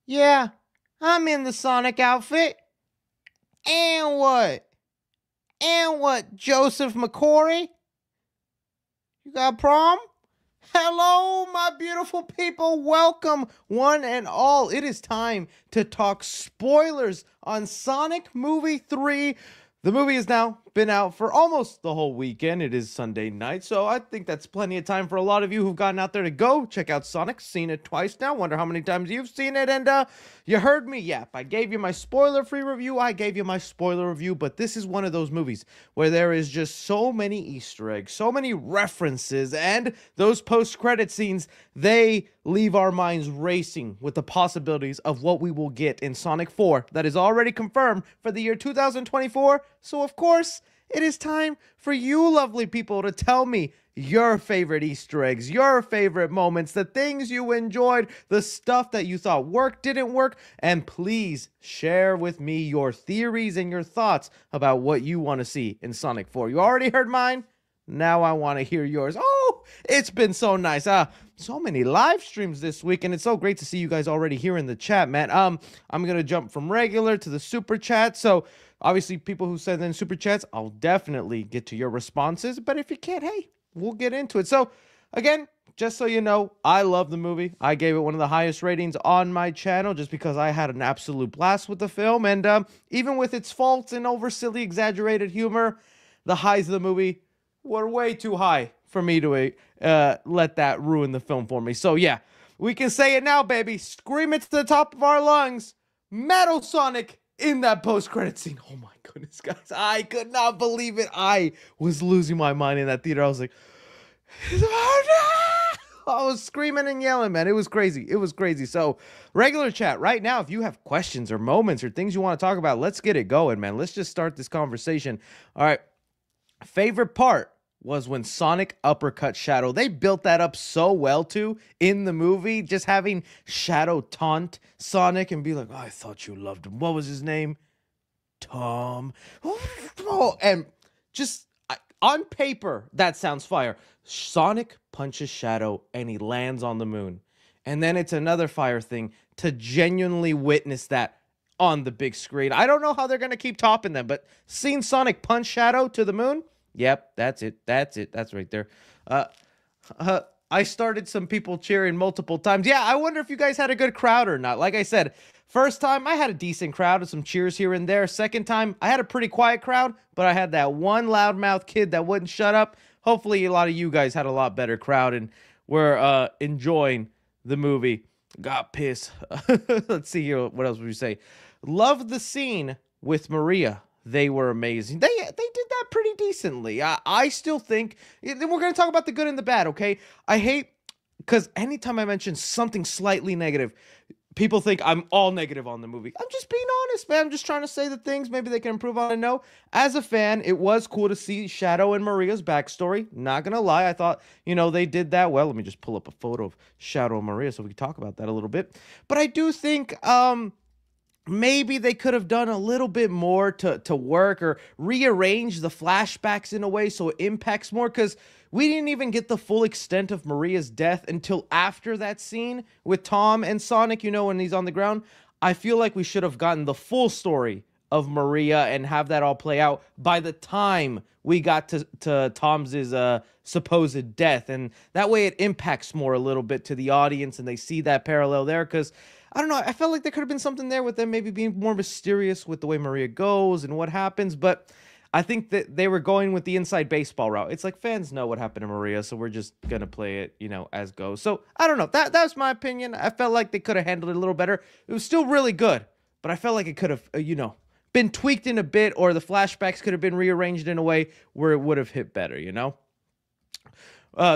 Yeah, I'm in the Sonic outfit. And what? And what, Joseph McCory? You got a problem? Hello, my beautiful people. Welcome, one and all. It is time to talk spoilers on Sonic Movie 3. The movie has now been out for almost the whole weekend. It is Sunday night, so I think that's plenty of time for a lot of you who've gotten out there to go check out Sonic. Seen it twice now. Wonder how many times you've seen it. And you heard me yap. I gave you my spoiler-free review. I gave you my spoiler review, but this is one of those movies where there is just so many Easter eggs, so many references, and those post-credit scenes, they leave our minds racing with the possibilities of what we will get in Sonic 4 that is already confirmed for the year 2024. So, of course, it is time for you lovely people to tell me your favorite Easter eggs, your favorite moments, the things you enjoyed, the stuff that you thought worked, didn't work, and please share with me your theories and your thoughts about what you want to see in Sonic 4. You already heard mine. Now I want to hear yours. Oh, it's been so nice. So many live streams this week, and it's so great to see you guys already here in the chat, man. I'm gonna jump from regular to the super chat. So obviously, people who send in super chats, I'll definitely get to your responses. But if you can't, hey, we'll get into it. So again, just so you know, I love the movie. I gave it one of the highest ratings on my channel just because I had an absolute blast with the film. And even with its faults and over silly, exaggerated humor, the highs of the movie were way too high for me to let that ruin the film for me. So yeah, we can say it now, baby. Scream it to the top of our lungs. Metal Sonic in that post-credit scene. Oh my goodness, guys. I could not believe it. I was losing my mind in that theater. I was like, I was screaming and yelling, man. It was crazy. It was crazy. So, regular chat right now, if you have questions or moments or things you want to talk about, let's get it going, man. Let's just start this conversation. All right. Favorite part was when Sonic uppercut Shadow. They built that up so well, too, in the movie. Just having Shadow taunt Sonic and be like, oh, I thought you loved him. What was his name? Tom. Oh, and just on paper, that sounds fire. Sonic punches Shadow and he lands on the moon. And then it's another fire thing to genuinely witness that on the big screen. I don't know how they're going to keep topping them, but seeing Sonic punch Shadow to the moon, yep, that's it. That's it. That's right there. I started some people cheering multiple times. Yeah, I wonder if you guys had a good crowd or not. Like I said, first time I had a decent crowd and some cheers here and there. Second time I had a pretty quiet crowd, but I had that one loudmouth kid that wouldn't shut up. Hopefully a lot of you guys had a lot better crowd and were enjoying the movie. Got pissed. Let's see here. What else would you say? Love the scene with Maria. They were amazing. They did that pretty decently. I still think we're going to talk about the good and the bad, okay? I hate because anytime I mention something slightly negative, people think I'm all negative on the movie. I'm just being honest, man. I'm just trying to say the things maybe they can improve on. I know as a fan, it was cool to see Shadow and Maria's backstory. Not gonna lie, I thought, they did that well. Let me just pull up a photo of Shadow and Maria so we can talk about that a little bit. But I do think maybe they could have done a little bit more to work or rearrange the flashbacks in a way so it impacts more, because we didn't even get the full extent of Maria's death until after that scene with Tom and Sonic, when he's on the ground. I feel like we should have gotten the full story of Maria and have that all play out by the time we got to Tom's supposed death. And that way it impacts more a little bit to the audience and they see that parallel there, because I don't know, I felt like there could have been something there with them maybe being more mysterious with the way Maria goes and what happens, but I think that they were going with the inside baseball route. It's like fans know what happened to Maria, so we're just gonna play it, as goes. So I don't know. That's my opinion. I felt like they could have handled it a little better. It was still really good, but I felt like it could have, been tweaked in a bit, or the flashbacks could have been rearranged in a way where it would have hit better.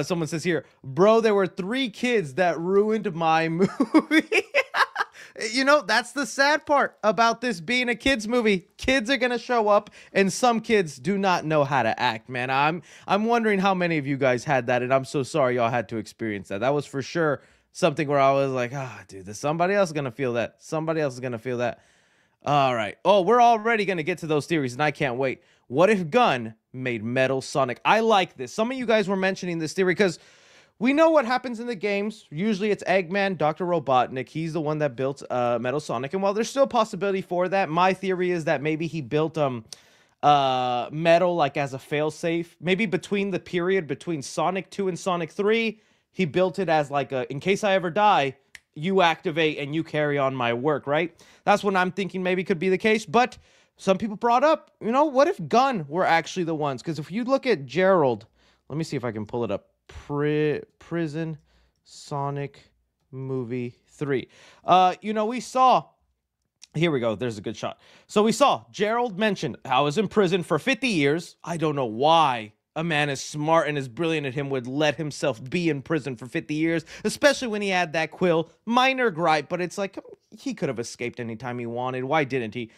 Someone says here, bro, there were 3 kids that ruined my movie. That's the sad part about this being a kids movie. Kids are gonna show up, and some kids do not know how to act, man. I'm wondering how many of you guys had that, and I'm so sorry y'all had to experience that. That was for sure something where I was like, dude, there's somebody else gonna feel that. Somebody else is gonna feel that. All right. Oh, we're already gonna get to those theories, and I can't wait. What if Gunn made Metal Sonic? I like this. Some of you guys were mentioning this theory because we know what happens in the games. Usually it's Eggman, Dr. Robotnik. He's the one that built Metal Sonic. And while there's still a possibility for that, my theory is that maybe he built Metal like as a failsafe. Maybe between the period between Sonic 2 and Sonic 3, he built it as like a, in case I ever die, you activate and you carry on my work, right? That's what I'm thinking maybe could be the case. But some people brought up, you know, what if Gunn were actually the ones? Because if you look at Gerald, let me see if I can pull it up. Prison Sonic movie 3. You know, we saw, here we go, there's a good shot. So we saw Gerald mentioned I was in prison for 50 years. I don't know why a man as smart and as brilliant as him would let himself be in prison for 50 years, especially when he had that quill. Minor gripe, but it's like he could have escaped anytime he wanted. Why didn't he?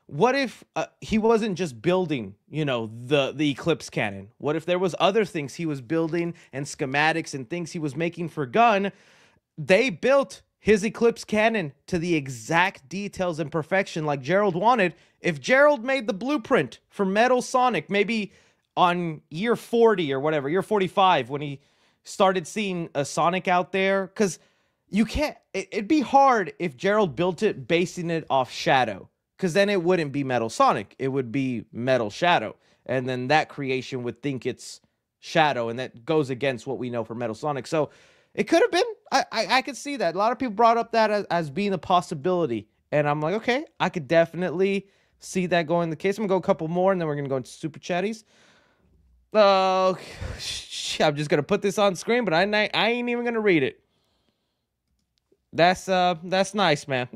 What if he wasn't just building, you know, the Eclipse cannon? What if there was other things he was building and schematics and things he was making for Gun? They built his Eclipse cannon to the exact details and perfection like Gerald wanted. If Gerald made the blueprint for Metal Sonic, maybe on year 40 or whatever, year 45, when he started seeing a Sonic out there, because you can't, it'd be hard if Gerald built it basing it off Shadow. Because then it wouldn't be Metal Sonic. It would be Metal Shadow. And then that creation would think it's Shadow. And that goes against what we know for Metal Sonic. So it could have been. I could see that. A lot of people brought up that as being a possibility. And I'm like, okay, I could definitely see that going the case. I'm going to go a couple more. And then we're going to go into Super Chatties. I'm just going to put this on screen. But I ain't even going to read it. That's nice, man.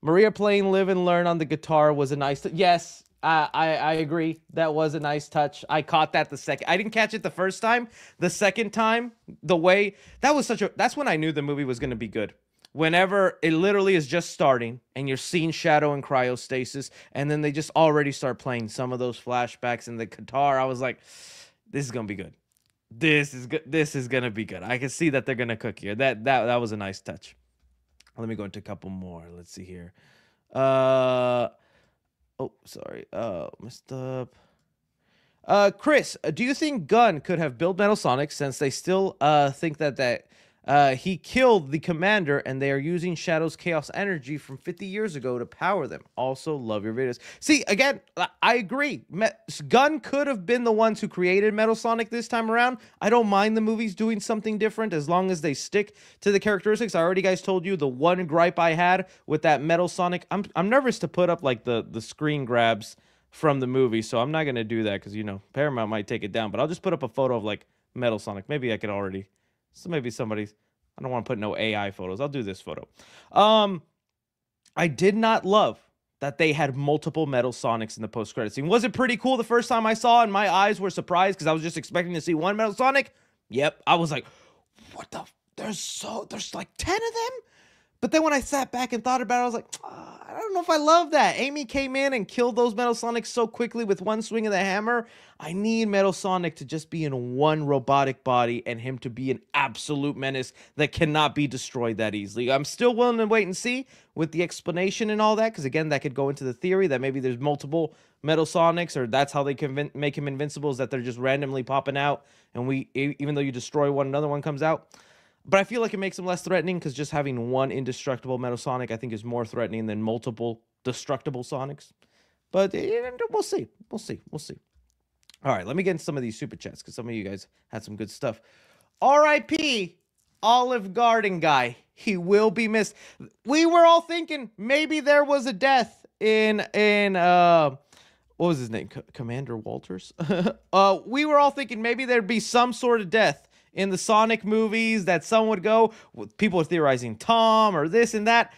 Maria playing Live and Learn on the guitar was a nice yes, I agree. That was a nice touch. I caught that the second. I didn't catch it the first time. The second time, the way that was that's when I knew the movie was going to be good. Whenever it literally is just starting and you're seeing Shadow and cryostasis, and then they just already start playing some of those flashbacks in the guitar, I was like, this is going to be good. This is good. This is going to be good. I can see that they're going to cook here. That was a nice touch. Let me go into a couple more. Let's see here. Oh, sorry. Messed up. Chris, do you think Gunn could have built Metal Sonic since they still think that he killed the commander and they are using Shadow's chaos energy from 50 years ago to power them? Also, love your videos. See, again, I agree. Gunn could have been the ones who created Metal Sonic this time around. I don't mind the movies doing something different as long as they stick to the characteristics. I already guys told you the one gripe I had with that Metal Sonic. I'm nervous to put up like the screen grabs from the movie, so I'm not going to do that because, you know, Paramount might take it down, but I'll just put up a photo of like Metal Sonic. Maybe I could already... So maybe somebody's... I don't want to put no AI photos. I'll do this photo. I did not love that they had multiple Metal Sonics in the post-credit scene. Was it pretty cool the first time I saw it? And my eyes were surprised because I was just expecting to see one Metal Sonic. Yep. I was like, what the... There's like 10 of them? But then when I sat back and thought about it, I was like, I don't know if I love that. Amy came in and killed those Metal Sonics so quickly with one swing of the hammer. I need Metal Sonic to just be in one robotic body and him to be an absolute menace that cannot be destroyed that easily. I'm still willing to wait and see with the explanation and all that, because again, that could go into the theory that maybe there's multiple Metal Sonics, or that's how they can make him invincible, is that they're just randomly popping out, and even though you destroy one, another one comes out. But I feel like it makes him less threatening because just having one indestructible Metal Sonic, I think, is more threatening than multiple destructible Sonics. But we'll see. We'll see. We'll see. All right, let me get into some of these super chats because some of you guys had some good stuff. R.I.P. Olive Garden guy. He will be missed. We were all thinking maybe there was a death in what was his name? Commander Walters? We were all thinking maybe there'd be some sort of death in the Sonic movies, that some would go. People were theorizing Tom or this and that.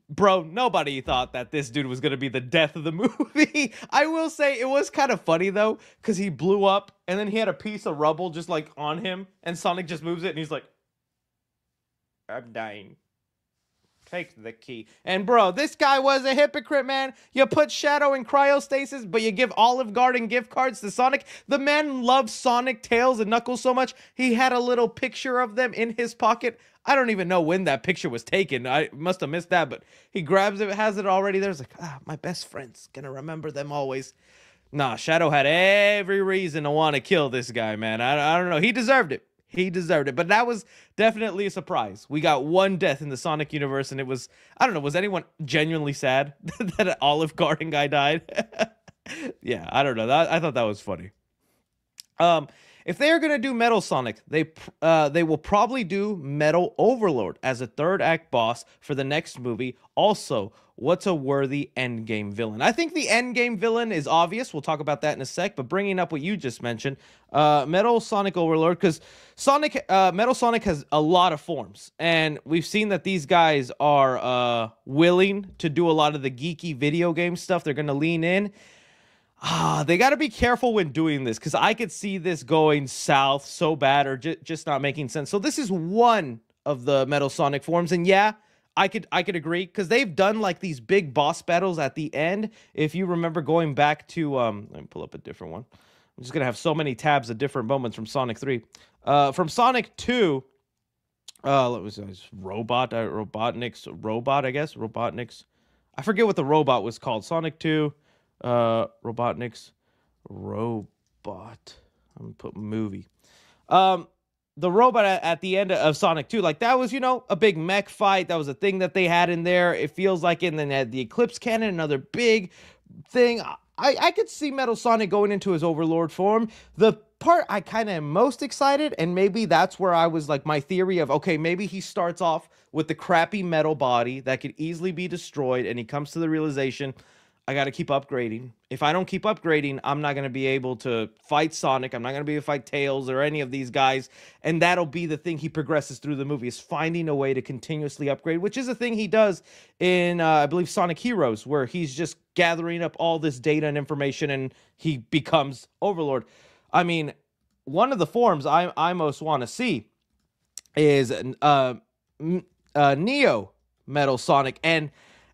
Bro, nobody thought that this dude was going to be the death of the movie. I will say it was kind of funny, though, because he blew up, and then he had a piece of rubble just, like, on him, and Sonic just moves it, and he's like, I'm dying. Take the key. And, bro, this guy was a hypocrite, man. You put Shadow in cryostasis, but you give Olive Garden gift cards to Sonic. The man loves Sonic, Tails, and Knuckles so much, he had a little picture of them in his pocket. I don't even know when that picture was taken. I must have missed that, but he grabs it, has it already there. It's like, my best friend's gonna remember them always. Nah, Shadow had every reason to want to kill this guy, man. I don't know. He deserved it. He deserved it. But that was definitely a surprise. We got one death in the Sonic universe, and it was, I don't know, was anyone genuinely sad that an Olive Garden guy died? Yeah, I don't know. I thought that was funny. If they are gonna do Metal Sonic, they will probably do Metal Overlord as a third act boss for the next movie. Also, what's a worthy endgame villain? I think the endgame villain is obvious. We'll talk about that in a sec. But bringing up what you just mentioned, Metal Sonic Overlord, because Metal Sonic has a lot of forms, and we've seen that these guys are willing to do a lot of the geeky video game stuff. They're gonna lean in. They got to be careful when doing this, because I could see this going south so bad, or just not making sense. So this is one of the Metal Sonic forms, and yeah, I could agree, because they've done like these big boss battles at the end. If you remember going back to let me pull up a different one. I'm just gonna have so many tabs of different moments from Sonic 3. From Sonic 2, let me see, Robotnik's robot, I guess. Robotnik's. I forget what the robot was called. Sonic 2. Robotnik's robot. I'm gonna put movie. The robot at the end of Sonic 2, like that was, a big mech fight. That was a thing that they had in there. It feels like it. And then they had the Eclipse Cannon, another big thing. I could see Metal Sonic going into his Overlord form. The part I kind of am most excited, and maybe that's where I was like, my theory of, okay, maybe he starts off with the crappy metal body that could easily be destroyed, and he comes to the realization, I got to keep upgrading. If I don't keep upgrading, I'm not going to be able to fight Sonic. I'm not going to be able to fight Tails or any of these guys. And that'll be the thing he progresses through the movie, is finding a way to continuously upgrade, which is a thing he does in, I believe, Sonic Heroes, where he's just gathering up all this data and information and he becomes Overlord. I mean, one of the forms I most want to see is Neo Metal Sonic. And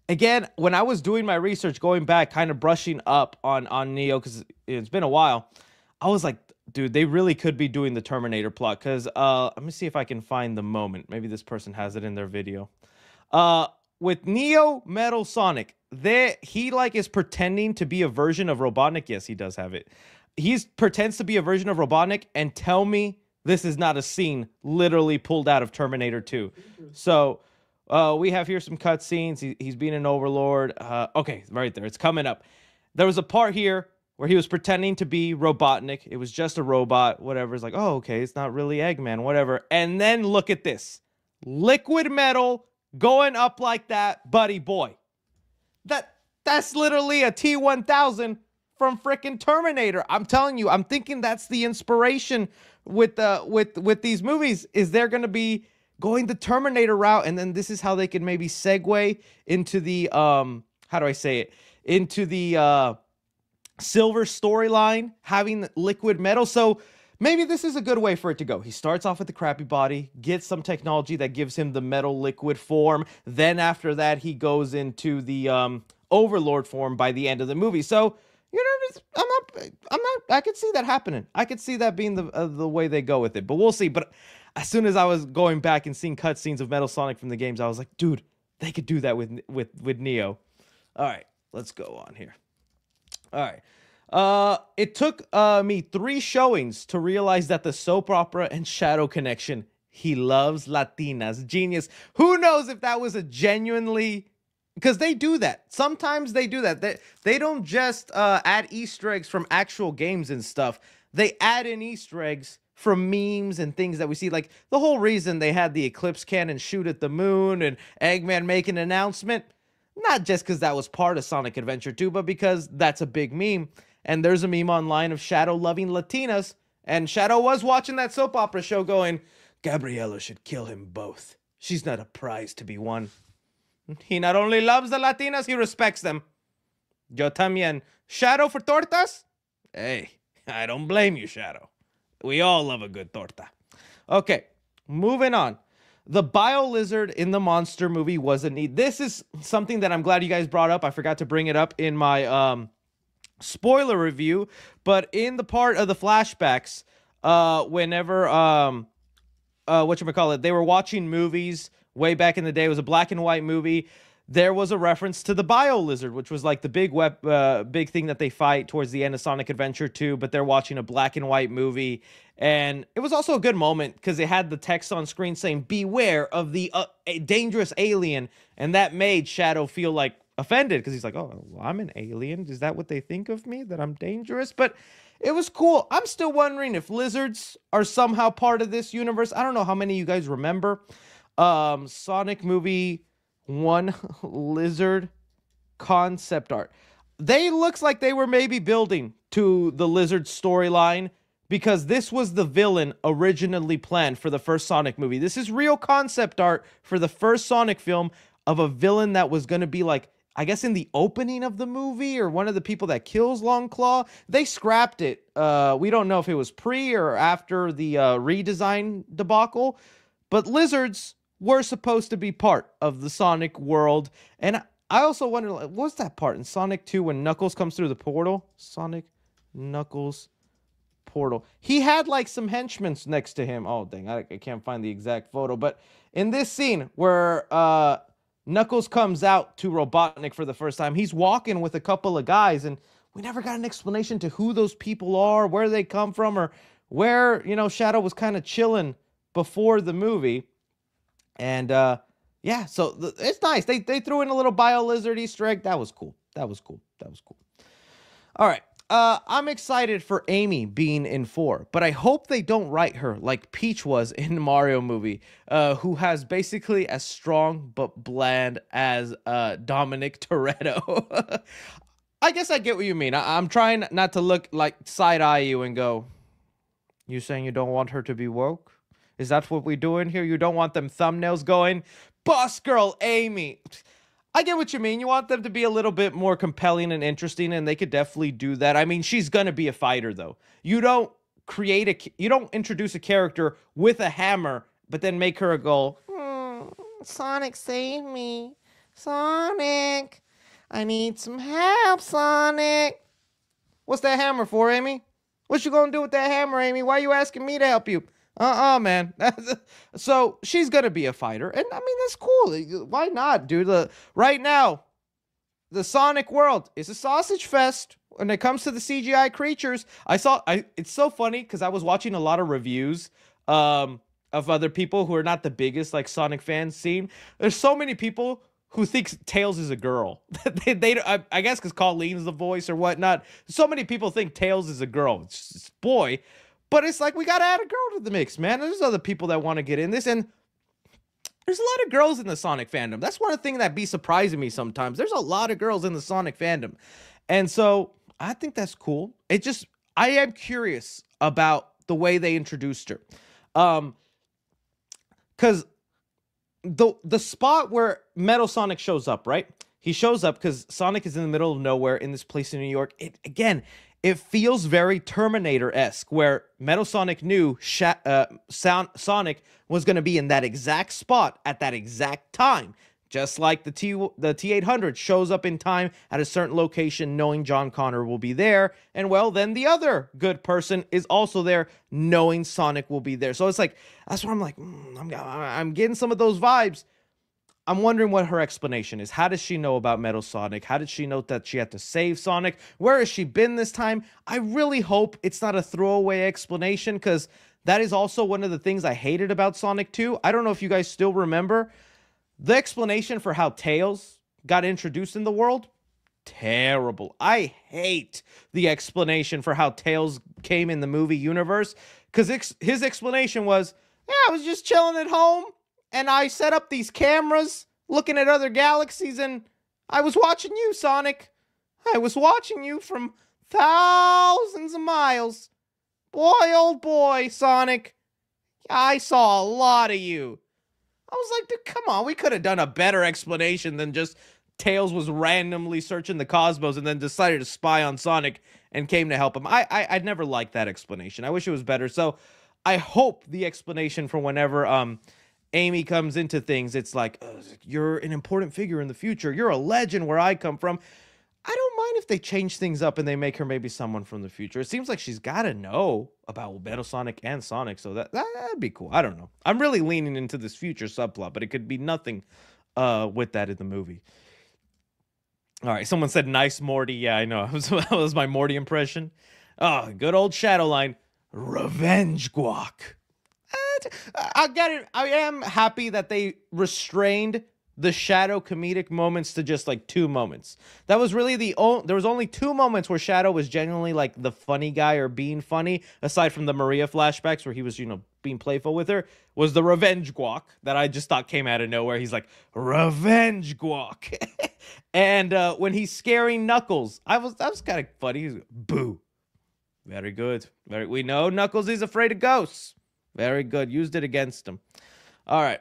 again, when I was doing my research, going back, kind of brushing up on Neo, because it's been a while, I was like, dude, they really could be doing the Terminator plot. Because let me see if I can find the moment. Maybe this person has it in their video. With Neo Metal Sonic, he like is pretending to be a version of Robotnik. Yes, he does have it. He pretends to be a version of Robotnik, and tell me this is not a scene literally pulled out of Terminator 2. So we have here some cutscenes. He's being an Overlord. Okay, right there. It's coming up. There was a part here where he was pretending to be Robotnik. It was just a robot, whatever. It's like, oh, okay, it's not really Eggman, whatever. And then look at this. Liquid metal going up like that, buddy boy. That's literally a T-1000 from frickin' Terminator. I'm telling you, I'm thinking that's the inspiration with these movies, is they're going to be going the Terminator route, and then this is how they can maybe segue into the how do I say it, into the Silver storyline, having liquid metal. So maybe this is a good way for it to go. He starts off with the crappy body, gets some technology that gives him the metal liquid form, then after that he goes into the Overlord form by the end of the movie. So I'm not. I could see that happening. I could see that being the way they go with it. But we'll see. But as soon as I was going back and seeing cutscenes of Metal Sonic from the games, I was like, dude, they could do that with Neo. All right, let's go on here. All right. It took me 3 showings to realize that the soap opera and Shadow connection. He loves Latinas. Genius. Who knows if that was a genuinely. Because they do that. Sometimes they do that. They don't just add Easter eggs from actual games and stuff. They add in Easter eggs from memes and things that we see. Like, the whole reason they had the Eclipse Cannon shoot at the moon and Eggman make an announcement, not just because that was part of Sonic Adventure 2, but because that's a big meme. And there's a meme online of Shadow loving Latinas. And Shadow was watching that soap opera show going, Gabriella should kill him both. She's not a prize to be won. He not only loves the Latinas, he respects them. Yo también. Shadow for tortas? Hey, I don't blame you, Shadow. We all love a good torta. Okay, moving on. The bio-lizard in the monster movie was a need. This is something that I'm glad you guys brought up. I forgot to bring it up in my spoiler review. But in the part of the flashbacks, whenever, whatchamacallit, they were watching movies way back in the day. It was a black and white movie. there was a reference to the Bio Lizard, which was like the big thing that they fight towards the end of Sonic Adventure 2, but they're watching a black and white movie. And it was also a good moment because it had the text on screen saying, "Beware of the dangerous alien." And that made Shadow feel like offended because he's like, "Oh, well, I'm an alien. Is that what they think of me? That I'm dangerous?" But it was cool. I'm still wondering if lizards are somehow part of this universe. I don't know how many of you guys remember Sonic movie one lizard concept art. They looks like they were maybe building to the lizard storyline because this was the villain originally planned for the first Sonic movie. This is real concept art for the first Sonic film of a villain that was going to be like, I guess in the opening of the movie or one of the people that kills Longclaw. They scrapped it. We don't know if it was pre or after the redesign debacle, but lizards were supposed to be part of the Sonic world. And I also wonder, like, what's that part in Sonic 2 when Knuckles comes through the portal? Sonic, Knuckles, portal. He had like some henchmen next to him. Oh, dang, I can't find the exact photo. But in this scene where Knuckles comes out to Robotnik for the first time, he's walking with a couple of guys, and we never got an explanation to who those people are, where they come from, or where, Shadow was kind of chilling before the movie. And yeah, so it's nice. They threw in a little Bio Lizard Easter egg. That was cool. That was cool. That was cool. All right. I'm excited for Amy being in 4, but I hope they don't write her like Peach was in the Mario movie, who has basically as strong but bland as Dominic Toretto. I guess I get what you mean. I'm trying not to look like side-eye you and go, you saying you don't want her to be woke? Is that what we're doing here? You don't want them thumbnails going, Boss Girl Amy. I get what you mean. You want them to be a little bit more compelling and interesting, and they could definitely do that. I mean, she's going to be a fighter, though. You don't introduce a character with a hammer, but then make her go, Sonic, save me. Sonic, I need some help, Sonic. What's that hammer for, Amy? What you gonna do with that hammer, Amy? Why are you asking me to help you? Man. So she's gonna be a fighter, and I mean that's cool. Why not, dude? Right now, the Sonic world is a sausage fest when it comes to the CGI creatures. It's so funny because I was watching a lot of reviews of other people who are not the biggest like Sonic fans scene. There's so many people who thinks Tails is a girl. I guess because Colleen's the voice or whatnot. So many people think Tails is a girl. It's boy. But it's like, we got to add a girl to the mix, man. There's other people that want to get in this. And there's a lot of girls in the Sonic fandom. That's one of the things that be surprising me sometimes. There's a lot of girls in the Sonic fandom. And so I think that's cool. I am curious about the way they introduced her. Because the spot where Metal Sonic shows up, right? He shows up because Sonic is in the middle of nowhere in this place in New York. It feels very Terminator-esque, where Metal Sonic knew Sonic was going to be in that exact spot at that exact time. Just like the T-800 shows up in time at a certain location knowing John Connor will be there. And, well, then the other good person is also there knowing Sonic will be there. So it's like, that's what I'm like, I'm getting some of those vibes. I'm wondering what her explanation is. How does she know about Metal Sonic? How did she know that she had to save Sonic? Where has she been this time? I really hope it's not a throwaway explanation, because that is also one of the things I hated about Sonic 2. I don't know if you guys still remember. The explanation for how Tails got introduced in the world, terrible. I hate the explanation for how Tails came in the movie universe, because his explanation was, yeah, I was just chilling at home, and I set up these cameras looking at other galaxies, and I was watching you, Sonic. I was watching you from thousands of miles. Boy, oh boy, Sonic. I saw a lot of you. I was like, dude, come on. We could have done a better explanation than just Tails was randomly searching the cosmos and then decided to spy on Sonic and came to help him. I'd never liked that explanation. I wish it was better. So I hope the explanation for whenever Amy comes into things, it's like, you're an important figure in the future. You're a legend where I come from. I don't mind if they change things up and they make her maybe someone from the future. It seems like she's got to know about Metal Sonic and Sonic, so that'd be cool. I don't know. I'm really leaning into this future subplot, but it could be nothing with that in the movie. All right, someone said nice Morty. Yeah, I know. That was my Morty impression. Oh, good old Shadowline. Revenge guac. I get it. I am happy that they restrained the Shadow comedic moments to just like 2 moments. That was really there was only 2 moments where Shadow was genuinely like the funny guy or being funny, aside from the Maria flashbacks where he was, being playful with her, was the revenge guac that I just thought came out of nowhere. He's like, revenge guac. And when he's scaring Knuckles, that was kind of funny. He's like, boo. Very good. We know Knuckles is afraid of ghosts. Very good. Used it against him. All right.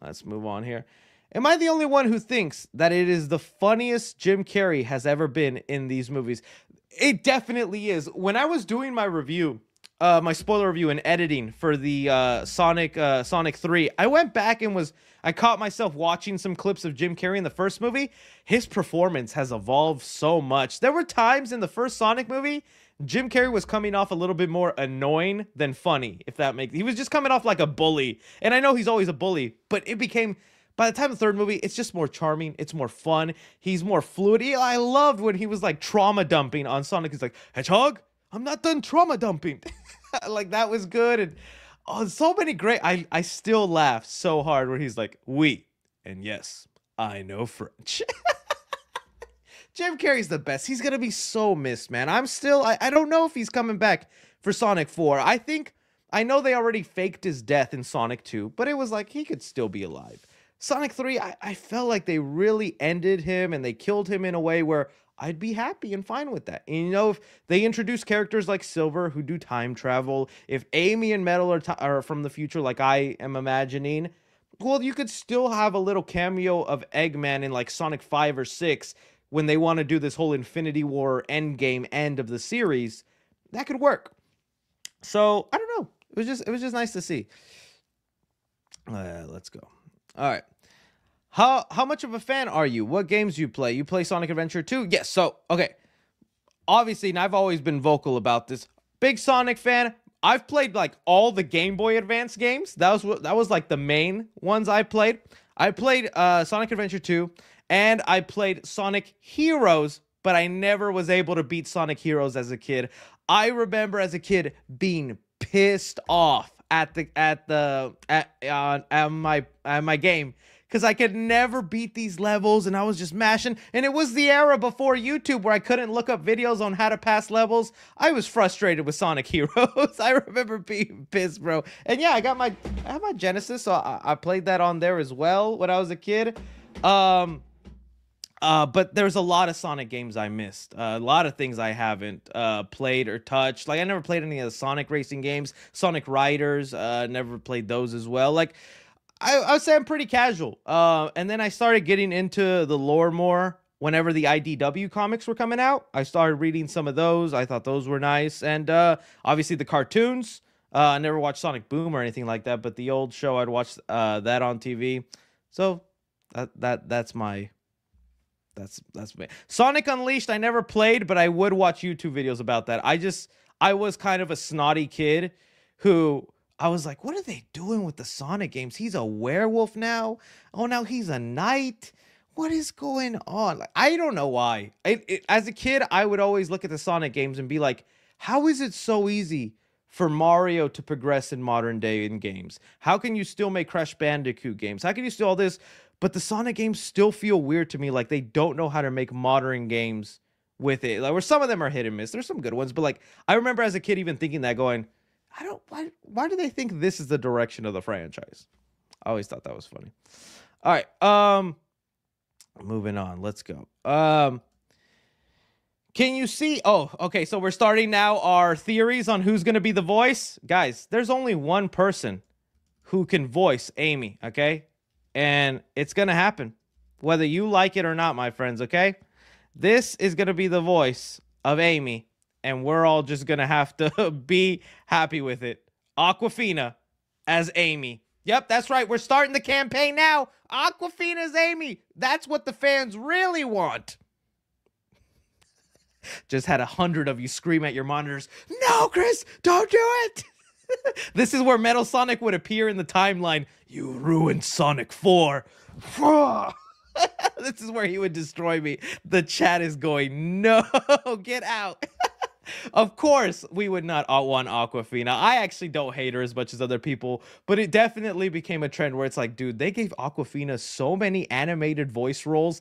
Let's move on here. Am I the only one who thinks that it is the funniest Jim Carrey has ever been in these movies? It definitely is. When I was doing my review, my spoiler review and editing for the Sonic 3, I went back and I caught myself watching some clips of Jim Carrey in the first movie. His performance has evolved so much. There were times in the first Sonic movie Jim Carrey was coming off a little bit more annoying than funny, if that makes... He was just coming off like a bully. And I know he's always a bully, but it became... By the time of the third movie, it's just more charming. It's more fun. He's more fluid. I loved when he was like trauma dumping on Sonic. He's like, Hedgehog, I'm not done trauma dumping. Like, that was good. And so many great... I still laugh so hard when he's like, oui, and yes, I know French. Jim Carrey's the best. He's going to be so missed, man. I don't know if he's coming back for Sonic 4. I know they already faked his death in Sonic 2, but it was like he could still be alive. Sonic 3, I felt like they really ended him and they killed him in a way where I'd be happy and fine with that. And if they introduce characters like Silver who do time travel, if Amy and Metal are from the future like I am imagining, well, you could still have a little cameo of Eggman in like Sonic 5 or 6 when they want to do this whole Infinity War endgame end of the series. That could work. So, I don't know. It was just nice to see. Let's go. All right. How much of a fan are you? What games do you play? You play Sonic Adventure 2? Yes. So, okay. Obviously, and I've always been vocal about this. Big Sonic fan. I've played like all the Game Boy Advance games. That was like the main ones I played. I played Sonic Adventure 2 and I played Sonic Heroes, but I never was able to beat Sonic Heroes as a kid. I remember as a kid being pissed off at my game because I could never beat these levels and I was just mashing. And it was the era before YouTube where I couldn't look up videos on how to pass levels. I was frustrated with Sonic Heroes. I remember being pissed, bro. And yeah, I have my Genesis, so I played that on there as well when I was a kid. But there's a lot of Sonic games I missed. A lot of things I haven't played or touched. Like, I never played any of the Sonic racing games. Sonic Riders, never played those as well. Like, I would say I'm pretty casual. And then I started getting into the lore more whenever the IDW comics were coming out. I started reading some of those. I thought those were nice. And obviously the cartoons. I never watched Sonic Boom or anything like that, but the old show, I'd watch that on TV. So that's me. Sonic Unleashed, I never played, but I would watch YouTube videos about that. I was kind of a snotty kid who I was like, what are they doing with the Sonic games? He's a werewolf now. Oh, now he's a knight. What is going on? Like, I don't know why. As a kid, I would always look at the Sonic games and be like, how is it so easy for Mario to progress in modern day in games? How can you still make Crash Bandicoot games? How can you still all this? But the Sonic games still feel weird to me, like they don't know how to make modern games with it. Like, where some of them are hit and miss. There's some good ones, but like I remember as a kid even thinking that, going, why do they think this is the direction of the franchise? I always thought that was funny. All right, moving on. Let's go. Can you see? Oh, okay. So we're starting now our theories on who's going to be the voice. Guys, there's only one person who can voice Amy, okay? And it's going to happen, whether you like it or not, my friends, okay? This is going to be the voice of Amy, and we're all just going to have to be happy with it. Awkwafina as Amy. Yep, that's right. We're starting the campaign now. Awkwafina as Amy. That's what the fans really want. Just had 100 of you scream at your monitors, no, Chris, don't do it. This is where Metal Sonic would appear in the timeline. You ruined Sonic 4. This is where he would destroy me. The chat is going, no, get out. Of course, we would not want Aquafina. I actually don't hate her as much as other people, but it definitely became a trend where it's like, dude, they gave Aquafina so many animated voice roles.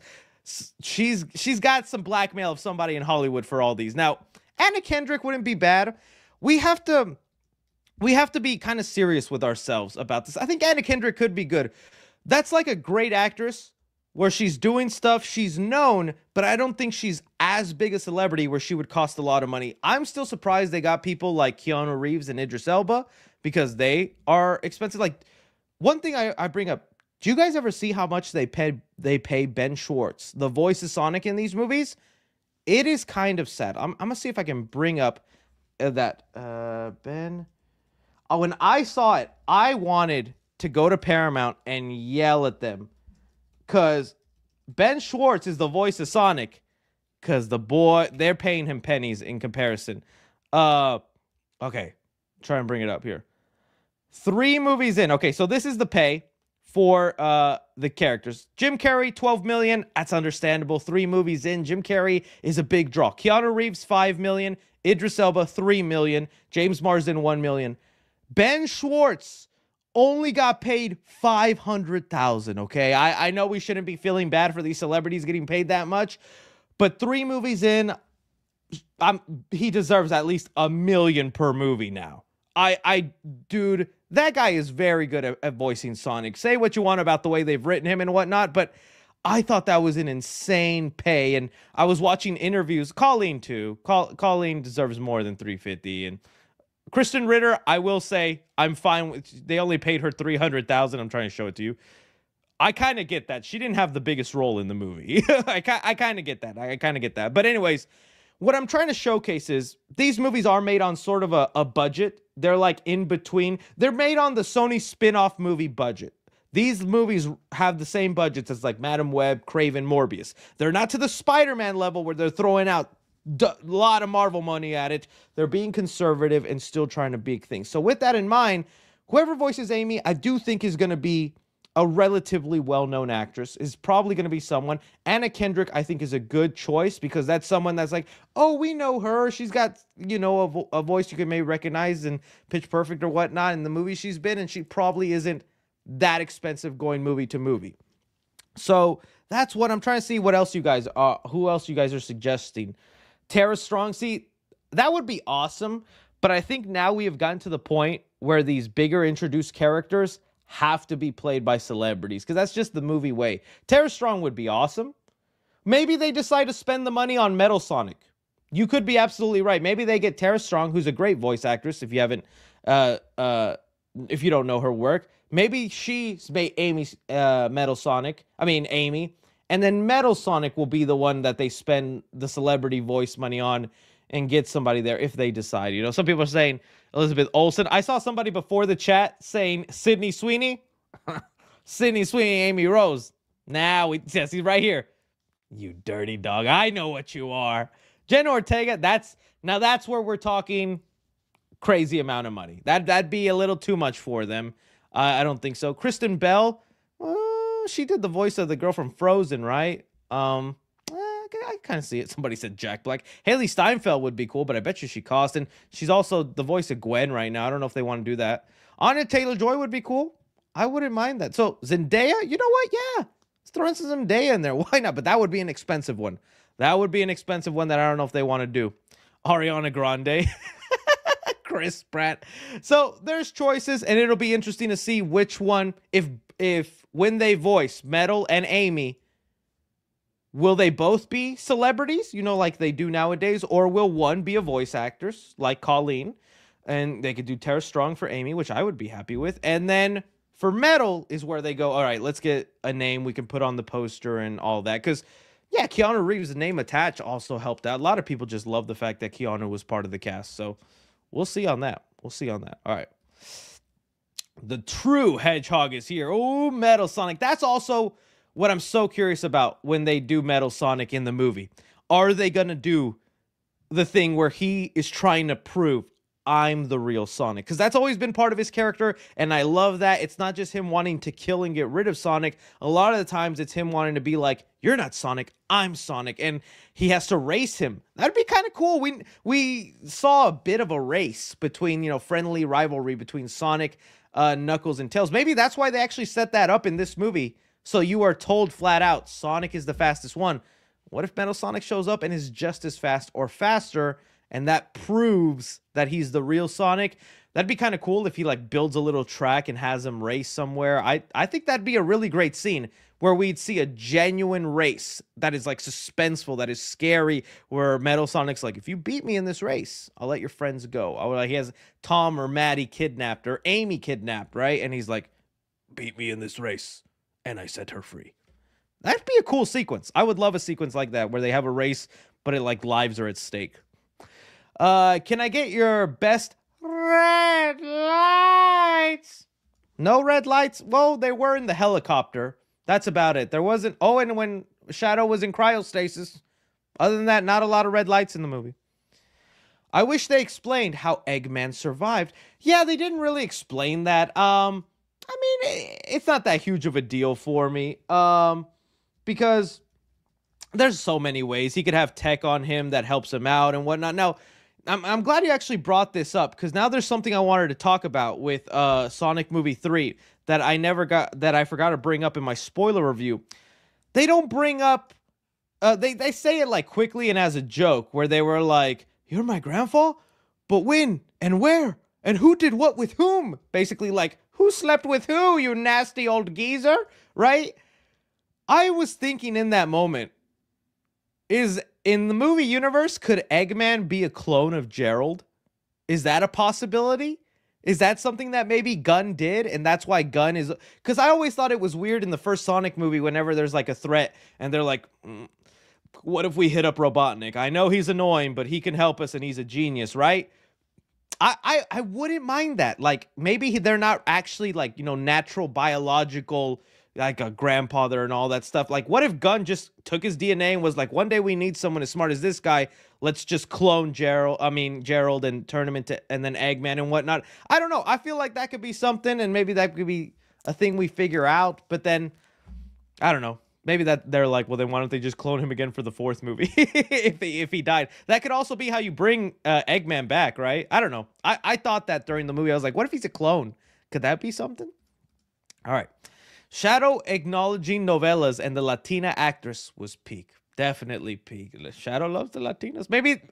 She's got some blackmail of somebody in Hollywood for all these. Now, Anna Kendrick wouldn't be bad. We have to be kind of serious with ourselves about this. I think Anna Kendrick could be good. That's like a great actress where she's doing stuff, she's known, but I don't think she's as big a celebrity where she would cost a lot of money. I'm still surprised they got people like Keanu Reeves and Idris Elba because they are expensive. Like, one thing I bring up, do you guys ever see how much they pay Ben Schwartz, the voice of Sonic in these movies? It is kind of sad. I'm gonna see if I can bring up that Ben. Oh, when I saw it, I wanted to go to Paramount and yell at them. Because Ben Schwartz is the voice of Sonic. Because they're paying him pennies in comparison. Okay. Try and bring it up here. 3 movies in. Okay, so this is the pay for the characters. Jim Carrey, $12 million. That's understandable. 3 movies in. Jim Carrey is a big draw. Keanu Reeves, $5 million. Idris Elba, $3 million. James Marsden, $1 million. Ben Schwartz only got paid $500,000, okay? I know we shouldn't be feeling bad for these celebrities getting paid that much, but 3 movies in, he deserves at least $1 million per movie now. Dude, that guy is very good at voicing Sonic. Say what you want about the way they've written him and whatnot, but I thought that was an insane pay, and I was watching interviews. Colleen, too. Colleen deserves more than $350,000, and Kristen Ritter, I will say, I'm fine with. They only paid her $300,000. I'm trying to show it to you. I kind of get that. She didn't have the biggest role in the movie. I kind of get that. I kind of get that. But anyways, what I'm trying to showcase is these movies are made on sort of a budget. They're like in between. They're made on the Sony spin-off movie budget. These movies have the same budgets as like Madam Web, Craven, Morbius. They're not to the Spider-Man level where they're throwing out a lot of Marvel money at it. They're being conservative and still trying to big things. So with that in mind, whoever voices Amy, I do think is going to be a relatively well-known actress, is probably going to be someone. Anna Kendrick, I think, is a good choice because that's someone that's like, oh, we know her. She's got, you know, a voice you can maybe recognize in Pitch Perfect or whatnot in the movie she's been, and she probably isn't that expensive going movie to movie. So that's what I'm trying to see. What else you guys are? Who else you guys are suggesting? Tara Strong, see, that would be awesome, but I think now we have gotten to the point where these bigger introduced characters have to be played by celebrities, because that's just the movie way. Tara Strong would be awesome. Maybe they decide to spend the money on Metal Sonic. You could be absolutely right. Maybe they get Tara Strong, who's a great voice actress, if you haven't, if you don't know her work. Maybe she's made Amy's Metal Sonic. I mean, Amy. And then Metal Sonic will be the one that they spend the celebrity voice money on and get somebody there if they decide. You know, some people are saying Elizabeth Olsen. I saw somebody before the chat saying Sydney Sweeney. Sydney Sweeney, Amy Rose. Yes, he's right here. You dirty dog. I know what you are. Jenna Ortega, that's where we're talking crazy amount of money. That'd be a little too much for them. I don't think so. Kristen Bell. She did the voice of the girl from Frozen, right? I kind of see it. Somebody said Jack Black. Haley Steinfeld would be cool, but I bet you she cost. And she's also the voice of Gwen right now. I don't know if they want to do that. Anya Taylor-Joy would be cool. I wouldn't mind that. So Zendaya, you know what? Yeah, let's throw in some Zendaya in there. Why not? But that would be an expensive one. That would be an expensive one that I don't know if they want to do. Ariana Grande. Chris Pratt. So there's choices, and it'll be interesting to see which one, if when they voice Metal and Amy, will they both be celebrities, you know, like they do nowadays, or will one be a voice actress like Colleen, and they could do Tara Strong for Amy, which I would be happy with, and then for Metal is where they go, all right, let's get a name we can put on the poster and all that, because yeah, Keanu Reeves' name attached also helped out. A lot of people just love the fact that Keanu was part of the cast, so we'll see on that. We'll see on that. All right. The true Hedgehog is here. Oh, Metal Sonic. That's also what I'm so curious about when they do Metal Sonic in the movie. Are they going to do the thing where he is trying to prove, I'm the real Sonic. Because that's always been part of his character, and I love that. It's not just him wanting to kill and get rid of Sonic. A lot of the times it's him wanting to be like, you're not Sonic, I'm Sonic. And he has to race him. That'd be kind of cool. We saw a bit of a race between, friendly rivalry between Sonic, Knuckles, and Tails. Maybe that's why they actually set that up in this movie. So you are told flat out, Sonic is the fastest one. What if Metal Sonic shows up and is just as fast or faster, and that proves that he's the real Sonic? That'd be kind of cool if he like builds a little track and has him race somewhere. I think that'd be a really great scene where we'd see a genuine race that is like suspenseful, that is scary, where Metal Sonic's like, if you beat me in this race, I'll let your friends go. Or like he has Tom or Maddie kidnapped or Amy kidnapped, right? And he's like, beat me in this race and I set her free. That'd be a cool sequence. I would love a sequence like that where they have a race, but it like lives are at stake. Can I get your best red lights? No red lights? Well, they were in the helicopter. That's about it. There wasn't... Oh, and when Shadow was in cryostasis. Other than that, not a lot of red lights in the movie. I wish they explained how Eggman survived. Yeah, they didn't really explain that. I mean, it's not that huge of a deal for me. Because there's so many ways. He could have tech on him that helps him out and whatnot. Now, I'm glad you actually brought this up, because now there's something I wanted to talk about with Sonic Movie 3 that I forgot to bring up in my spoiler review. They don't bring up they say it like quickly and as a joke, where they were like, "You're my grandpa? But when and where and who did what with whom?" Basically like, who slept with who, you nasty old geezer, right? I was thinking in that moment, in the movie universe, could Eggman be a clone of Gerald? Is that a possibility? Is that something that maybe Gunn did, and that's why Gunn is... Because I always thought it was weird in the first Sonic movie whenever there's like a threat, and they're like, what if we hit up Robotnik? I know he's annoying, but he can help us, and he's a genius, right? I wouldn't mind that. Like, maybe they're not actually like, natural biological... like a grandfather and all that stuff. Like, what if Gunn just took his DNA and was like, one day we need someone as smart as this guy. Let's just clone Gerald and turn him into, and then Eggman and whatnot. I don't know. I feel like that could be something, and maybe that could be a thing we figure out. But then, I don't know. Maybe that they're like, well, then why don't they just clone him again for the fourth movie if he died? That could also be how you bring Eggman back, right? I don't know. I thought that during the movie. I was like, what if he's a clone? Could that be something? All right. Shadow acknowledging novellas and the Latina actress was peak. Definitely peak. Shadow loves the Latinas. Maybe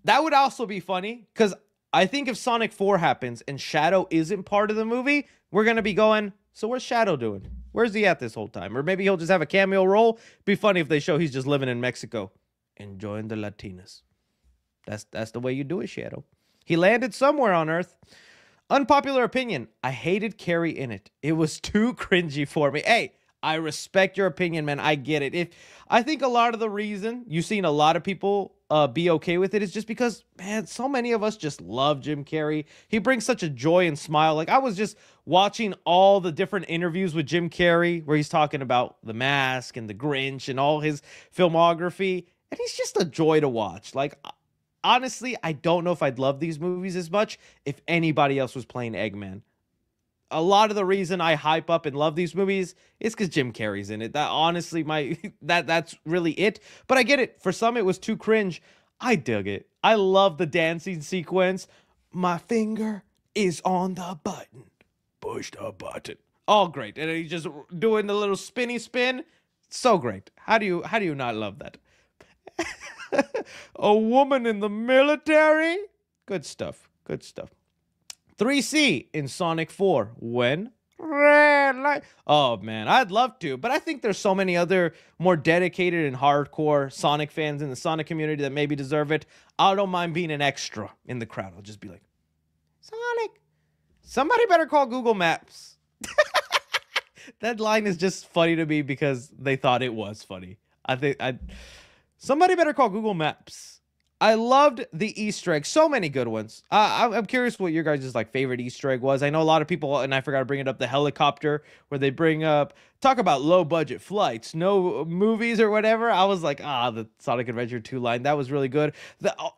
that would also be funny, because I think if Sonic 4 happens and Shadow isn't part of the movie, we're going to be going, so what's Shadow doing? Where's he at this whole time? Or maybe he'll just have a cameo role. Be funny if they show he's just living in Mexico, enjoying the Latinas. That's the way you do it, Shadow. He landed somewhere on Earth. Unpopular opinion, I hated Carrie in it. It was too cringy for me. Hey, I respect your opinion, man. I get it. I think a lot of the reason you've seen a lot of people be okay with it is just because, man, so many of us just love Jim Carrey. He brings such a joy and smile. Like, I was just watching all the different interviews with Jim Carrey where he's talking about The Mask and The Grinch and all his filmography, and he's just a joy to watch. Like, honestly, I don't know if I'd love these movies as much if anybody else was playing Eggman. A lot of the reason I hype up and love these movies is because Jim Carrey's in it. That honestly, that's really it. But I get it. For some, it was too cringe. I dug it. I love the dancing sequence. My finger is on the button. Push the button. All great. And he's just doing the little spinny spin. So great. How do you not love that? A woman in the military? Good stuff. Good stuff. 3C in Sonic 4. When? Red light. Oh, man. I'd love to. But I think there's so many other more dedicated and hardcore Sonic fans in the Sonic community that maybe deserve it. I don't mind being an extra in the crowd. I'll just be like, Sonic. Somebody better call Google Maps. That line is just funny to me because they thought it was funny. Somebody better call Google Maps. I loved the Easter egg. So many good ones. I'm curious what your guys' favorite Easter egg was. I know a lot of people, and I forgot to bring it up, the helicopter, where they talk about low budget flights, no movies or whatever. I was like, the Sonic Adventure 2 line, that was really good.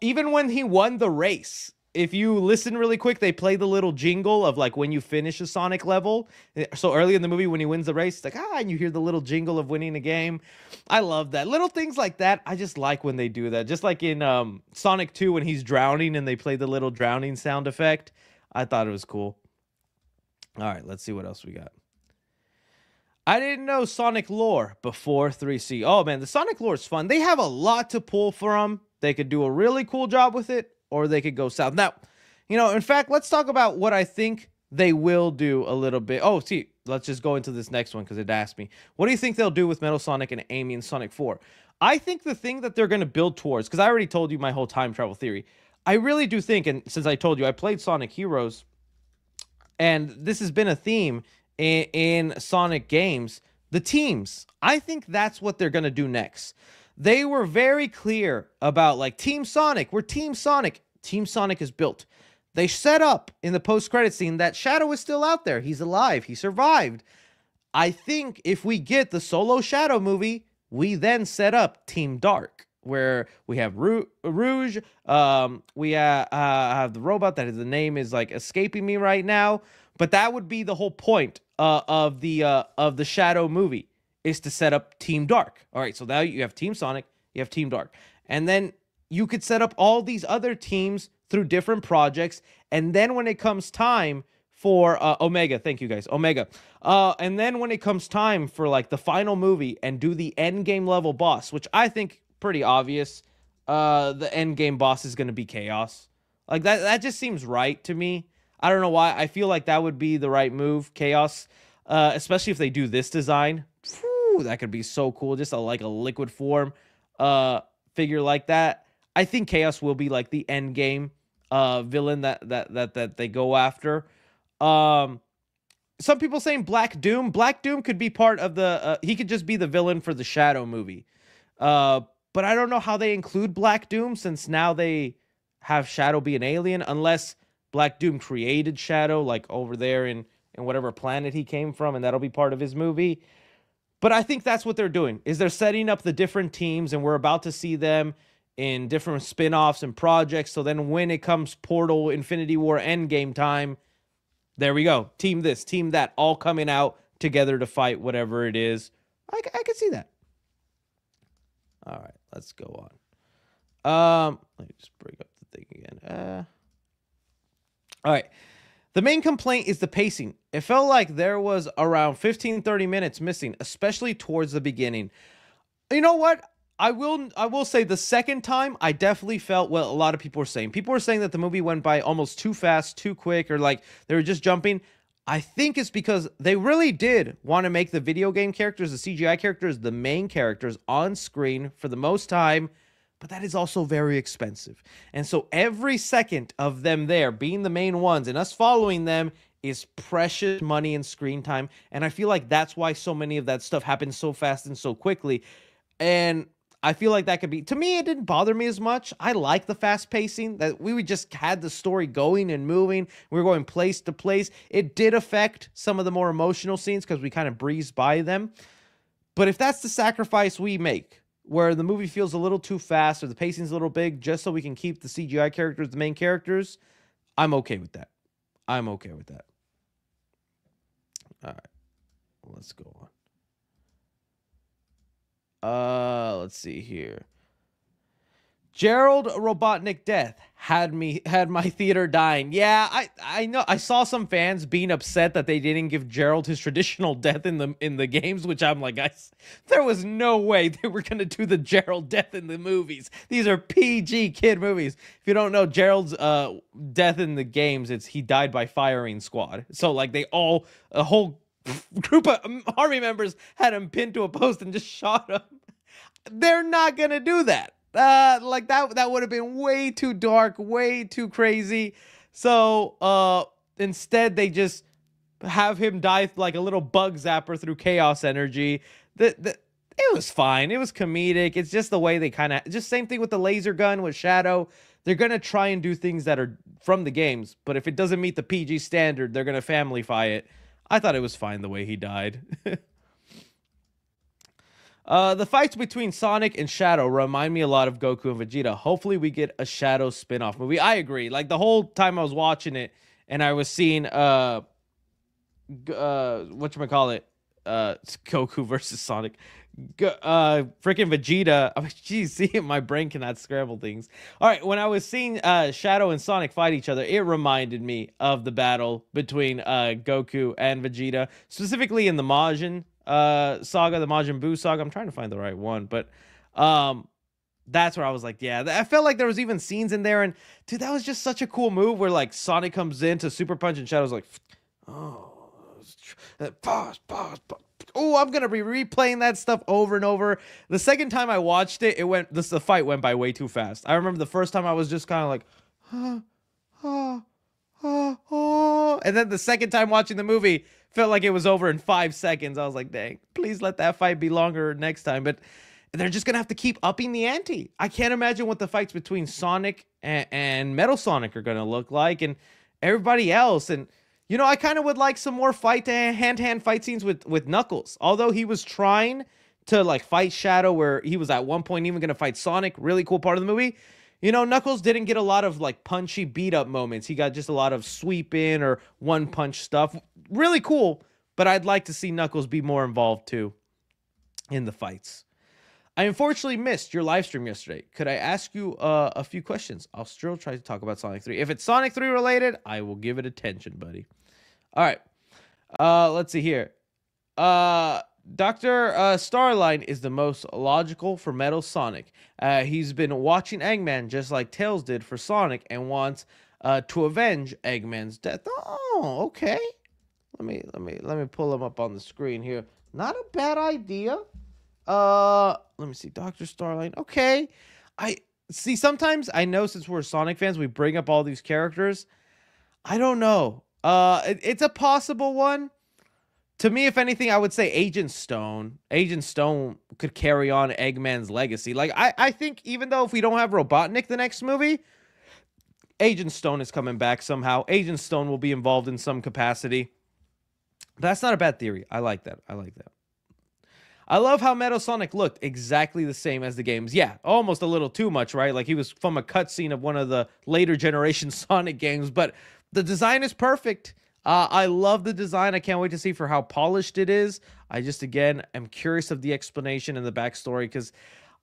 Even when he won the race if you listen really quick, they play the little jingle of like when you finish a Sonic level. So early in the movie, when he wins the race, it's like, and you hear the little jingle of winning a game. I love that. Little things like that. I just like when they do that. Just like in Sonic 2 when he's drowning and they play the little drowning sound effect. I thought it was cool. All right, let's see what else we got. I didn't know Sonic lore before 3C. Oh, man, the Sonic lore is fun. They have a lot to pull from. They could do a really cool job with it, or they could go south. Now, in fact, let's talk about what I think they will do a little bit. Oh, see, let's just go into this next one because it asked me. What do you think they'll do with Metal Sonic and Amy in Sonic 4? I think the thing that they're going to build towards, because I already told you my whole time travel theory, I really do think, and since I told you I played Sonic Heroes, and this has been a theme in Sonic games, the teams. I think that's what they're going to do next. They were very clear about like Team Sonic. We're Team Sonic. Team Sonic is built. They set up in the post-credit scene that Shadow is still out there. He's alive. He survived. I think if we get the solo Shadow movie, we then set up Team Dark, where we have Rouge. We have the robot that the name is like escaping me right now. But that would be the whole point of the Shadow movie, is to set up Team Dark. All right, so now you have Team Sonic, you have Team Dark. And then you could set up all these other teams through different projects. And then when it comes time for Omega, thank you guys, Omega. And then when it comes time for like the final movie and do the end game level boss, which I think pretty obvious, the end game boss is going to be Chaos. Like that just seems right to me. I don't know why. I feel like that would be the right move, Chaos, especially if they do this design. Whew, that could be so cool. Just like a liquid form figure like that. I think Chaos will be like the end game villain that they go after. Some people saying Black Doom. Black Doom could be part of the. He could just be the villain for the Shadow movie. But I don't know how they include Black Doom, since now they have Shadow be an alien, unless Black Doom created Shadow, like over there in whatever planet he came from, and that'll be part of his movie. But I think that's what they're doing, is they're setting up the different teams, and we're about to see them in different spin-offs and projects. So then when it comes Portal, Infinity War, Endgame time, there we go. Team this, team that, all coming out together to fight whatever it is. I can see that. All right, let's go on. Let me just bring up the thing again. All right. The main complaint is the pacing. It felt like there was around 15-30 minutes missing, especially towards the beginning. You know what? I will say the second time, I definitely felt what a lot of people were saying. People were saying that the movie went by almost too fast, too quick, or like they were just jumping. I think it's because they really did want to make the video game characters, the CGI characters, the main characters on screen for the most time. But that is also very expensive. And so every second of them there being the main ones and us following them is precious money and screen time. And I feel like that's why so many of that stuff happens so fast and so quickly. And I feel like that could be, to me, it didn't bother me as much. I like the fast pacing, that we just had the story going and moving. We were going place to place. It did affect some of the more emotional scenes because we kind of breezed by them. But if that's the sacrifice we make, where the movie feels a little too fast or the pacing's a little big, just so we can keep the CGI characters the main characters, I'm okay with that. I'm okay with that. All right. Let's go on. Let's see here. Gerald Robotnik death had my theater dying. Yeah, I know. I saw some fans being upset that they didn't give Gerald his traditional death in the games, which I'm like, guys, there was no way they were gonna do the Gerald death in the movies. These are PG kid movies. If you don't know, Gerald's death in the games, he died by firing squad. So like a whole group of army members had him pinned to a post and just shot him. They're not gonna do that. Like that would have been way too dark, way too crazy. So instead they just have him die like a little bug zapper through chaos energy. It was fine. It was comedic. It's just the way they kind of, just same thing with the laser gun with Shadow. They're gonna try and do things that are from the games, but if it doesn't meet the PG standard, they're gonna family-fy it. I thought it was fine the way he died. The fights between Sonic and Shadow remind me a lot of Goku and Vegeta. Hopefully, we get a Shadow spin-off movie. I agree. Like the whole time I was watching it, and I was seeing whatchamacallit, Goku versus Sonic, freaking Vegeta. I mean, geez, see, my brain cannot scramble things. All right, when I was seeing Shadow and Sonic fight each other, it reminded me of the battle between Goku and Vegeta, specifically in the Majin saga, the Majin Buu saga. I'm trying to find the right one, but um that's where I was like, yeah, I felt like there was even scenes in there, and dude, that was just such a cool move where like Sonic comes in to super punch and Shadow's like, oh, pause, pause, pause. Oh, I'm gonna be replaying that stuff over and over. The second time I watched it, the fight went by way too fast. I remember the first time I was just kind of like, huh, huh, and then the second time watching the movie felt like it was over in 5 seconds. I was like, dang, please let that fight be longer next time. But they're just gonna have to keep upping the ante. I can't imagine what the fights between Sonic and Metal Sonic are gonna look like, and everybody else. And I kind of would like some more hand-to-hand fight scenes with Knuckles. Although he was trying to like fight Shadow, where he was at one point even gonna fight Sonic. Really cool part of the movie. Knuckles didn't get a lot of like punchy beat up moments. He got just a lot of sweep in or one punch stuff. Really cool, but I'd like to see Knuckles be more involved too in the fights. I unfortunately missed your live stream yesterday. Could I ask you a few questions? I'll still try to talk about Sonic 3. If it's Sonic 3 related, I will give it attention, buddy. All right. Let's see here. Dr. Starline is the most logical for Metal Sonic. He's been watching Eggman just like Tails did for Sonic and wants to avenge Eggman's death. Oh, okay. Let me pull him up on the screen here. Not a bad idea. Let me see. Dr. Starline. Okay. I see. Sometimes I know, since we're Sonic fans, we bring up all these characters. I don't know. It's a possible one. To me, if anything, I would say Agent Stone. Agent Stone could carry on Eggman's legacy. Like, I think even though if we don't have Robotnik the next movie, Agent Stone is coming back somehow. Agent Stone will be involved in some capacity. That's not a bad theory. I like that. I like that. I love how Metal Sonic looked exactly the same as the games. Yeah, almost a little too much, right? Like he was from a cutscene of one of the later generation Sonic games, but the design is perfect. I love the design. I can't wait to see for how polished it is. I just, again, am curious of the explanation and the backstory, because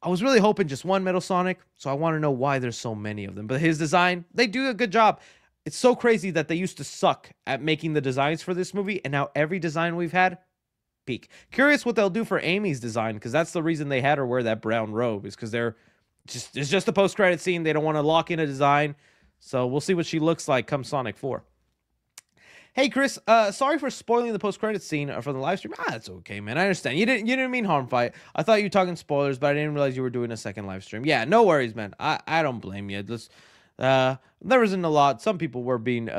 I was really hoping just one Metal Sonic, so I want to know why there's so many of them. But his design, they do a good job. It's so crazy that they used to suck at making the designs for this movie, and now every design we've had, peak. Curious what they'll do for Amy's design, because that's the reason they had her wear that brown robe, is because it's just a post-credit scene. They don't want to lock in a design, so we'll see what she looks like come Sonic 4. Hey Chris, sorry for spoiling the post-credit scene from the live stream. It's okay, man. I understand. You didn't mean harm fight. I thought you were talking spoilers, but I didn't realize you were doing a second live stream. Yeah, no worries, man. I don't blame you. There isn't a lot. Some people were being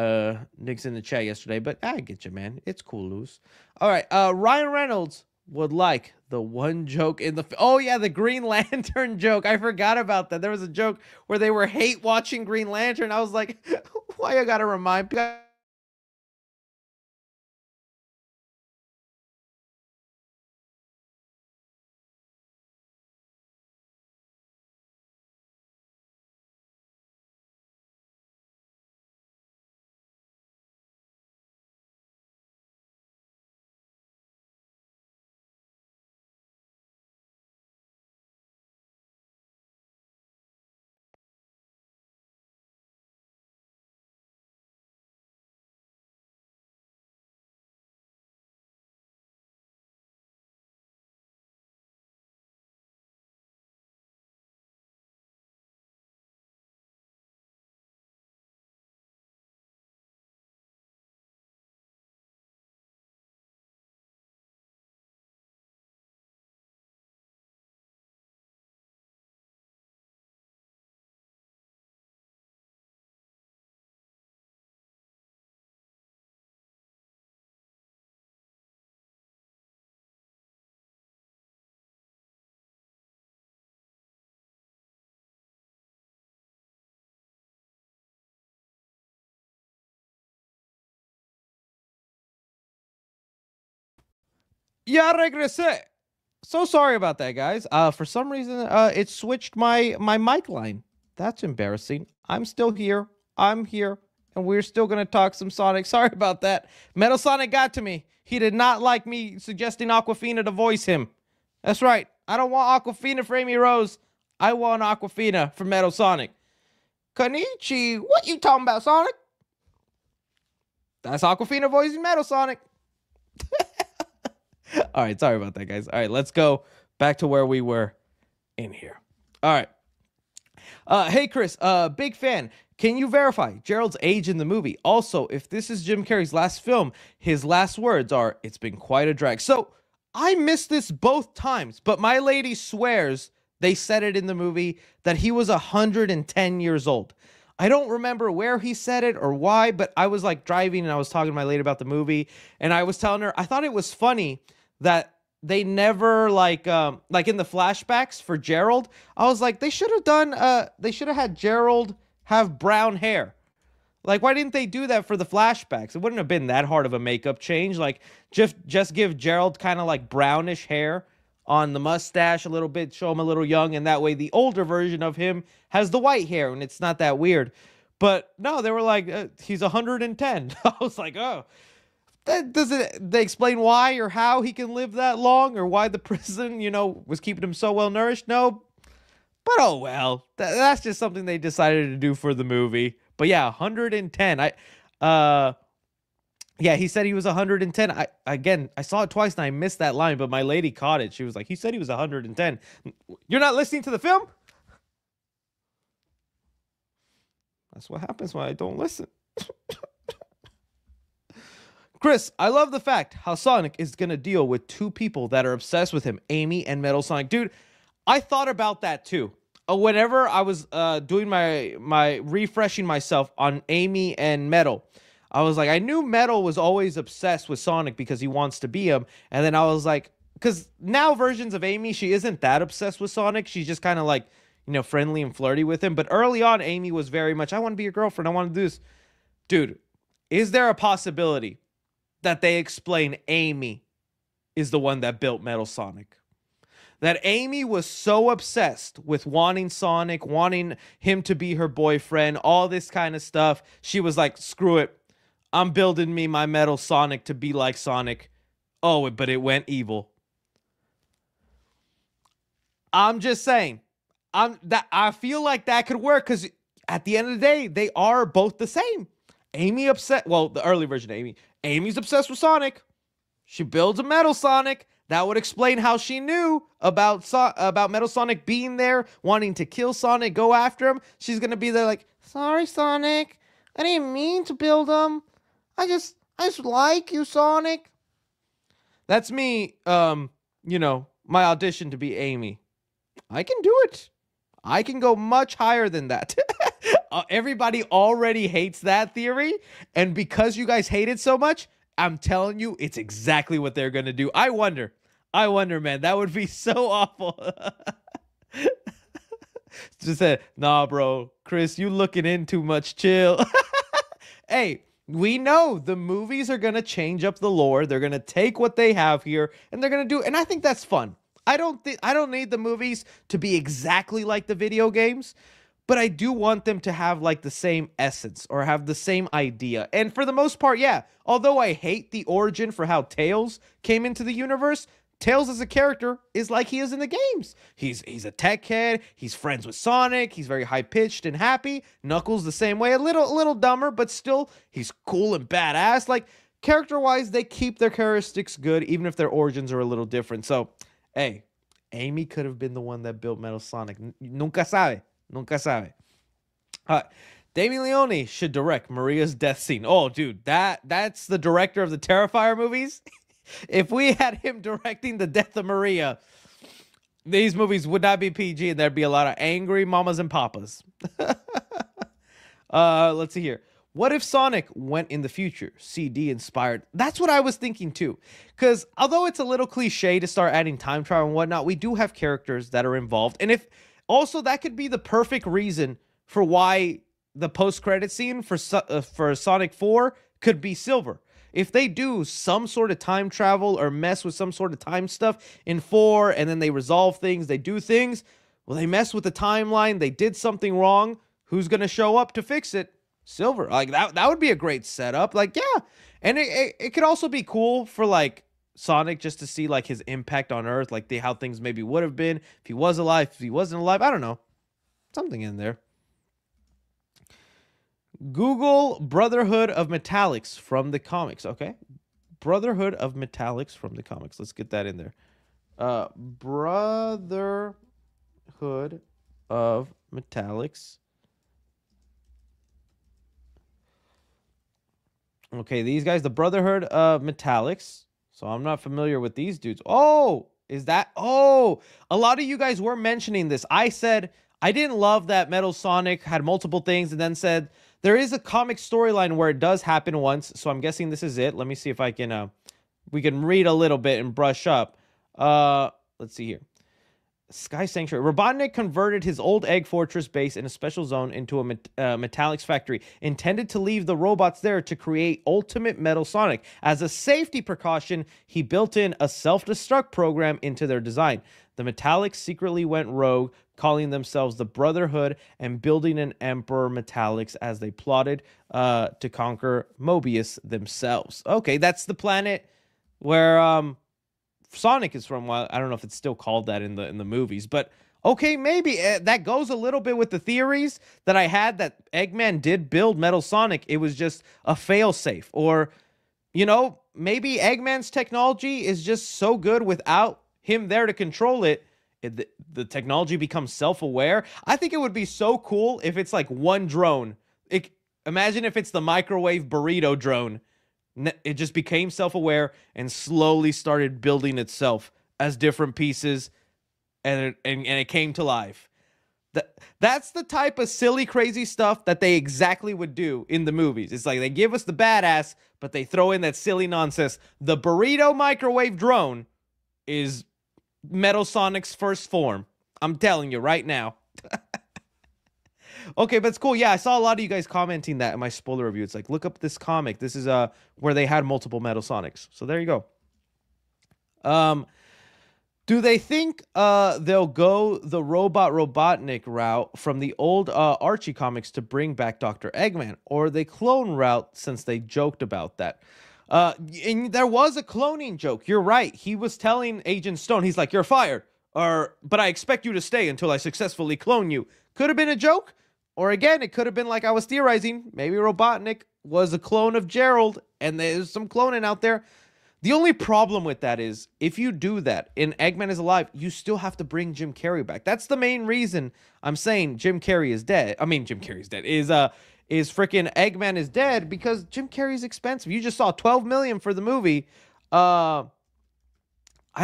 nicks in the chat yesterday, but I get you, man. It's cool, loose. All right. Ryan Reynolds would like the one joke in the oh yeah, the Green Lantern joke. I forgot about that. There was a joke where they were hate watching Green Lantern. I was like, why I gotta remind people? Ya regresé. So sorry about that, guys. For some reason, it switched my mic line. That's embarrassing. I'm still here. I'm here, and we're still gonna talk some Sonic. Sorry about that. Metal Sonic got to me. He did not like me suggesting Aquafina to voice him. That's right. I don't want Aquafina for Amy Rose. I want Aquafina for Metal Sonic. Konichi, what you talking about, Sonic? That's Aquafina voicing Metal Sonic. All right, sorry about that, guys. All right, let's go back to where we were in here. All right. Hey, Chris, big fan. Can you verify Gerald's age in the movie? Also, if this is Jim Carrey's last film, his last words are, "It's been quite a drag." So I missed this both times, but my lady swears they said it in the movie that he was 110 years old. I don't remember where he said it or why, but I was like driving and I was talking to my lady about the movie, and I was telling her I thought it was funny that they never like in the flashbacks for Gerald, I was like, they should have had Gerald have brown hair. Like, why didn't they do that for the flashbacks? It wouldn't have been that hard of a makeup change. Like, just give Gerald kind of like brownish hair on the mustache a little bit, show him a little young, and that way the older version of him has the white hair, and it's not that weird. But no, they were like, he's 110. I was like, oh. They explain why or how he can live that long, or why the prison, was keeping him so well nourished? No. But oh well. That's just something they decided to do for the movie. But yeah, 110. Yeah, he said he was 110. I saw it twice and I missed that line, but my lady caught it. She was like, he said he was 110. You're not listening to the film? That's what happens when I don't listen. Chris, I love the fact how Sonic is going to deal with two people that are obsessed with him, Amy and Metal Sonic. Dude, I thought about that too. Whenever I was doing my refreshing myself on Amy and Metal, I was like, I knew Metal was always obsessed with Sonic because he wants to be him. And then I was like, because now versions of Amy, she isn't that obsessed with Sonic. She's just kind of like, friendly and flirty with him. But early on, Amy was very much, I want to be your girlfriend. I want to do this. Dude, is there a possibility that they explain Amy is the one that built Metal Sonic? That Amy was so obsessed with wanting Sonic, wanting him to be her boyfriend, all this kind of stuff. She was like, screw it. I'm building me my Metal Sonic to be like Sonic. Oh, but it went evil. I'm just saying. I feel like that could work because at the end of the day, they are both the same. Amy upset. Well, the early version of Amy's obsessed with Sonic. She builds a Metal Sonic. That would explain how she knew about Metal Sonic being there, wanting to kill Sonic, go after him. She's going to be there like, sorry, Sonic. I didn't mean to build him. I just like you, Sonic. That's me, my audition to be Amy. I can do it. I can go much higher than that. Everybody already hates that theory. And because you guys hate it so much, I'm telling you, it's exactly what they're going to do. I wonder, man. That would be so awful. Just said, nah, bro. Chris, you looking in too much. Chill. Hey, we know the movies are going to change up the lore. They're going to take what they have here, and they're going to do. And I think that's fun. I don't need the movies to be exactly like the video games, but I do want them to have like the same essence or have the same idea. And for the most part, yeah, although I hate the origin for how Tails came into the universe, Tails as a character is like he is in the games. He's a tech head. He's friends with Sonic. He's very high-pitched and happy. Knuckles the same way, a little dumber, but still he's cool and badass. Like character-wise, they keep their characteristics good, even if their origins are a little different. So, hey, Amy could have been the one that built Metal Sonic. Nunca sabe. Nunca sabe. Damien Leone should direct Maria's death scene. Oh, dude, that's the director of the Terrifier movies. If we had him directing the death of Maria, these movies would not be PG, and there'd be a lot of angry mamas and papas. Let's see here. What if Sonic went in the future? CD inspired. That's what I was thinking too. Because although it's a little cliche to start adding time travel and whatnot, we do have characters that are involved. And if also that could be the perfect reason for why the post-credit scene for Sonic 4 could be silver. if they do some sort of time travel or mess with some sort of time stuff in 4, and then they resolve things, they do things, well, they mess with the timeline, they did something wrong, who's going to show up to fix it? Silver. Like, that would be a great setup. Like, yeah. And it could also be cool for, like, Sonic just to see, like, his impact on Earth, like, how things maybe would have been if he was alive, if he wasn't alive. I don't know. Something in there. Google Brotherhood of Metallics from the comics. Okay. Brotherhood of Metallics from the comics. Let's get that in there. Brotherhood of Metallics. Okay, these guys, the Brotherhood of Metallics. So I'm not familiar with these dudes. Oh, is that? Oh, a lot of you guys were mentioning this. I said I didn't love that Metal Sonic had multiple things, and then said there is a comic storyline where it does happen once. So I'm guessing this is it. Let me see if I can we can read a little bit and brush up. Let's see here. Sky Sanctuary. Robotnik converted his old Egg Fortress base in a special zone into a metallics factory, intended to leave the robots there to create Ultimate Metal Sonic. As a safety precaution, he built in a self-destruct program into their design. The Metallics secretly went rogue, calling themselves the Brotherhood and building an Emperor Metallics as they plotted to conquer Mobius themselves. Okay, that's the planet where Sonic is from. Well, I don't know if it's still called that in the movies, but okay, maybe that goes a little bit with the theories that I had that Eggman did build Metal Sonic. It was just a failsafe, or maybe Eggman's technology is just so good without him there to control it. The technology becomes self-aware. I think it would be so cool if it's like one drone. Imagine if it's the microwave burrito drone. It just became self-aware and slowly started building itself as different pieces, and it came to life. That's the type of silly, crazy stuff that they exactly would do in the movies. It's like they give us the badass, but they throw in that silly nonsense. The burrito microwave drone is Metal Sonic's first form. I'm telling you right now. Okay, but it's cool. Yeah, I saw a lot of you guys commenting that in my spoiler review. It's like, look up this comic. This is where they had multiple Metal Sonics. So there you go. Do they think they'll go the Robotnik route from the old Archie comics to bring back Dr. Eggman, or the clone route, since they joked about that? And there was a cloning joke. You're right. He was telling Agent Stone, he's like, "You're fired, but I expect you to stay until I successfully clone you." Could have been a joke. Or again, it could have been like I was theorizing. Maybe Robotnik was a clone of Gerald, and there's some cloning out there. The only problem with that is, if you do that and Eggman is alive, you still have to bring Jim Carrey back. That's the main reason I'm saying Jim Carrey is dead. I mean, Jim Carrey's dead. Is freaking Eggman is dead, because Jim Carrey's expensive. You just saw $12 million for the movie. I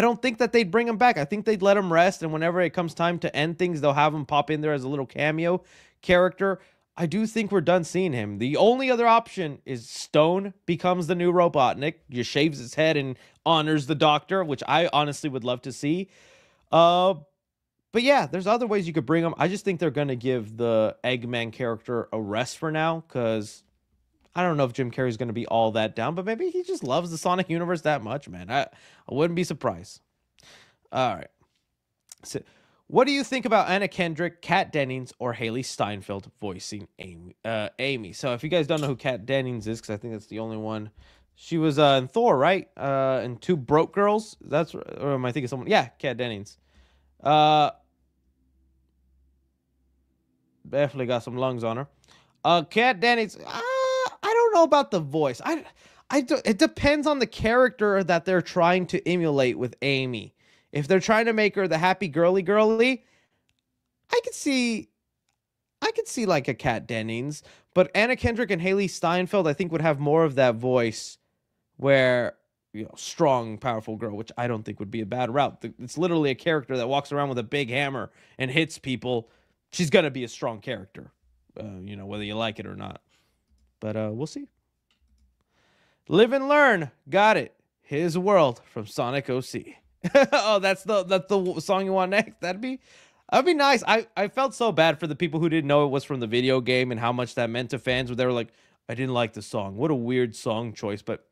don't think that they'd bring him back. I think they'd let him rest, and whenever it comes time to end things, they'll have him pop in there as a little cameo character. I do think we're done seeing him. The only other option is Stone becomes the new Robotnik, just shaves his head and honors the Doctor, which I honestly would love to see. But yeah, there's other ways you could bring him. I just think they're going to give the Eggman character a rest for now, because I don't know if Jim Carrey's going to be all that down, but maybe he just loves the Sonic universe that much, man. I wouldn't be surprised. All right. So, what do you think about Anna Kendrick, Kat Dennings, or Haley Steinfeld voicing Amy? So if you guys don't know who Kat Dennings is, because I think that's the only one. She was in Thor, right? And Two Broke Girls. That's, or am I thinking someone? Yeah, Kat Dennings. Definitely got some lungs on her. Kat Dennings. I don't know about the voice. It depends on the character that they're trying to emulate with Amy. If they're trying to make her the happy girly, I could see like a Kat Dennings, but Anna Kendrick and Haley Steinfeld, I think, would have more of that voice where, strong, powerful girl, which I don't think would be a bad route. It's literally a character that walks around with a big hammer and hits people. She's going to be a strong character, whether you like it or not. But we'll see. Live and Learn. Got it. His World from Sonic OC. Oh, that's the song you want next. That'd be nice. I felt so bad for the people who didn't know it was from the video game and how much that meant to fans. Where they were like, "I didn't like the song. What a weird song choice." But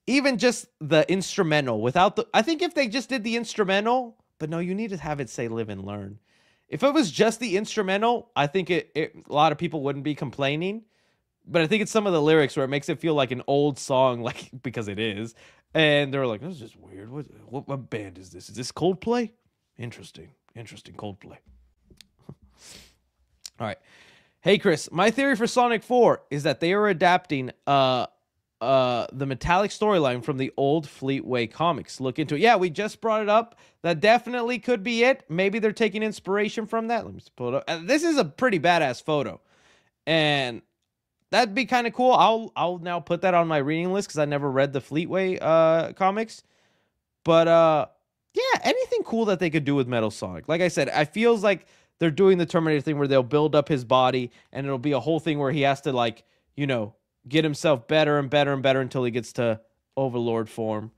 even just the instrumental without the, I think if they just did the instrumental, but no, you need to have it say live and learn. If it was just the instrumental, I think a lot of people wouldn't be complaining. But I think it's some of the lyrics where it makes it feel like an old song, like, because it is. And they're like, this is just weird. What band is this? Is this Coldplay? Interesting. Interesting Coldplay. All right. Hey, Chris, my theory for Sonic 4 is that they are adapting the Metallic storyline from the old Fleetway comics. Look into it. Yeah, we just brought it up. That definitely could be it. Maybe they're taking inspiration from that. Let me just pull it up. This is a pretty badass photo. And that'd be kind of cool. I'll now put that on my reading list because I never read the Fleetway comics. But yeah, anything cool that they could do with Metal Sonic. Like I said, I feels like they're doing the Terminator thing where they'll build up his body and it'll be a whole thing where he has to, like, you know, get himself better and better and better until he gets to Overlord form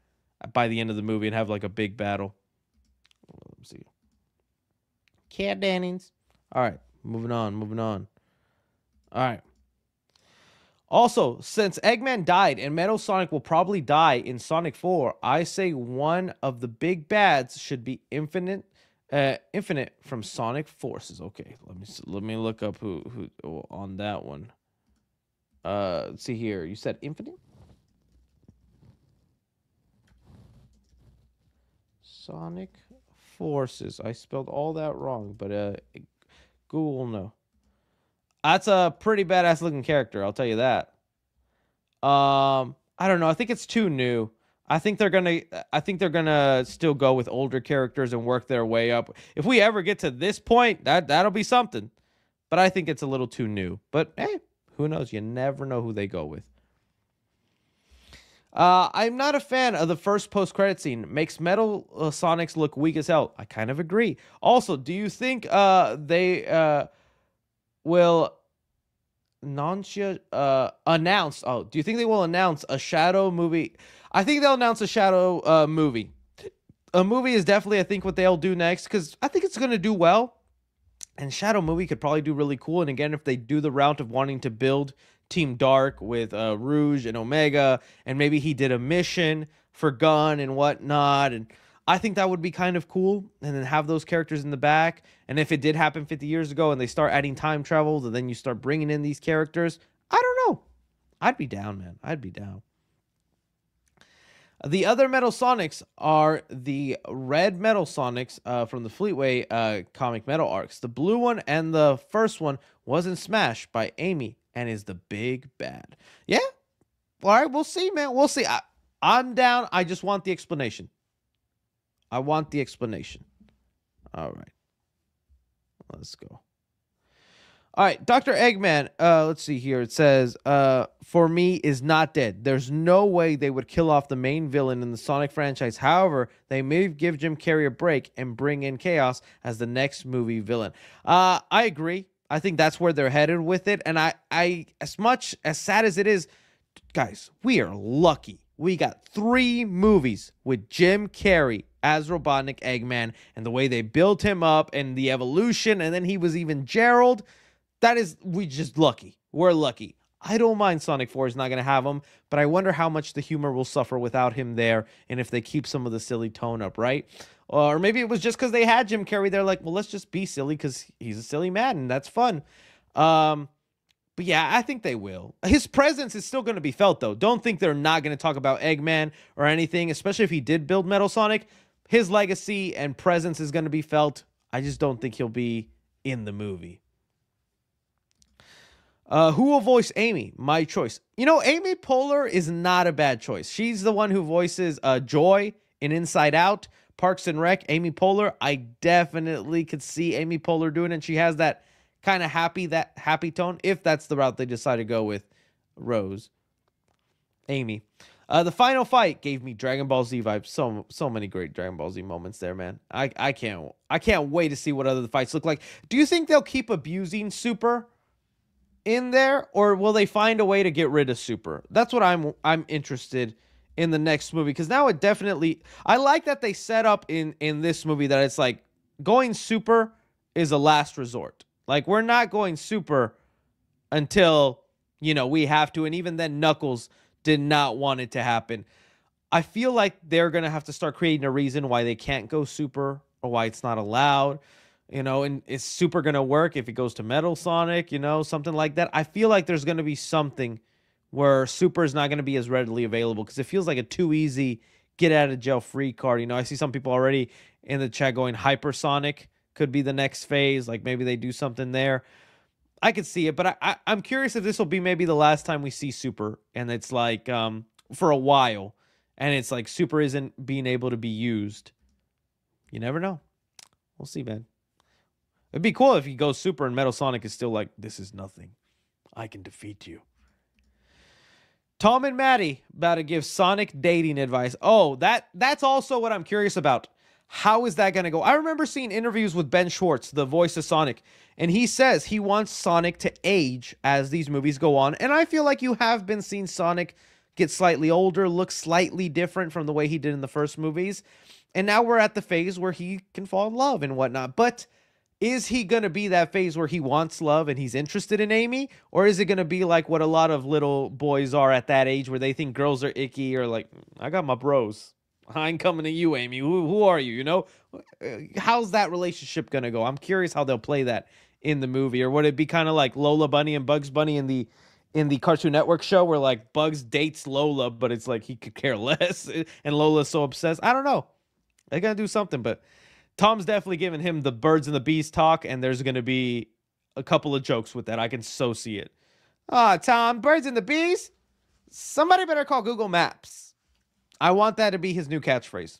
by the end of the movie and have like a big battle. Let's see. Cat Dannings. All right, moving on. All right. Also, since Eggman died and Metal Sonic will probably die in Sonic 4, I say one of the big bads should be Infinite from Sonic Forces. Okay, let me look up who on that one. Let's see here. You said Infinite? Sonic Forces. I spelled all that wrong, but Google will know. That's a pretty badass looking character, I'll tell you that. I don't know. I think it's too new. I think they're gonna still go with older characters and work their way up. If we ever get to this point, that'll be something. But I think it's a little too new. But hey, who knows? You never know who they go with. I'm not a fan of the first post-credit scene. Makes Metal Sonics look weak as hell. I kind of agree. Also, do you think they will announce? Oh, do you think they will announce a Shadow movie? I think they'll announce a Shadow movie. A movie is definitely, I think, what they'll do next because I think it's going to do well. And Shadow movie could probably do really cool. And again, if they do the route of wanting to build Team Dark with Rouge and Omega, and maybe he did a mission for Gun and whatnot, and I think that would be kind of cool. And then have those characters in the back. And if it did happen 50 years ago and they start adding time travel, then you start bringing in these characters. I don't know. I'd be down, man. I'd be down. The other Metal Sonics are the red Metal Sonics from the Fleetway comic Metal arcs. The blue one and the first one wasn't smashed by Amy and is the big bad. Yeah? All right, we'll see, man. We'll see. I'm down. I just want the explanation. I want the explanation. All right. Let's go. All right, Dr. Eggman, let's see here. It says, for me, is not dead. There's no way they would kill off the main villain in the Sonic franchise. However, they may give Jim Carrey a break and bring in Chaos as the next movie villain. I agree. I think that's where they're headed with it. And I as much as sad as it is, guys, we are lucky. We got 3 movies with Jim Carrey as Robotnik Eggman and the way they built him up and the evolution. And then he was even Gerald. We just lucky. We're lucky. I don't mind Sonic 4 is not going to have him, but I wonder how much the humor will suffer without him there and if they keep some of the silly tone up, right? Or maybe it was just because they had Jim Carrey. They're like, well, let's just be silly because he's a silly man and that's fun. But yeah, I think they will. His presence is still going to be felt, though. Don't think they're not going to talk about Eggman or anything, especially if he did build Metal Sonic. His legacy and presence is going to be felt. I just don't think he'll be in the movie. Who will voice Amy? My choice. You know, Amy Poehler is not a bad choice. She's the one who voices Joy in Inside Out, Parks and Rec. Amy Poehler, I definitely could see Amy Poehler doing it. She has that kind of happy tone, if that's the route they decide to go with Rose. Amy. The final fight gave me Dragon Ball Z vibes. So many great Dragon Ball Z moments there, man. I can't wait to see what other fights look like. Do you think they'll keep abusing Super in there, or will they find a way to get rid of Super? That's what I'm interested in the next movie, because now it definitely, I like that they set up in this movie that it's like going Super is a last resort. Like, we're not going Super until, you know, we have to, and even then Knuckles did not want it to happen. I feel like they're going to have to start creating a reason why they can't go super or why it's not allowed. And is super going to work if it goes to Metal Sonic, something like that. I feel like there's going to be something where super is not going to be as readily available because it feels like a too easy get out of jail free card. I see some people already in the chat going hypersonic could be the next phase. Like maybe they do something there. I could see it, but I'm curious if this will be maybe the last time we see super and it's like for a while and it's like super isn't being able to be used. You never know. We'll see, man. It'd be cool if he goes super and Metal Sonic is still like, this is nothing. I can defeat you. Tom and Maddie about to give Sonic dating advice. Oh, that's also what I'm curious about. How is that going to go? I remember seeing interviews with Ben Schwartz, the voice of Sonic, and he says he wants Sonic to age as these movies go on. And I feel like you have been seeing Sonic get slightly older, look slightly different from the way he did in the first movies. And now we're at the phase where he can fall in love and whatnot. But is he going to be that phase where he wants love and he's interested in Amy? Or is it going to be like what a lot of little boys are at that age where they think girls are icky or like, I got my bros. I ain't coming to you, Amy. Who are you, How's that relationship going to go? I'm curious how they'll play that in the movie. Or would it be kind of like Lola Bunny and Bugs Bunny in the Cartoon Network show where like Bugs dates Lola, but it's like he could care less and Lola's so obsessed? I don't know. They're going to do something, but Tom's definitely giving him the birds and the bees talk, and there's going to be a couple of jokes with that. I can so see it. Tom, birds and the bees? Somebody better call Google Maps. I want that to be his new catchphrase.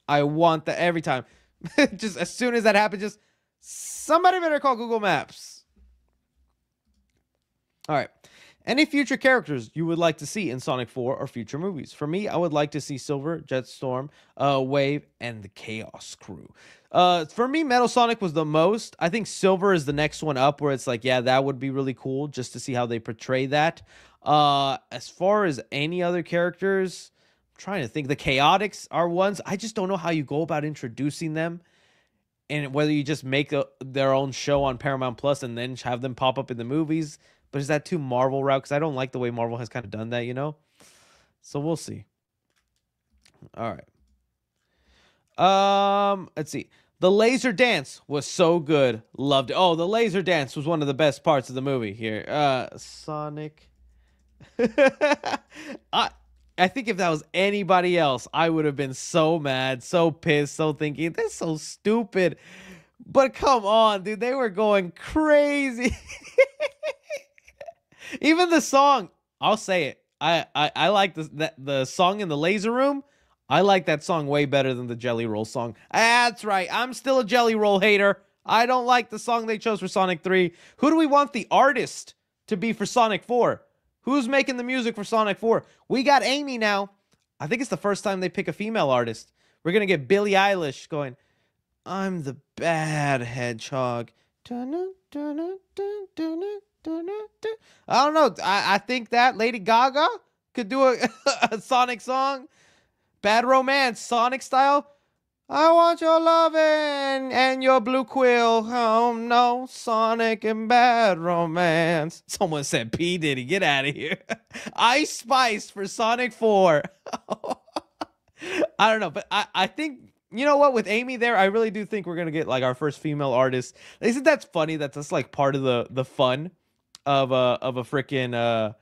I want that every time. Just as soon as that happens, just somebody better call Google Maps. All right. Any future characters you would like to see in Sonic 4 or future movies? For me, I would like to see Silver, Jetstorm, Wave, and the Chaos Crew. For me, Metal Sonic was the most. I think Silver is the next one up where it's like, yeah, that would be really cool just to see how they portray that. As far as any other characters, I'm trying to think. The Chaotix are ones. I just don't know how you go about introducing them. And whether you just make their own show on Paramount Plus and then have them pop up in the movies. But is that too Marvel route? Because I don't like the way Marvel has kind of done that, So we'll see. All right. Let's see. The laser dance was so good. Loved it. Oh, the laser dance was one of the best parts of the movie here. Sonic. I think if that was anybody else, I would have been so mad, so pissed, so thinking, that's so stupid. But come on, dude. They were going crazy. Even the song, I'll say it. I like the song in the laser room. I like that song way better than the Jelly Roll song. That's right. I'm still a Jelly Roll hater. I don't like the song they chose for Sonic 3. Who do we want the artist to be for Sonic 4? Who's making the music for Sonic 4? We got Amy now. I think it's the first time they pick a female artist. We're going to get Billie Eilish going, I'm the bad hedgehog. I don't know. I think that Lady Gaga could do a Sonic song. Bad Romance, Sonic style. I want your lovin' and your blue quill. Oh no, Sonic and Bad Romance. Someone said P. Diddy, get out of here. Ice Spice for Sonic 4. I don't know, but I think, you know what, with Amy there, I really do think we're going to get like our first female artist. Isn't that funny? That's like part of the fun of a freaking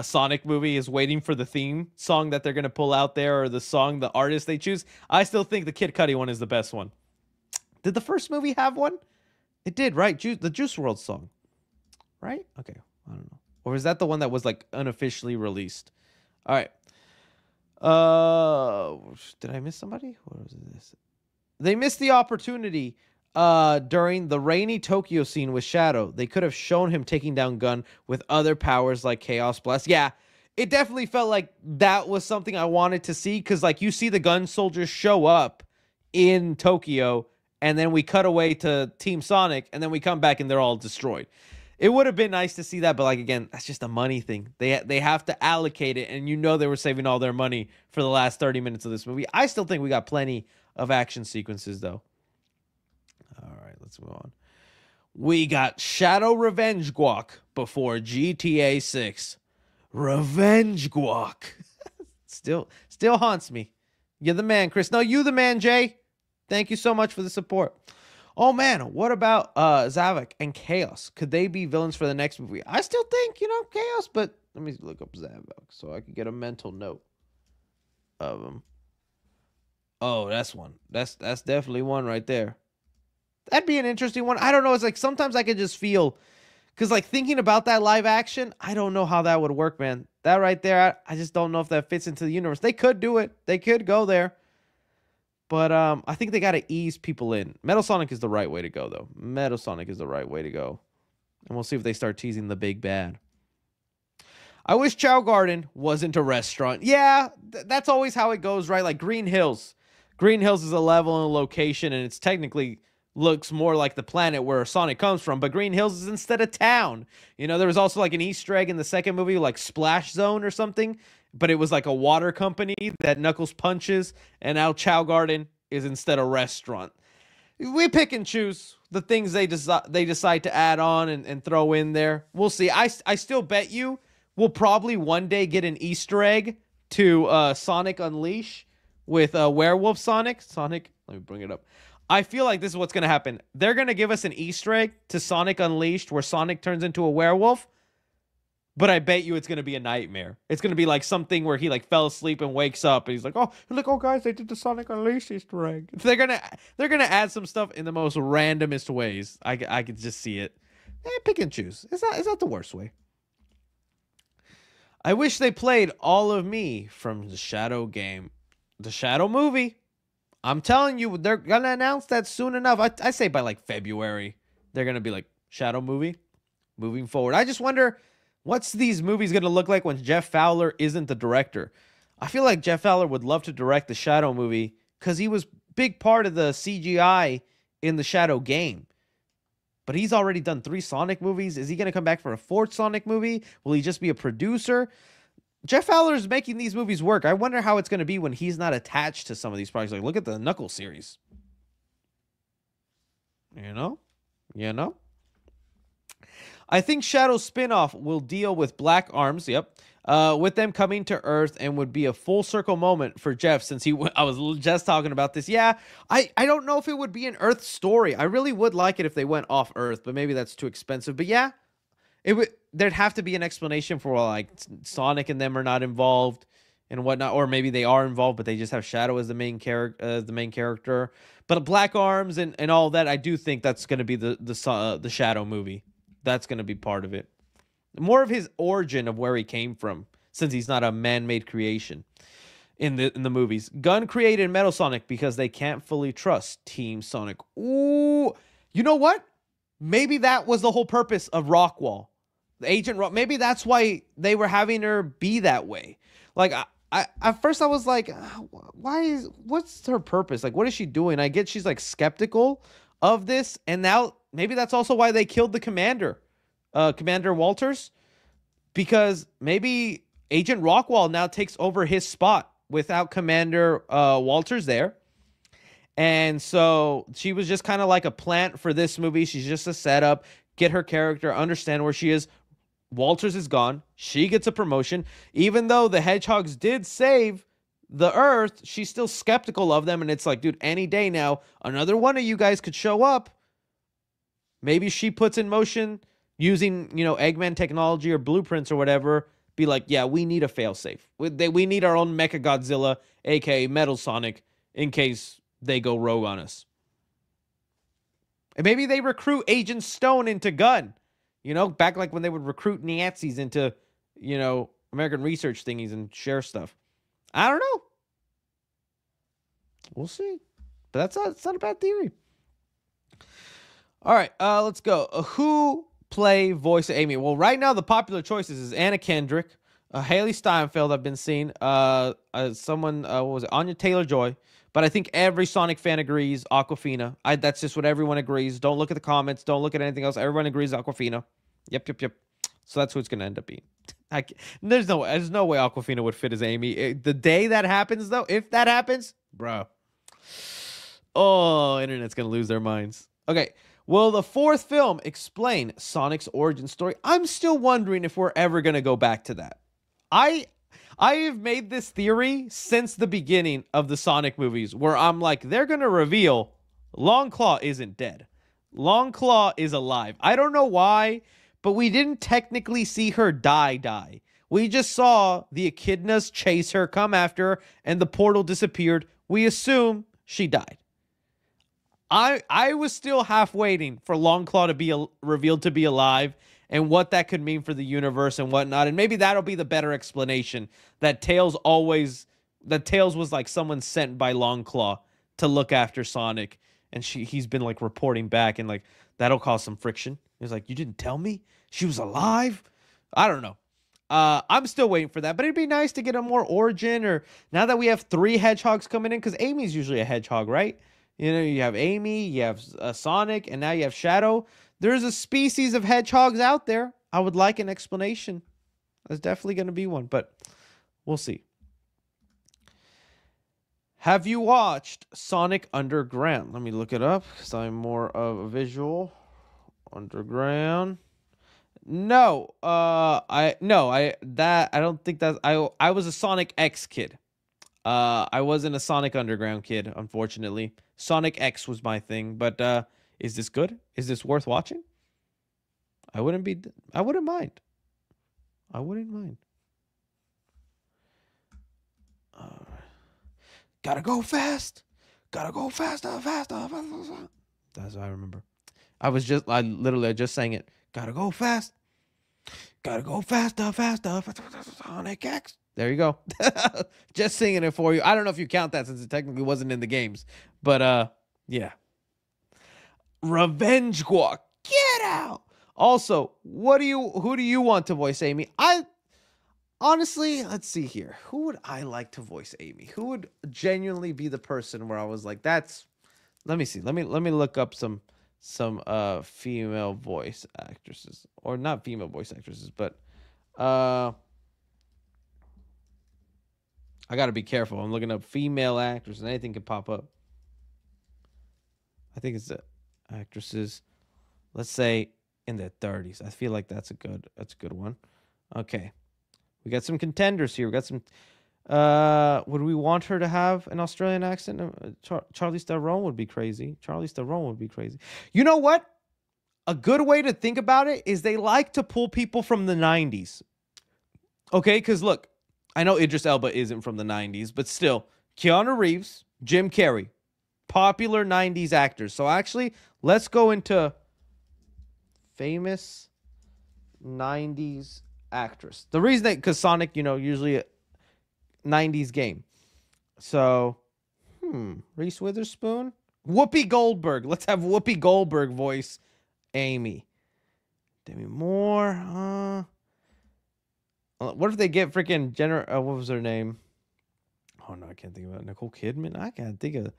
Sonic movie is waiting for the theme song that they're going to pull out there or the artist they choose. I still think the Kid Cudi one is the best one. Did the first movie have one? It did, right? The Juice WRLD song, right? Okay, I don't know. Or is that the one that was like unofficially released? All right. Did I miss somebody? What was this? They missed the opportunity during the rainy Tokyo scene with Shadow. They could have shown him taking down Gun with other powers like Chaos Blast. Yeah, it definitely felt like that was something I wanted to see because like you see the Gun soldiers show up in Tokyo and then we cut away to Team Sonic and then we come back and they're all destroyed. It would have been nice to see that, but like again, that's just a money thing. They have to allocate it, and they were saving all their money for the last 30 minutes of this movie. I still think we got plenty of action sequences, though. All right, let's move on. We got Shadow Revenge Guac before GTA 6. Revenge Guac. Still haunts me. You're the man, Chris. No, you the man, Jay. Thank you so much for the support. Oh man, what about Zavok and Chaos? Could they be villains for the next movie? I still think, Chaos, but let me look up Zavok so I can get a mental note of him. Oh, that's one. That's definitely one right there. That'd be an interesting one. I don't know. It's like sometimes I could just feel, because like thinking about that live action, I don't know how that would work, man. That right there, I just don't know if that fits into the universe. They could do it. They could go there. But I think they got to ease people in. Metal Sonic is the right way to go, though. Metal Sonic is the right way to go. And we'll see if they start teasing the big bad. I wish Chow Garden wasn't a restaurant. Yeah, that's always how it goes, right? Like Green Hills. Green Hills is a level and a location, and it's technically looks more like the planet where Sonic comes from, but Green Hills is instead a town. There was also like an Easter egg in the second movie, like Splash Zone or something, but it was like a water company that Knuckles punches, and now Chow Garden is instead a restaurant. We pick and choose the things they decide to add on and throw in there. We'll see. I still bet you we'll probably one day get an Easter egg to Sonic Unleash with Werewolf Sonic. Sonic, let me bring it up. I feel like this is what's going to happen. They're going to give us an Easter egg to Sonic Unleashed where Sonic turns into a werewolf, but I bet you it's going to be a nightmare. It's going to be like something where he like fell asleep and wakes up and he's like, oh guys, they did the Sonic Unleashed Easter egg. They're going to add some stuff in the most randomest ways. I could just see it. Pick and choose. It's not the worst way. I wish they played All of Me from the Shadow game. The Shadow movie. I'm telling you, they're going to announce that soon enough. I say by like February, they're going to be like Shadow movie moving forward. I just wonder what's these movies going to look like when Jeff Fowler isn't the director. I feel like Jeff Fowler would love to direct the Shadow movie because he was big part of the CGI in the Shadow game. But he's already done 3 Sonic movies. Is he going to come back for a 4th Sonic movie? Will he just be a producer? Jeff Fowler is making these movies work. I wonder how it's going to be when he's not attached to some of these projects. Like, look at the Knuckles series. You know? I think Shadow's spinoff will deal with Black Arms, with them coming to Earth, and would be a full circle moment for Jeff since I was just talking about this. Yeah, I don't know if it would be an Earth story. I really would like it if they went off Earth, but maybe that's too expensive. But yeah, there'd have to be an explanation for why like Sonic and them are not involved and whatnot, or maybe they are involved, but they just have Shadow as the main character. But Black Arms and all that, I do think that's going to be the Shadow movie. That's going to be part of it. More of his origin of where he came from, since he's not a man-made creation in the movies. Gunn created Metal Sonic because they can't fully trust Team Sonic. Ooh, you know what? Maybe that was the whole purpose of Rockwall. Agent Rock. Maybe that's why they were having her be that way. Like I at first I was like, what's her purpose? Like, what is she doing? I get she's like skeptical of this, and now maybe that's also why they killed the commander, Commander Walters, because maybe Agent Rockwall now takes over his spot without Commander Walters there. And so she was just kind of like a plant for this movie. She's just a setup, get her character, understand where she is. Walters is gone. She gets a promotion. Even though the Hedgehogs did save the Earth, she's still skeptical of them. And it's like, dude, any day now, another one of you guys could show up. Maybe she puts in motion using, Eggman technology or blueprints or whatever. Be like, yeah, we need a failsafe. We need our own Mecha Godzilla, a.k.a. Metal Sonic, in case they go rogue on us. And maybe they recruit Agent Stone into Gunn. Back like when they would recruit Nazis into, American research thingies and share stuff. I don't know. We'll see. But that's not a bad theory. All right, let's go. Who play voice of Amy? Well, right now the popular choices is Anna Kendrick, Haley Steinfeld. I've been seeing. Someone, what was it? Anya Taylor-Joy. But I think every Sonic fan agrees Awkwafina. That's just what everyone agrees. Don't look at the comments. Don't look at anything else. Everyone agrees Awkwafina. Yep. So that's who it's going to end up being. There's no way Awkwafina would fit as Amy. The day that happens, though, if that happens, bro. Oh, internet's going to lose their minds. Okay. Will the 4th film explain Sonic's origin story? I'm still wondering if we're ever going to go back to that. I have made this theory since the beginning of the Sonic movies, where I'm like, they're gonna reveal Longclaw isn't dead. Longclaw is alive. I don't know why, but we didn't technically see her die. We just saw the echidnas chase her, come after her, and the portal disappeared. We assume she died. I was still half waiting for Longclaw to be revealed to be alive and what that could mean for the universe and whatnot. And maybe that'll be the better explanation, that Tails was like someone sent by Longclaw to look after Sonic. And he's been like reporting back, and like that'll cause some friction. He's like, you didn't tell me she was alive? I don't know. I'm still waiting for that, but it'd be nice to get a more origin, or now that we have 3 hedgehogs coming in, because Amy's usually a hedgehog, right? You know, you have Amy, you have Sonic, and now you have Shadow. There's a species of hedgehogs out there. I would like an explanation. There's definitely going to be one, but we'll see. Have you watched Sonic Underground? Let me look it up because I'm more of a visual. Underground. No, I don't think that's I was a Sonic X kid. I wasn't a Sonic Underground kid, unfortunately. Sonic X was my thing, but is this good? Is this worth watching? I wouldn't mind. I wouldn't mind. Gotta go fast. Gotta go faster. That's what I remember. I literally just sang it. Gotta go fast. Gotta go faster. Sonic X. There you go. Just singing it for you. I don't know if you count that since it technically wasn't in the games. But yeah. Revenge Squad. Get out. Also, who do you want to voice Amy? Honestly, let's see here. Who would I like to voice Amy? Who would genuinely be the person where I was like, let me see. Let me look up some female voice actresses, or not female voice actresses, but I got to be careful. I'm looking up female actresses, and anything could pop up. I think it's the actresses, let's say in their 30s. I feel like that's a good one. Okay. We got some contenders here. We got some. Would we want her to have an Australian accent? Charlize Theron would be crazy. You know what? A good way to think about it is they like to pull people from the 90s. Okay, because look, I know Idris Elba isn't from the 90s, but still, Keanu Reeves, Jim Carrey, popular 90s actors. So actually, let's go into famous 90s actress. The reason because Sonic, usually a 90s game. So, Reese Witherspoon, Whoopi Goldberg. Let's have Whoopi Goldberg voice Amy. Demi Moore. What if they get freaking what was her name? Oh no, I can't think of it. Nicole Kidman. I can't think of.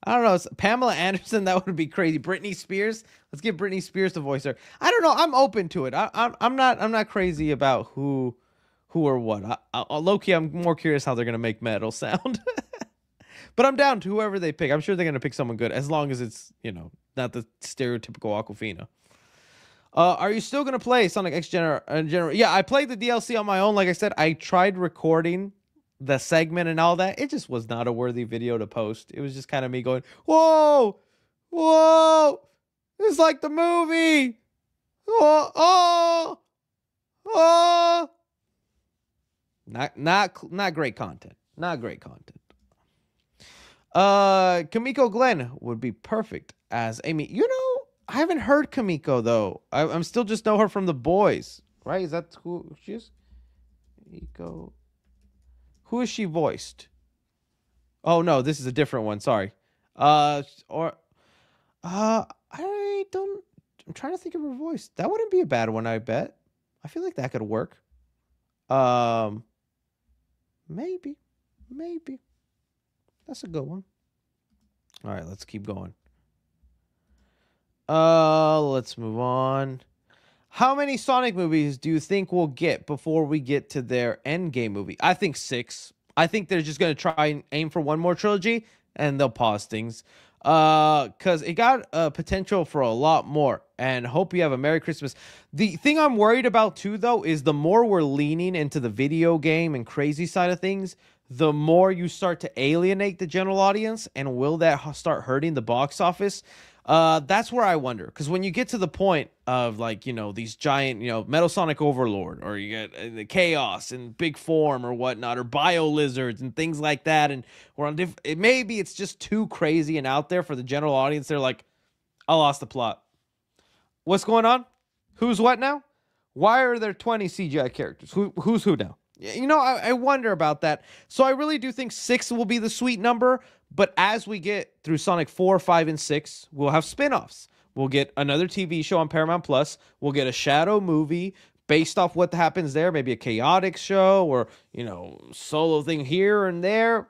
I don't know. It's Pamela Anderson. That would be crazy. Britney Spears. Let's get Britney Spears to voice her. I don't know. I'm open to it. I'm not crazy about who or what. Low-key, I'm more curious how they're gonna make metal sound. But I'm down to whoever they pick. I'm sure they're gonna pick someone good, as long as it's not the stereotypical Aquafina. Are you still gonna play Sonic X General? Yeah, I played the DLC on my own. Like I said, I tried recording the segment and all that. It just was not a worthy video to post. It was just kind of me going, whoa, it's like the movie. Not great content. Kamiko Glenn would be perfect as Amy. I haven't heard Kamiko though. I'm still just know her from The Boys, right? Is that who she is? Kamiko. Who is she voiced? Oh no, this is a different one. Sorry. I'm trying to think of her voice. That wouldn't be a bad one, I bet. I feel like that could work. Maybe. That's a good one. All right, let's keep going. Let's move on. How many Sonic movies do you think we'll get before we get to their endgame movie? I think 6. I think they're just going to try and aim for one more trilogy, and they'll pause things. Because it got potential for a lot more. and hope you have a Merry Christmas. The thing I'm worried about too, though, is the more we're leaning into the video game and crazy side of things, the more you start to alienate the general audience, and will that start hurting the box office? That's where I wonder, because when you get to the point of, like, these giant, Metal Sonic Overlord, or you get the Chaos and Big Form or whatnot, or Bio Lizards and things like that, and we're on maybe it's just too crazy and out there for the general audience. They're like, I lost the plot. What's going on? Who's what now? Why are there 20 CGI characters? Who's who now? I wonder about that. So I really do think 6 will be the sweet number. But as we get through Sonic 4, 5, and 6, we'll have spin-offs. We'll get another TV show on Paramount Plus. We'll get a Shadow movie based off what happens there. Maybe a chaotic show, or, solo thing here and there.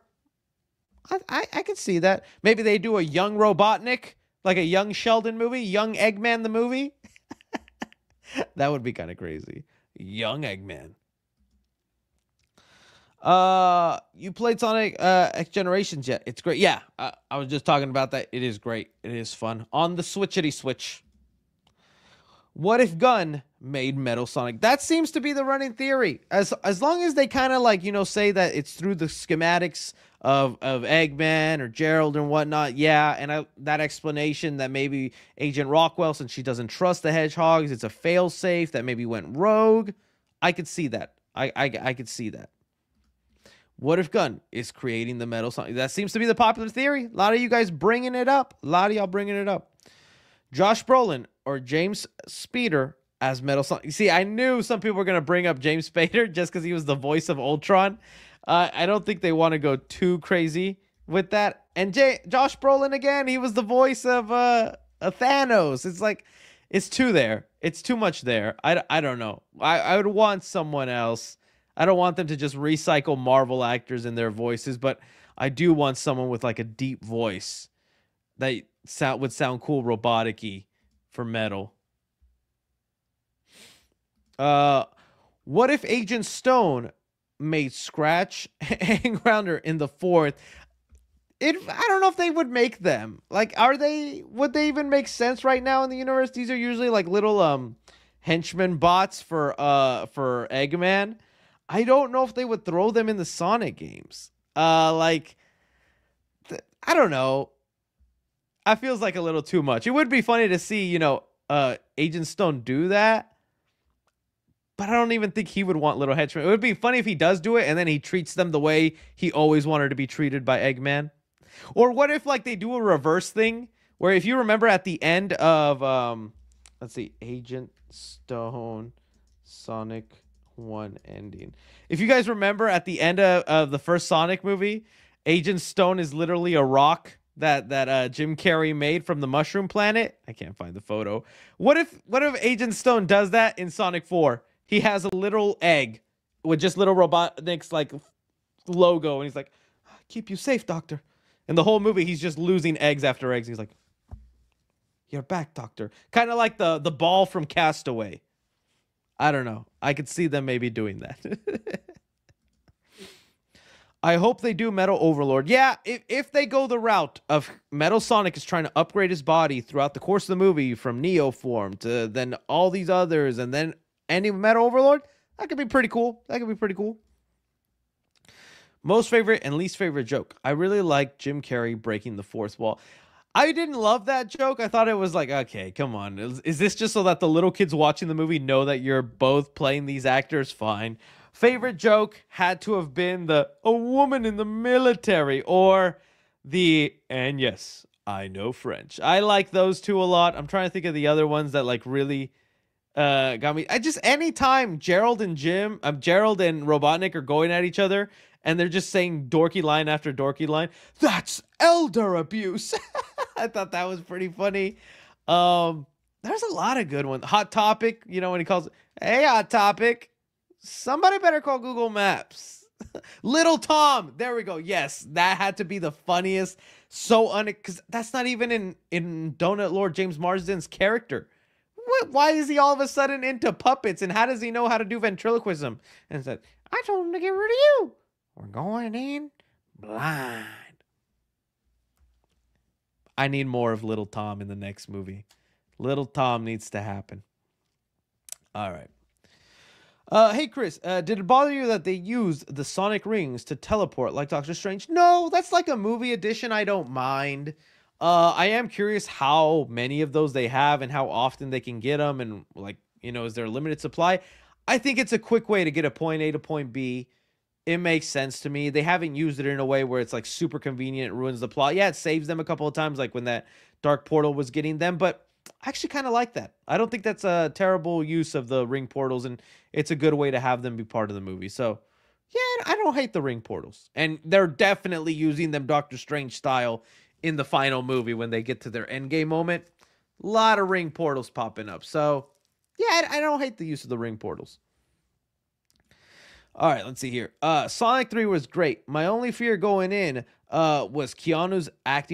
I could see that. Maybe they do a young Robotnik, like a young Sheldon movie, young Eggman the movie. That would be kind of crazy. Young Eggman. You played Sonic X Generations yet? It's great. Yeah, I was just talking about that. It is great. It is fun. On the Switchity Switch. What if Gunn made Metal Sonic? That seems to be the running theory. As long as they kind of, like, say that it's through the schematics of Eggman or Gerald and whatnot. Yeah, and that explanation that maybe Agent Rockwell, since she doesn't trust the hedgehogs, it's a failsafe that maybe went rogue. I could see that. I could see that. What if Gunn is creating the Metal Sonic? That seems to be the popular theory. A lot of you guys bringing it up. A lot of y'all bringing it up. Josh Brolin or James Spader as Metal Sonic. You see, I knew some people were going to bring up James Spader just because he was the voice of Ultron. I don't think they want to go too crazy with that. And Josh Brolin, again, he was the voice of Thanos. It's like, it's too there. It's too much there. I don't know. I would want someone else. I don't want them to just recycle Marvel actors in their voices, but I do want someone with, like, a deep voice that would sound cool, robotic-y for Metal. What if Agent Stone made Scratch and Grounder in the 4th? I don't know if they would make them. Like, would they even make sense right now in the universe? These are usually like little henchman bots for Eggman. I don't know if they would throw them in the Sonic games. I don't know. That feels like a little too much. It would be funny to see, Agent Stone do that. But I don't even think he would want little henchmen. It would be funny if he does do it and then he treats them the way he always wanted to be treated by Eggman. Or what if, like, they do a reverse thing where, if you remember at the end of, let's see, Agent Stone, Sonic 1 ending. If you guys remember at the end of the first Sonic movie, Agent Stone is literally a rock that Jim Carrey made from the Mushroom Planet. I can't find the photo. What if Agent Stone does that in Sonic 4? He has a little egg with just little Robotnik's, like, logo, and he's like, "Keep you safe, Doctor." And the whole movie, he's just losing eggs after eggs. He's like, "You're back, Doctor." Kind of like the ball from Castaway. I don't know. I could see them maybe doing that. I hope they do Metal Overlord. Yeah, if they go the route of Metal Sonic is trying to upgrade his body throughout the course of the movie, from Neo form to then all these others, and then ending with Metal Overlord, that could be pretty cool. That could be pretty cool. Most favorite and least favorite joke. I really like Jim Carrey breaking the fourth wall. I didn't love that joke. I thought it was like, okay, come on. Is this just so that the little kids watching the movie know that you're both playing these actors? Fine. Favorite joke had to have been a woman in the military, or and yes, I know French. I like those two a lot. I'm trying to think of the other ones that, like, really got me. Anytime Gerald and Robotnik are going at each other and they're just saying dorky line after dorky line, that's elder abuse. I thought that was pretty funny. There's a lot of good ones. Hot Topic, when he calls it, "Hey, Hot Topic, somebody better call Google Maps." Little Tom, there we go. Yes, that had to be the funniest. Because that's not even in Donut Lord James Marsden's character. Why is he all of a sudden into puppets, and how does he know how to do ventriloquism? And said, "I told him to get rid of you. We're going in blind." I need more of Little Tom in the next movie. Little Tom needs to happen. All right. Hey Chris, did it bother you that they used the Sonic rings to teleport like Doctor Strange? No, that's like a movie edition. I don't mind. I am curious how many of those they have and how often they can get them, and like is there a limited supply? I think it's a quick way to get a point A to point B. It makes sense to me. They haven't used it in a way where it's like super convenient, ruins the plot. Yeah, it saves them a couple of times, like when that dark portal was getting them, but I actually kind of like that. I don't think that's a terrible use of the ring portals, and it's a good way to have them be part of the movie. So, yeah, I don't hate the ring portals. And they're definitely using them Doctor Strange style in the final movie when they get to their endgame moment. A lot of ring portals popping up. So, yeah, I don't hate the use of the ring portals. All right, let's see here. Sonic 3 was great. My only fear going in was Keanu's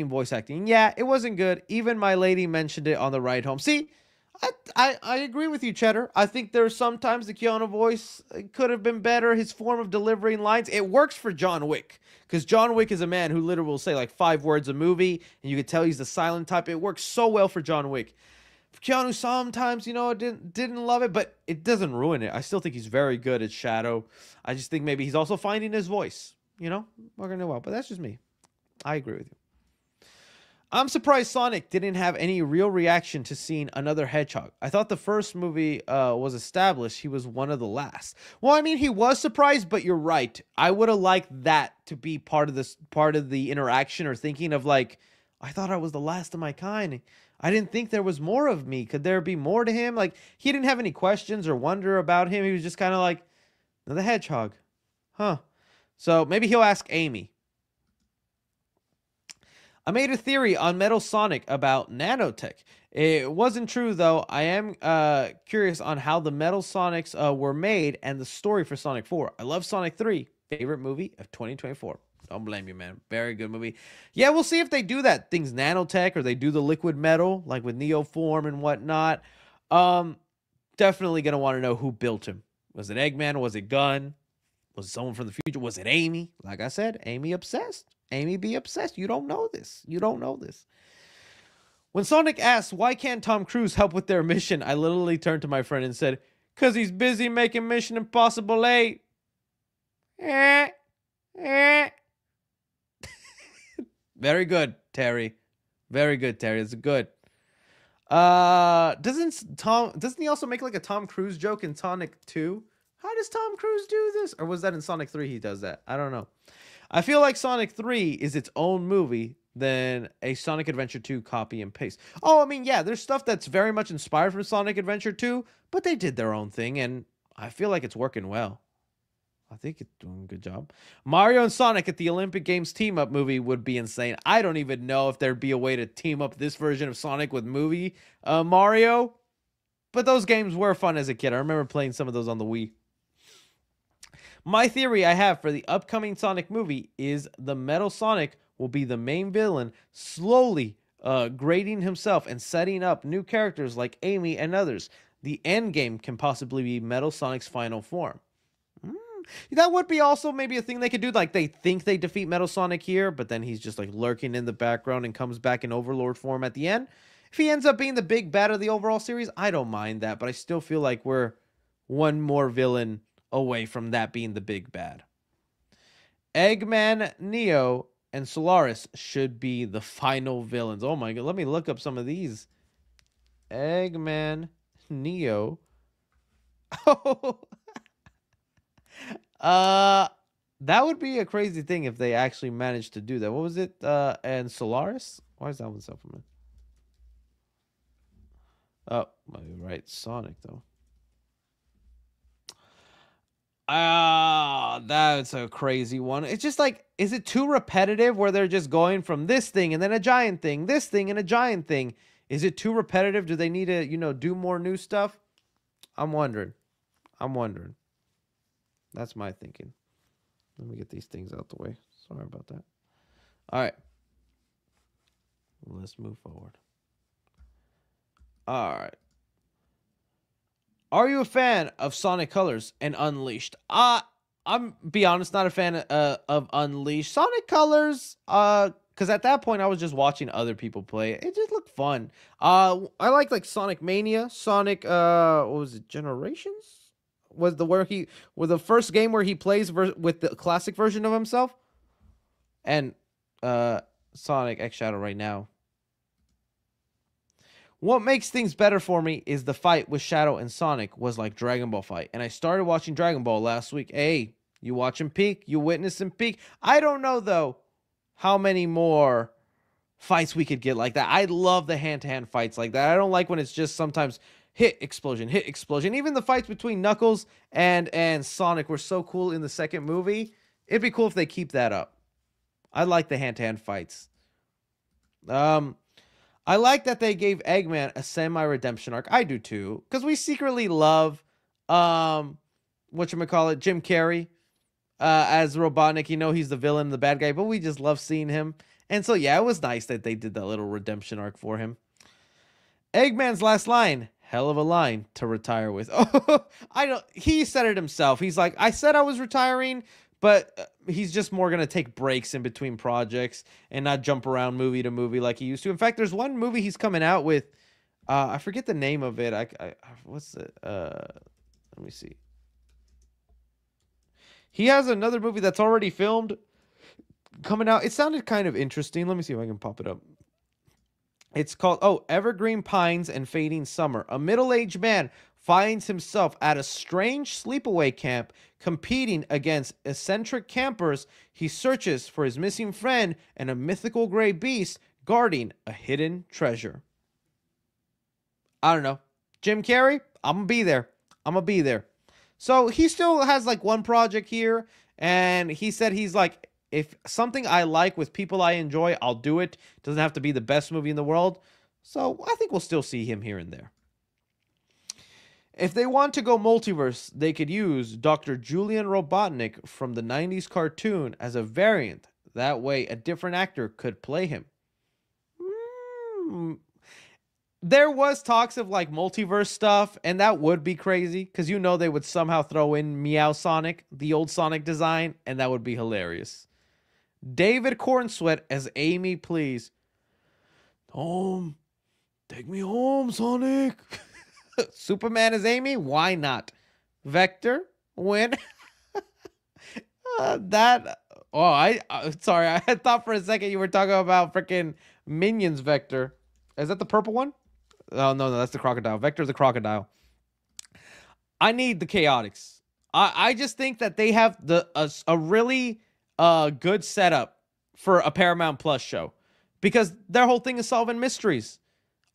voice acting. Yeah, it wasn't good. Even my lady mentioned it on the ride home. See, I agree with you, Cheddar. I think there's sometimes the Keanu voice could have been better. His form of delivering lines. It works for John Wick, because John Wick is a man who literally will say like 5 words a movie, and you can tell he's the silent type. It works so well for John Wick. Keanu sometimes, didn't love it, but it doesn't ruin it. I still think he's very good at Shadow. I just think maybe he's also finding his voice, working well. But that's just me. I agree with you. I'm surprised Sonic didn't have any real reaction to seeing another hedgehog. I thought the first movie was established. He was one of the last. Well, I mean, he was surprised, but you're right. I would have liked that to be part of the interaction, or thinking of like, I thought I was the last of my kind. I didn't think there was more of me. Could there be more to him? Like, he didn't have any questions or wonder about him. He was just kind of like, the hedgehog. Huh. So maybe he'll ask Amy. I made a theory on Metal Sonic about nanotech. It wasn't true, though. I am curious on how the Metal Sonics were made and the story for Sonic 4. I love Sonic 3. Favorite movie of 2024. Don't blame you, man. Very good movie. Yeah, we'll see if they do that. Things nanotech, or they do the liquid metal, like with Neoform and whatnot. Definitely going to want to know who built him. Was it Eggman? Was it Gunn? Was it someone from the future? Was it Amy? Like I said, Amy obsessed. Amy be obsessed. You don't know this. You don't know this. When Sonic asked, why can't Tom Cruise help with their mission, I literally turned to my friend and said, because he's busy making Mission Impossible 8. Very good, Terry. Very good, Terry. It's good. Doesn't he also make like a Tom Cruise joke in Sonic 2? How does Tom Cruise do this? Or was that in Sonic 3 he does that? I don't know. I feel like Sonic 3 is its own movie than a Sonic Adventure 2 copy and paste. Oh, I mean, yeah, there's stuff that's very much inspired from Sonic Adventure 2, but they did their own thing, and I feel like it's working well. I think it's doing a good job. Mario and Sonic at the Olympic Games team-up movie would be insane. I don't even know if there'd be a way to team up this version of Sonic with movie Mario. But those games were fun as a kid. I remember playing some of those on the Wii. My theory I have for the upcoming Sonic movie is the Metal Sonic will be the main villain, slowly grading himself and setting up new characters like Amy and others. The end game can possibly be Metal Sonic's final form. That would be also maybe a thing they could do. Like, they think they defeat Metal Sonic here, but then he's just like lurking in the background and comes back in Overlord form at the end. If he ends up being the big bad of the overall series, I don't mind that, but I still feel like we're one more villain away from that being the big bad. Eggman, Neo, and Solaris should be the final villains. Oh my god, let me look up some of these. Eggman, Neo. Oh. That would be a crazy thing if they actually managed to do that. What was it? And Solaris? Why is that one so familiar? Oh, right. Sonic, though. That's a crazy one. It's just like, is it too repetitive where they're just going from this thing and then a giant thing, this thing and a giant thing? Is it too repetitive? Do they need to, do more new stuff? I'm wondering. That's my thinking. Let me get these things out the way. Sorry about that. All right. Let's move forward. All right. Are you a fan of Sonic Colors and Unleashed? I'm, be honest, not a fan of Unleashed. Sonic Colors Because at that point, I was just watching other people play it. It just looked fun. I like Sonic Mania, Sonic. What was it? Generations was the first game where he plays with the classic version of himself, and Sonic X Shadow right now. What makes things better for me is the fight with Shadow and Sonic was like Dragon Ball fight, and I started watching Dragon Ball last week. Hey, you watch him peak, you witness him peak. I don't know though how many more fights we could get like that. I love the hand-to-hand fights like that. I don't like when it's just sometimes hit explosion, hit explosion. Even the fights between Knuckles and Sonic were so cool in the second movie. It'd be cool if they keep that up. I like the hand-to-hand fights. I like that they gave Eggman a semi-redemption arc. I do too, because we secretly love whatchamacallit, Jim Carrey as Robotnik. You know he's the villain, the bad guy, but we just love seeing him. And so yeah, it was nice that they did that little redemption arc for him. Eggman's last line, hell of a line to retire with. Oh, he said it himself. He's like, I said I was retiring, but he's just more going to take breaks in between projects and not jump around movie to movie like he used to. In fact, there's one movie he's coming out with. I forget the name of it. What's it? Let me see. He has another movie that's already filmed coming out. It sounded kind of interesting. Let me see if I can pop it up. It's called, Evergreen Pines and Fading Summer. A middle-aged man finds himself at a strange sleepaway camp competing against eccentric campers. He searches for his missing friend and a mythical gray beast guarding a hidden treasure. I don't know. Jim Carrey, I'm going to be there. I'm going to be there. So he still has like one project here, and he said he's like, if something I like with people I enjoy, I'll do it. Doesn't have to be the best movie in the world. So I think we'll still see him here and there. If they want to go multiverse, they could use Dr. Julian Robotnik from the 90s cartoon as a variant. That way, a different actor could play him. There was talks of like multiverse stuff, and that would be crazy because you know they would somehow throw in Meow Sonic, the old Sonic design, and that would be hilarious. David Cornsweet as Amy, please. Home. Take me home, Sonic. Superman as Amy? Why not? Vector? Win? Sorry. I thought for a second you were talking about freaking Minions Vector. Is that the purple one? Oh, no, that's the crocodile. Vector's the crocodile. I need the Chaotix. I just think that they have a really good setup for a Paramount Plus show because their whole thing is solving mysteries.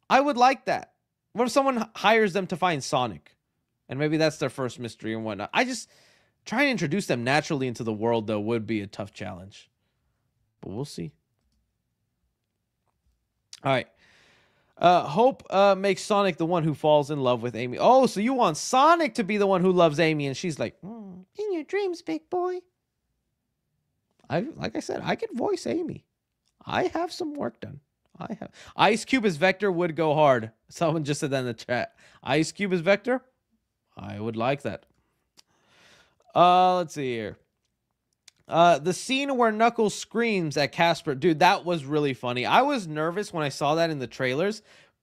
I would like that. What if someone hires them to find Sonic? And maybe that's their first mystery and whatnot. I just trying to introduce them naturally into the world, though, would be a tough challenge. But we'll see. All right. Hope makes Sonic the one who falls in love with Amy. Oh, so you want Sonic to be the one who loves Amy, and she's like, in your dreams, big boy. Like I said, I could voice Amy. I have some work done. I have. Ice Cube as Vector would go hard. Someone just said that in the chat. Ice Cube as Vector? I would like that. Let's see here. The scene where Knuckles screams at Casper. Dude, that was really funny. I was nervous when I saw that in the trailers.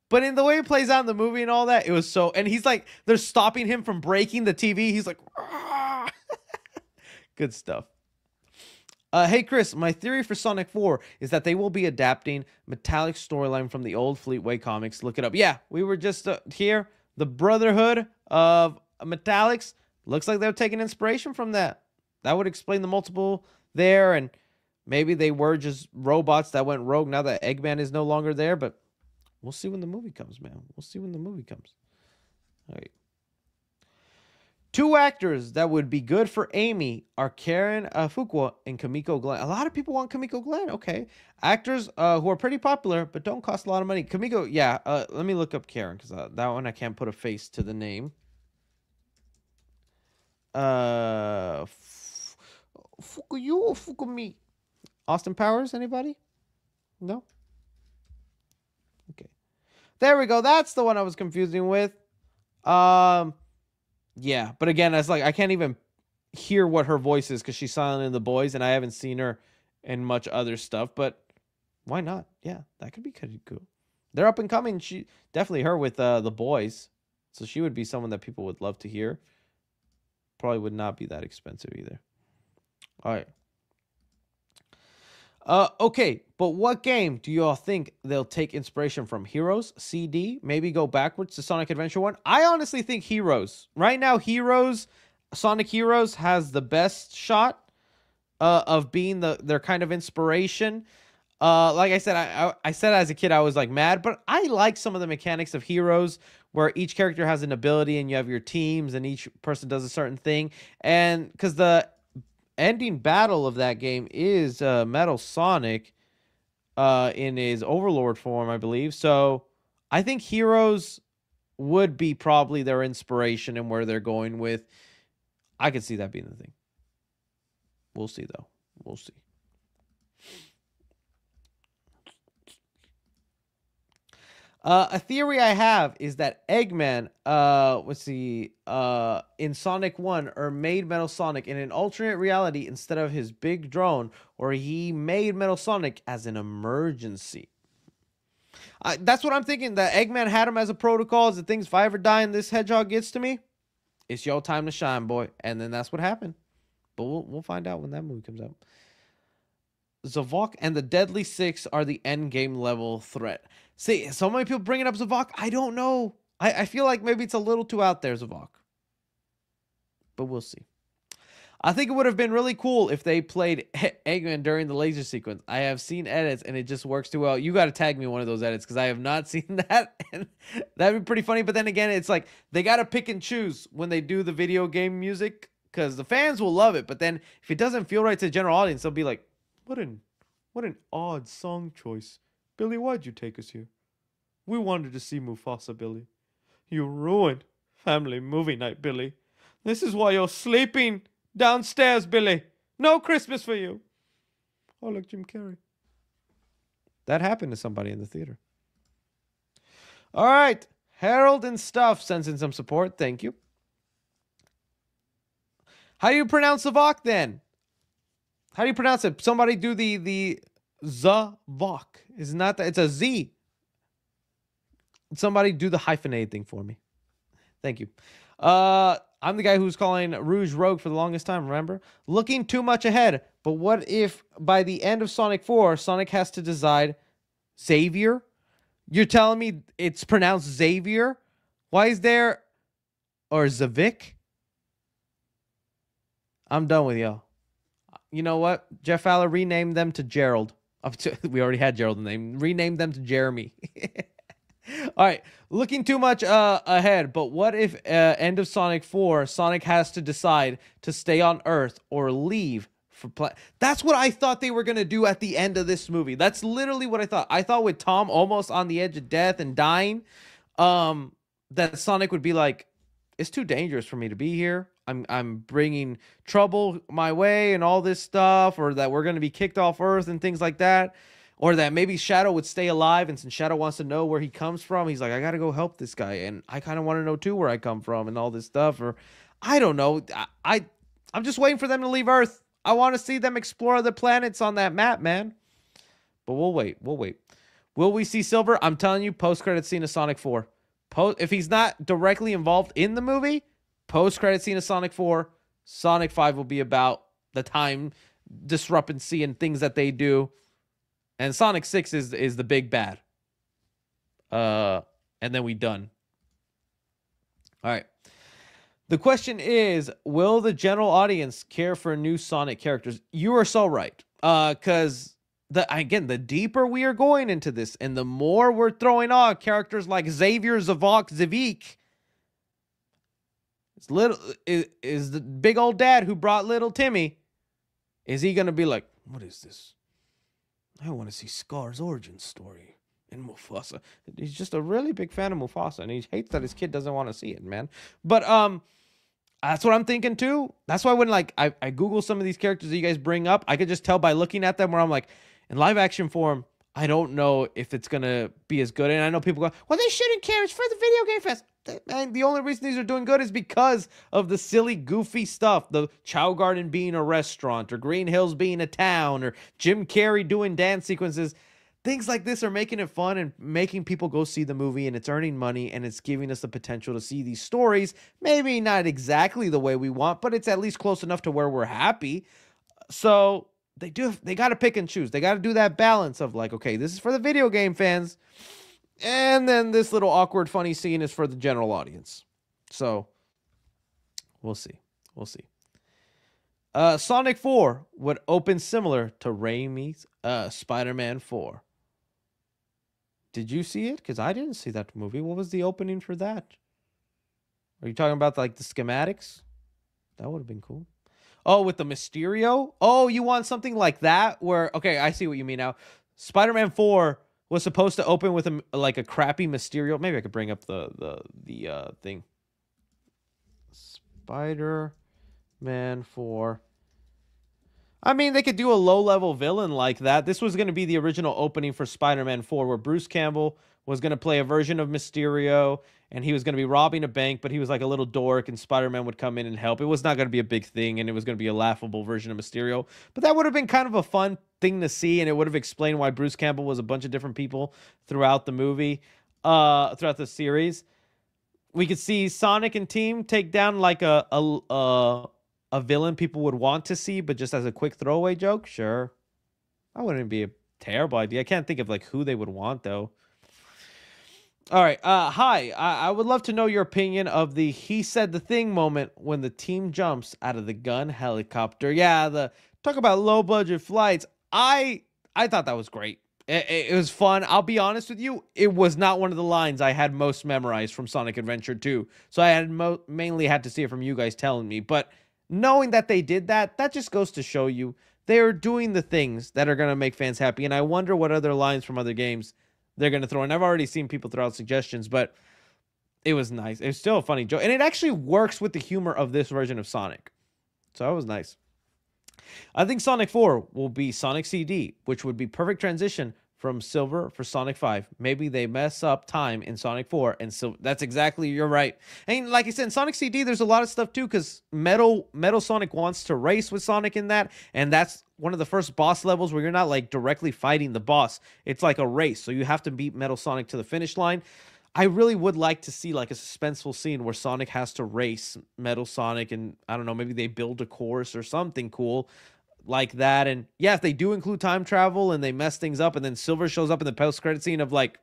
But in the way it plays out in the movie and all that, it was so... And he's like... They're stopping him from breaking the TV. He's like... Good stuff. Hey, Chris, my theory for Sonic 4 is that they will be adapting Metallic's storyline from the old Fleetway comics. Look it up. Yeah, we were just here. The Brotherhood of Metallics. Looks like they're taking inspiration from that. That would explain the multiple there, and maybe they were just robots that went rogue now that Eggman is no longer there, but we'll see when the movie comes, man. We'll see when the movie comes. All right. 2 actors that would be good for Amy are Karen Fuqua and Kimiko Glenn. A lot of people want Kimiko Glenn. Okay. Actors who are pretty popular, but don't cost a lot of money. Kimiko, yeah. Let me look up Karen, because that one I can't put a face to the name. Fuku you or Fuku me? Austin Powers, anybody? No? Okay. There we go. That's the one I was confusing with. Yeah, but again, it's like I can't even hear what her voice is because she's silent in The Boys, and I haven't seen her in much other stuff. But Why not? Yeah, that could be kind of cool. They're up and coming. She definitely her with the boys, so she would be someone that people would love to hear. Probably would not be that expensive either. All right. Okay, but what game do you all think they'll take inspiration from? Heroes, CD, maybe go backwards to Sonic Adventure 1? I honestly think Heroes. Right now, Sonic Heroes has the best shot of being their kind of inspiration. Like I said, I said as a kid I was like mad, but I like some of the mechanics of Heroes where each character has an ability and you have your teams and each person does a certain thing. And because the ending battle of that game is Metal Sonic in his Overlord form, I believe. So I think Heroes would be probably their inspiration and where they're going with. I could see that being the thing. We'll see, though. We'll see. A theory I have is that Eggman, let's see, in Sonic 1, or made Metal Sonic in an alternate reality instead of his big drone, or he made Metal Sonic as an emergency. That's what I'm thinking, that Eggman had him as a protocol, as the things, if I ever die and this hedgehog gets to me, it's your time to shine, boy. And then that's what happened. But we'll find out when that movie comes out. Zavok and the Deadly Six are the end game level threat. See, so many people bringing up Zavok. I don't know. I feel like maybe it's a little too out there, Zavok. But we'll see. I think it would have been really cool if they played Eggman during the laser sequence. I have seen edits and it just works too well. You got to tag me one of those edits because I have not seen that. And that'd be pretty funny. But then again, it's like they got to pick and choose when they do the video game music because the fans will love it. But then if it doesn't feel right to the general audience, they'll be like, what an odd song choice. Billy, why'd you take us here? We wanted to see Mufasa, Billy. You ruined family movie night, Billy. This is why you're sleeping downstairs, Billy. No Christmas for you. Oh, like Jim Carrey. That happened to somebody in the theater. All right. Harold and Stuff sends in some support. Thank you. How do you pronounce Zavok then? How do you pronounce it? Somebody do the Zavok. It's not that. It's a Z. Somebody do the hyphenated thing for me. Thank you. I'm the guy who's calling Rouge Rogue for the longest time, remember? Looking too much ahead. But what if by the end of Sonic 4, Sonic has to decide Xavier? You're telling me it's pronounced Xavier? Why is there... Or Zavik? I'm done with y'all. You know what? Jeff Fowler renamed them to Gerald. We already had Gerald in the name. Renamed them to Jeremy. All right. Looking too much ahead. But what if end of Sonic 4, Sonic has to decide to stay on Earth or leave for That's what I thought they were going to do at the end of this movie. That's literally what I thought. I thought with Tom almost on the edge of death and dying, that Sonic would be like, it's too dangerous for me to be here. I'm bringing trouble my way and all this stuff, or that we're going to be kicked off Earth and things like that, or that maybe Shadow would stay alive, and since Shadow wants to know where he comes from, he's like, I got to go help this guy, and I kind of want to know too where I come from and all this stuff, or I don't know. I'm just waiting for them to leave Earth. I want to see them explore the planets on that map, man. But we'll wait. Will we see Silver? I'm telling you, post-credit scene of Sonic 4. If he's not directly involved in the movie, post-credit scene of Sonic 4, Sonic 5 will be about the time discrepancy and things that they do. And Sonic 6 is the big bad. And then we done. All right. The question is, will the general audience care for new Sonic characters? You are so right. Because... the deeper we are going into this, and the more we're throwing on characters like Xavier, Zavok, Zavik, is the big old dad who brought little Timmy. Is he gonna be like, what is this? I want to see Scar's origin story in Mufasa. He's just a really big fan of Mufasa, and he hates that his kid doesn't want to see it, man. But that's what I'm thinking too. That's why when I Google some of these characters that you guys bring up, I could just tell by looking at them where I'm like, in live action form, I don't know if it's going to be as good. And I know people go, well, they shouldn't care. It's for the video game fest. Man, the only reason these are doing good is because of the silly, goofy stuff. The Chow Garden being a restaurant, or Green Hills being a town, or Jim Carrey doing dance sequences. things like this are making it fun and making people go see the movie, and it's earning money, and it's giving us the potential to see these stories. Maybe not exactly the way we want, but it's at least close enough to where we're happy. So they got to pick and choose. They got to do that balance of like, okay, this is for the video game fans, and then this little awkward funny scene is for the general audience. So we'll see. We'll see. Sonic 4 would open similar to Raimi's Spider-Man 4. Did you see it? Because I didn't see that movie. What was the opening for that? Are you talking about like the schematics? That would have been cool. Oh, with the Mysterio? Oh, you want something like that? Where, okay, I see what you mean now. Spider-Man 4 was supposed to open with a crappy Mysterio. Maybe I could bring up the thing. Spider-Man 4. I mean, they could do a low-level villain like that. This was going to be the original opening for Spider-Man 4, where Bruce Campbell was going to play a version of Mysterio, and he was going to be robbing a bank, but he was like a little dork, and Spider-Man would come in and help. It was not going to be a big thing, and it was going to be a laughable version of Mysterio. But that would have been kind of a fun thing to see, and it would have explained why Bruce Campbell was a bunch of different people throughout the movie, throughout the series. We could see Sonic and team take down like a villain people would want to see, but just as a quick throwaway joke. Sure, that wouldn't be a terrible idea. I can't think of like who they would want though. All right. Hi. I would love to know your opinion of the "he said the thing" moment when the team jumps out of the gun helicopter. Yeah, the talk about low budget flights. I thought that was great. It was fun. I'll be honest with you. It was not one of the lines I had most memorized from Sonic Adventure 2. So I had mainly had to see it from you guys telling me. But knowing that they did that, that just goes to show you they're doing the things that are going to make fans happy. And I wonder what other lines from other games they're going to throw. And I've already seen people throw out suggestions, but it was nice. It was still a funny joke. And it actually works with the humor of this version of Sonic. So that was nice. I think Sonic 4 will be Sonic CD, which would be perfect transition from Silver for Sonic 5. Maybe they mess up time in Sonic 4, and so that's exactly, you're right. And like I said, in Sonic CD, there's a lot of stuff too, because Metal Sonic wants to race with Sonic in that, and that's one of the first boss levels where you're not like directly fighting the boss. It's like a race, so you have to beat Metal Sonic to the finish line. I really would like to see like a suspenseful scene where Sonic has to race Metal Sonic, and I don't know, maybe they build a course or something cool like that. And yeah, if they do include time travel and they mess things up, and then Silver shows up in the post-credit scene of like,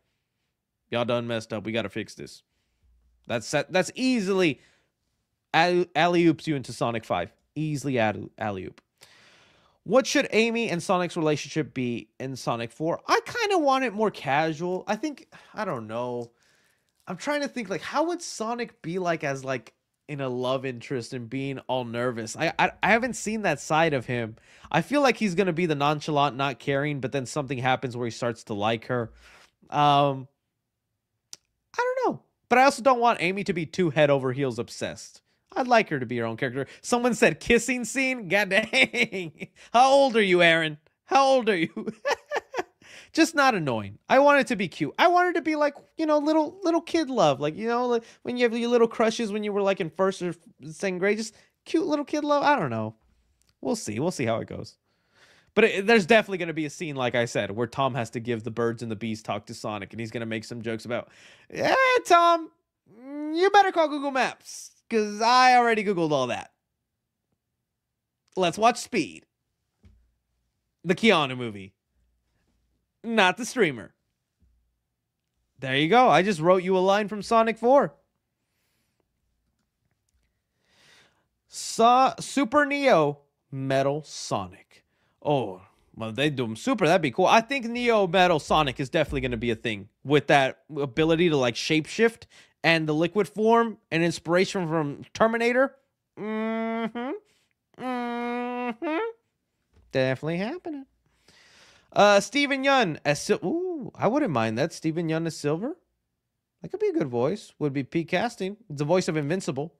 y'all done messed up, we got to fix this. That's easily alley-oops you into Sonic 5. Easily alley-oop. What should Amy and Sonic's relationship be in Sonic 4? I kind of want it more casual. I don't know. I'm trying to think, like, how would Sonic be like as like in a love interest and being all nervous? I haven't seen that side of him. I feel like he's gonna be the nonchalant, not caring, but then something happens where he starts to like her. I don't know, but I also don't want Amy to be too head over heels obsessed. I'd like her to be her own character. Someone said kissing scene. God dang! How old are you, Aaron? How old are you? Just not annoying. I want it to be cute. I want it to be like, you know, little kid love. Like, you know, like when you have your little crushes when you were like in first or second grade. Just cute little kid love. I don't know. We'll see. We'll see how it goes. But there's definitely going to be a scene, like I said, where Tom has to give the birds and the bees talk to Sonic. And he's going to make some jokes about, yeah, Tom, you better call Google Maps, because I already Googled all that. Let's watch Speed. The Keanu movie. Not the streamer. There you go. I just wrote you a line from Sonic 4. Super Neo Metal Sonic. Oh, well, they do them super. That'd be cool. I think Neo Metal Sonic is definitely going to be a thing with that ability to like shapeshift and the liquid form and inspiration from Terminator. Definitely happening. Steven Yeun as ooh, I wouldn't mind that. Steven Yeun as Silver. That could be a good voice. Would be peak casting. It's the voice of Invincible.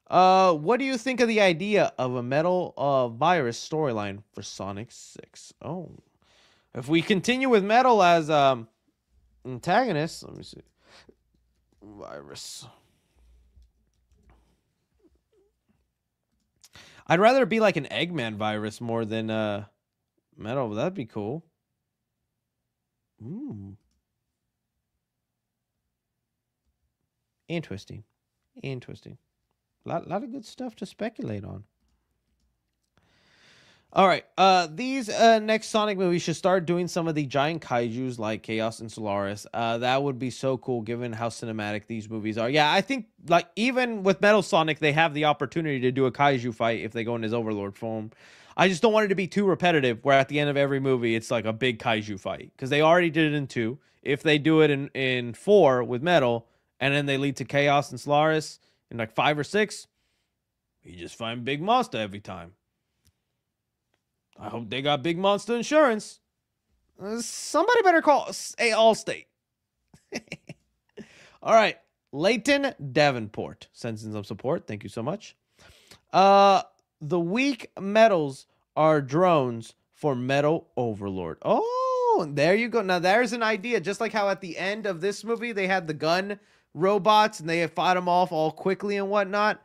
What do you think of the idea of a Metal virus storyline for Sonic 6? Oh. If we continue with Metal as antagonist, let me see. Virus. I'd rather it be like an Eggman virus more than Metal. That'd be cool. Ooh, interesting. Interesting. Lot of good stuff to speculate on. All right. These next Sonic movies should start doing some of the giant kaiju's like Chaos and Solaris. That would be so cool given how cinematic these movies are. Yeah, I think like even with Metal Sonic, they have the opportunity to do a kaiju fight if they go in his Overlord form. I just don't want it to be too repetitive where at the end of every movie it's like a big kaiju fight. Because they already did it in 2. If they do it in 4 with Metal, and then they lead to Chaos and Solaris in like 5 or 6, you just find big monster every time. I hope they got big monster insurance. Somebody better call Allstate. All right. Leighton Davenport sends in some support. Thank you so much. The weak metals are drones for Metal Overlord. Oh, there you go. Now there's an idea. Just like how at the end of this movie they had the gun robots and they fought them off all quickly and whatnot.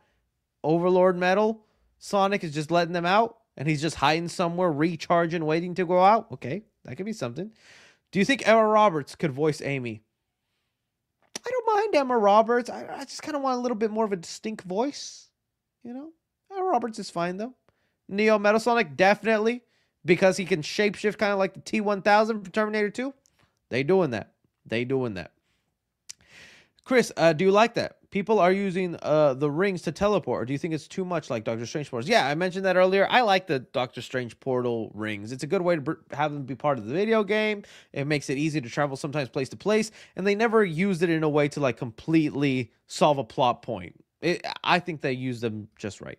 Overlord Metal Sonic is just letting them out. And he's just hiding somewhere, recharging, waiting to go out. Okay, that could be something. Do you think Emma Roberts could voice Amy? I don't mind Emma Roberts. I just kind of want a little bit more of a distinct voice. You know? Emma Roberts is fine, though. Neo Metal Sonic, definitely. Because he can shapeshift kind of like the T-1000 from Terminator 2. They doing that. Chris, do you like that? People are using the rings to teleport, or do you think it's too much like Doctor Strange portals? Yeah, I mentioned that earlier. I like the Doctor Strange portal rings. It's a good way to have them be part of the video game. It makes it easy to travel sometimes place to place, and they never used it in a way to like completely solve a plot point. I think they used them just right.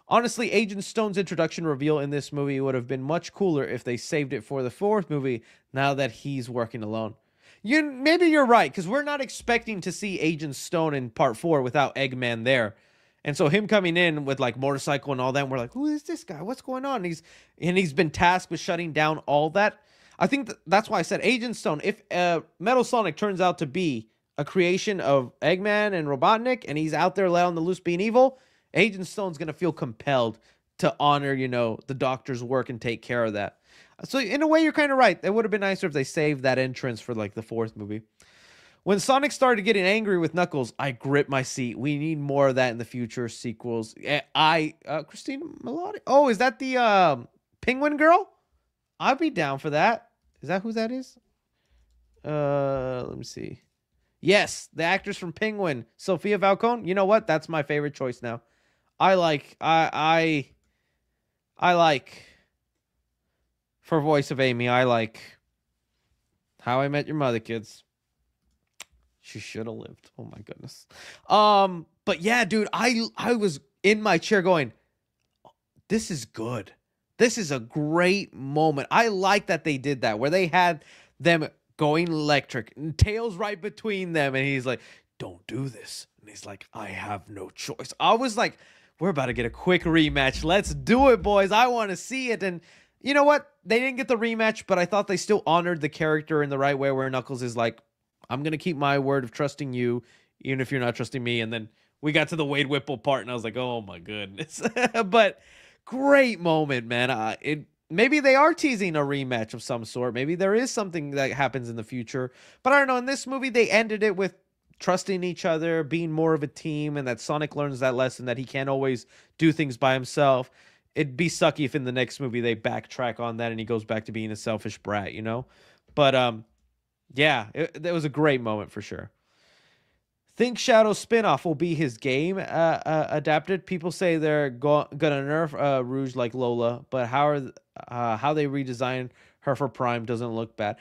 Honestly, Agent Stone's introduction reveal in this movie would have been much cooler if they saved it for the 4th movie now that he's working alone. Maybe you're right, because we're not expecting to see Agent Stone in part 4 without Eggman there. And so him coming in with like motorcycle and all that, and we're like, who is this guy? What's going on? He's been tasked with shutting down all that. I think that's why I said Agent Stone. If Metal Sonic turns out to be a creation of Eggman and Robotnik, and he's out there letting the loose being evil, Agent Stone's going to feel compelled to honor, the Doctor's work and take care of that. So in a way, you're kind of right. It would have been nicer if they saved that entrance for like the 4th movie. When Sonic started getting angry with Knuckles, I gripped my seat. We need more of that in the future sequels. Christina Melody. Oh, is that the Penguin girl? I'd be down for that. Is that who that is? Let me see. Yes, the actress from Penguin, Sophia Falcone. You know what? That's my favorite choice now. I like for voice of Amy, I like How I Met Your Mother, kids. She should have lived. Oh my goodness. But yeah, dude, I was in my chair going, this is good. This is a great moment. I like that they did that, where they had them going electric, and Tails right between them, and he's like, don't do this. And he's like, I have no choice. I was like, we're about to get a quick rematch. Let's do it, boys. I want to see it. And you know what? They didn't get the rematch, but I thought they still honored the character in the right way, where Knuckles is like, I'm going to keep my word of trusting you, even if you're not trusting me. And then we got to the Wade Whipple part, and I was like, oh my goodness. But great moment, man. Maybe they are teasing a rematch of some sort. Maybe there is something that happens in the future. But I don't know. In this movie, they ended it with trusting each other, being more of a team, and that Sonic learns that lesson that he can't always do things by himself. It'd be sucky if in the next movie they backtrack on that and he goes back to being a selfish brat, But yeah, it was a great moment for sure. Think Shadow spinoff will be his game adapted. People say they're gonna nerf Rouge like Lola, but how they redesign her for Prime doesn't look bad.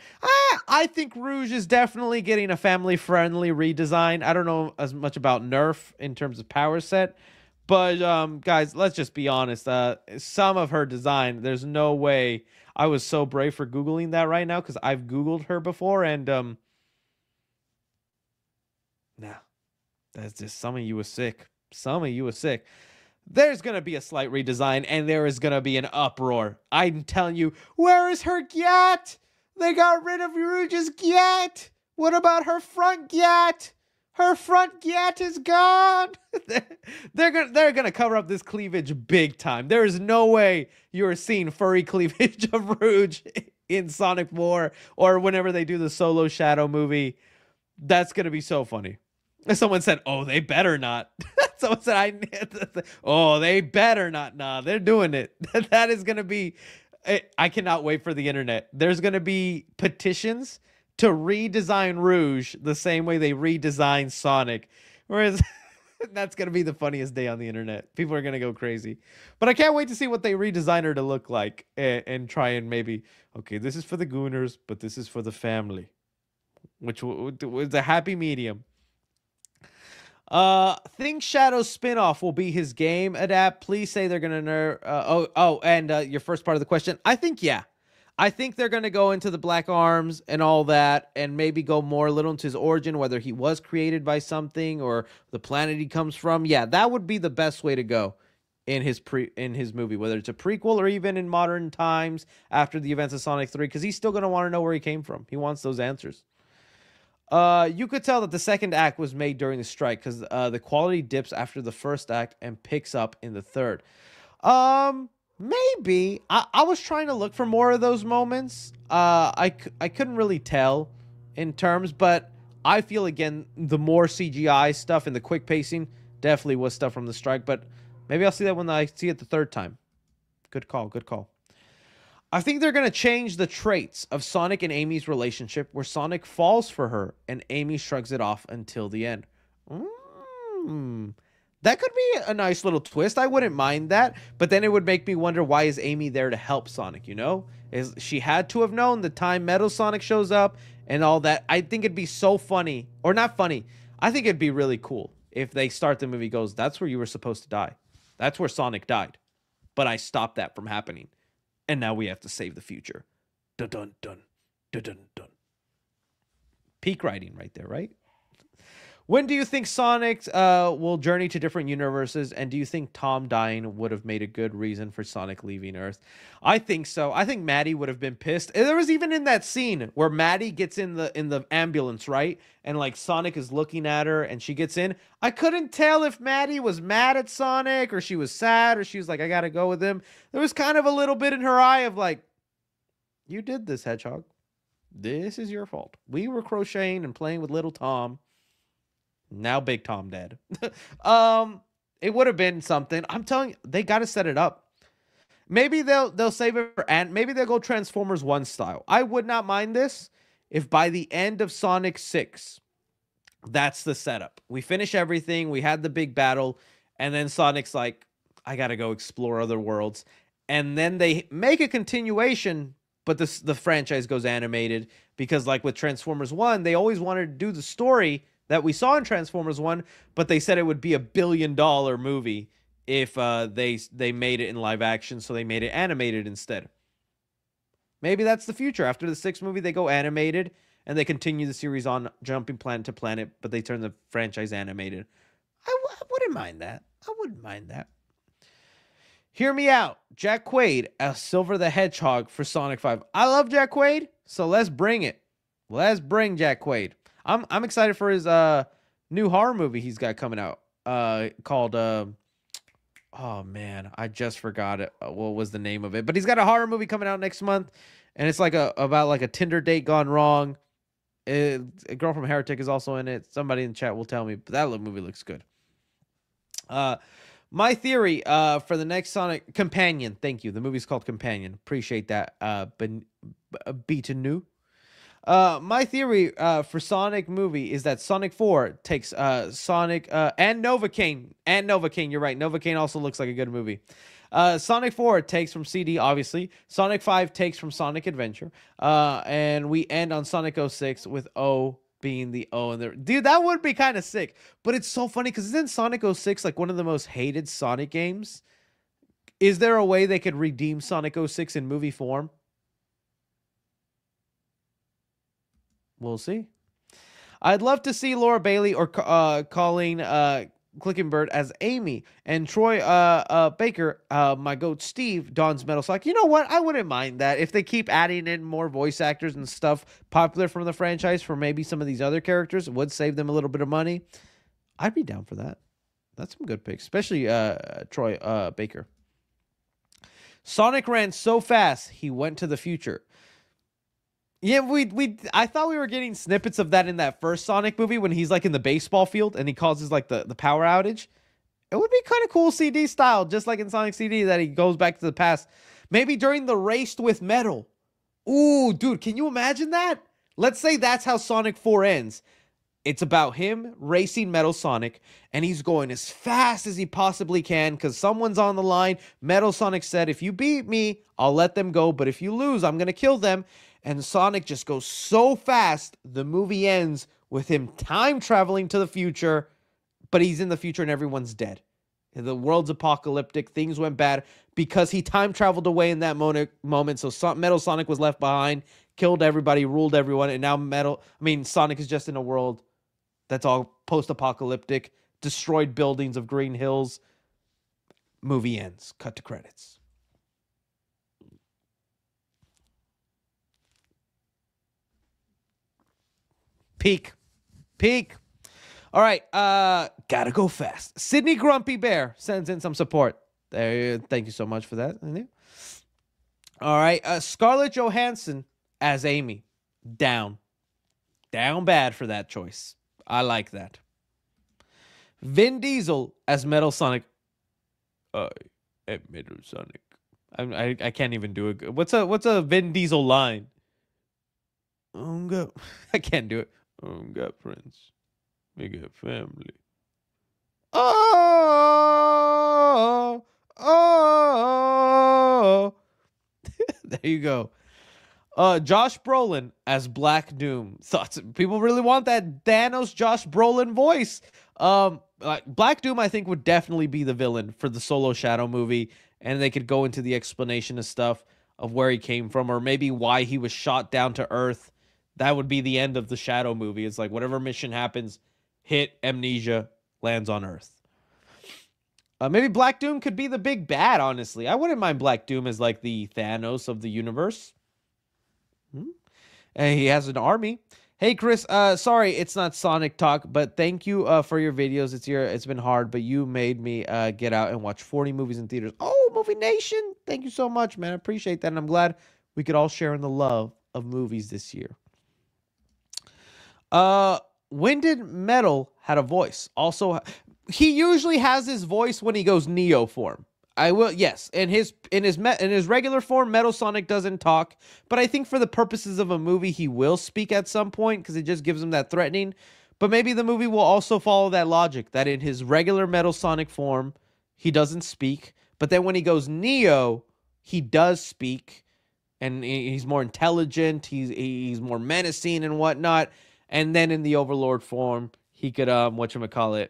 I think Rouge is definitely getting a family-friendly redesign. I don't know as much about nerf in terms of power set, but guys, let's just be honest. Some of her design, there's no way. I was so brave for Googling that right now because I've Googled her before, and nah, that's just some of you was sick. There's going to be a slight redesign, and there is going to be an uproar. I'm telling you, where is her Gyat? They got rid of Rouge's Gyat. What about her front Gyat? Her front Gyat is gone. They're gonna cover up this cleavage big time. There is no way you're seeing furry cleavage of Rouge in Sonic 4 or whenever they do the Solo Shadow movie. That's going to be so funny. Someone said, "Oh, they better not." Someone said, "Oh, they better not." Nah, they're doing it. That is going to be. I cannot wait for the internet. There's going to be petitions to redesign Rouge the same way they redesigned Sonic. Whereas that's going to be the funniest day on the internet. People are going to go crazy. But I can't wait to see what they redesign her to look like and try and maybe, okay, this is for the Gooners, but this is for the family, which was a happy medium. Think Shadow's spinoff will be his game adapt. Please say they're gonna and your first part of the question. I think yeah. I think they're gonna go into the Black Arms and all that, and maybe go more a little into his origin, whether he was created by something or the planet he comes from. Yeah, that would be the best way to go in his movie, whether it's a prequel or even in modern times after the events of Sonic 3, because he's still gonna want to know where he came from. He wants those answers. You could tell that the second act was made during the strike because the quality dips after the first act and picks up in the third. Maybe. I was trying to look for more of those moments. I couldn't really tell in terms, but I feel, again, the more CGI stuff and the quick pacing definitely was stuff from the strike, but maybe I'll see that when I see it the third time. Good call, good call. I think they're going to change the traits of Sonic and Amy's relationship where Sonic falls for her and Amy shrugs it off until the end. That could be a nice little twist. I wouldn't mind that. But then it would make me wonder, why is Amy there to help Sonic, you know? Is she had to have known the time Metal Sonic shows up and all that. I think it'd be so funny. Or not funny. I think it'd be really cool if they start the movie goes, that's where you were supposed to die. That's where Sonic died. But I stopped that from happening. And now we have to save the future. Dun dun dun. Dun dun dun. Peak writing right there, right? When do you think Sonic will journey to different universes? And do you think Tom dying would have made a good reason for Sonic leaving Earth? I think so. I think Maddie would have been pissed. There was even in that scene where Maddie gets in the ambulance, right? And like Sonic is looking at her and she gets in. I couldn't tell if Maddie was mad at Sonic or she was sad or she was like, I gotta go with him. There was kind of a little bit in her eye of like, you did this, Hedgehog. This is your fault. We were crocheting and playing with little Tom. Now Big Tom dead. It would have been something. I'm telling you, they got to set it up. Maybe they'll save it for, and maybe they'll go Transformers 1 style. I would not mind this if by the end of Sonic 6, that's the setup. We finish everything. We had the big battle, and then Sonic's like, I got to go explore other worlds. And then they make a continuation, but the franchise goes animated because, like with Transformers 1, they always wanted to do the story that we saw in Transformers 1, but they said it would be $1 billion movie if they made it in live action, so they made it animated instead. Maybe that's the future. After the 6th movie, they go animated, and they continue the series on jumping planet to planet, but they turn the franchise animated. I wouldn't mind that. I wouldn't mind that. Hear me out. Jack Quaid as Silver the Hedgehog for Sonic 5. I love Jack Quaid, so let's bring it. Let's bring Jack Quaid. I'm excited for his new horror movie he's got coming out called oh man, I just forgot it. What was the name of it? But he's got a horror movie coming out next month, and it's like about like a Tinder date gone wrong. A Girl from Heretic is also in it. Somebody in the chat will tell me, but that movie looks good. My theory for the next Sonic Companion. Thank you. The movie's called Companion. Appreciate that. Beatenu. My theory for Sonic movie is that Sonic 4 takes Sonic and Novocaine. And Novocaine, you're right. Novocaine also looks like a good movie. Sonic 4 takes from CD, obviously. Sonic 5 takes from Sonic Adventure. And we end on Sonic 06 with O being the O in there. Dude, that would be kind of sick. But it's so funny because isn't Sonic 06 like one of the most hated Sonic games? Is there a way they could redeem Sonic 06 in movie form? We'll see. I'd love to see Laura Bailey or Colleen Clickenberg as Amy and Troy Baker, my goat Steve, Don's Metal Sonic. You know what? I wouldn't mind that if they keep adding in more voice actors and stuff popular from the franchise for maybe some of these other characters. It would save them a little bit of money. I'd be down for that. That's some good picks, especially Troy Baker. Sonic ran so fast, he went to the future. Yeah, I thought we were getting snippets of that in that first Sonic movie when he's like in the baseball field and he causes like the power outage. It would be kind of cool CD style, just like in Sonic CD, that he goes back to the past. Maybe during the race with Metal. Ooh, dude, can you imagine that? Let's say that's how Sonic 4 ends. It's about him racing Metal Sonic, and he's going as fast as he possibly can because someone's on the line. Metal Sonic said, if you beat me, I'll let them go, but if you lose, I'm going to kill them. And Sonic just goes so fast, the movie ends with him time traveling to the future, but he's in the future and everyone's dead. The world's apocalyptic. Things went bad because he time traveled away in that moment. So Metal Sonic was left behind, killed everybody, ruled everyone, and now Sonic is just in a world that's all post-apocalyptic, destroyed buildings of green hills. Movie ends. Cut to credits. Peak. All right, gotta go fast. Sydney Grumpy Bear sends in some support. Thank you so much for that. All right, Scarlett Johansson as Amy. Down bad for that choice. I like that. Vin Diesel as Metal Sonic. At Metal Sonic. I can't even do it. What's a Vin Diesel line? I can't do it. Got friends. We got family. Oh. There you go. Josh Brolin as Black Doom. Thoughts? People really want that Thanos Josh Brolin voice. Black Doom, I think, would definitely be the villain for the Solo Shadow movie, and they could go into the explanation of stuff of where he came from, or maybe why he was shot down to Earth. That would be the end of the Shadow movie. It's like whatever mission happens, hit amnesia, lands on Earth. Maybe Black Doom could be the big bad, honestly. I wouldn't mind Black Doom as like the Thanos of the universe. And he has an army. Hey, Chris, sorry it's not Sonic Talk, but thank you for your videos. It's been hard, but you made me get out and watch 40 movies in theaters. Oh, Movie Nation. Thank you so much, man. I appreciate that, and I'm glad we could all share in the love of movies this year. When did Metal had a voice? Also, he usually has his voice when he goes Neo form. Yes. In his regular form, Metal Sonic doesn't talk, but I think for the purposes of a movie, he will speak at some point because it just gives him that threatening. But maybe the movie will also follow that logic that in his regular Metal Sonic form, he doesn't speak, but then when he goes Neo, he does speak, and he's more intelligent. He's more menacing and whatnot. And then in the Overlord form, he could whatchamacallit,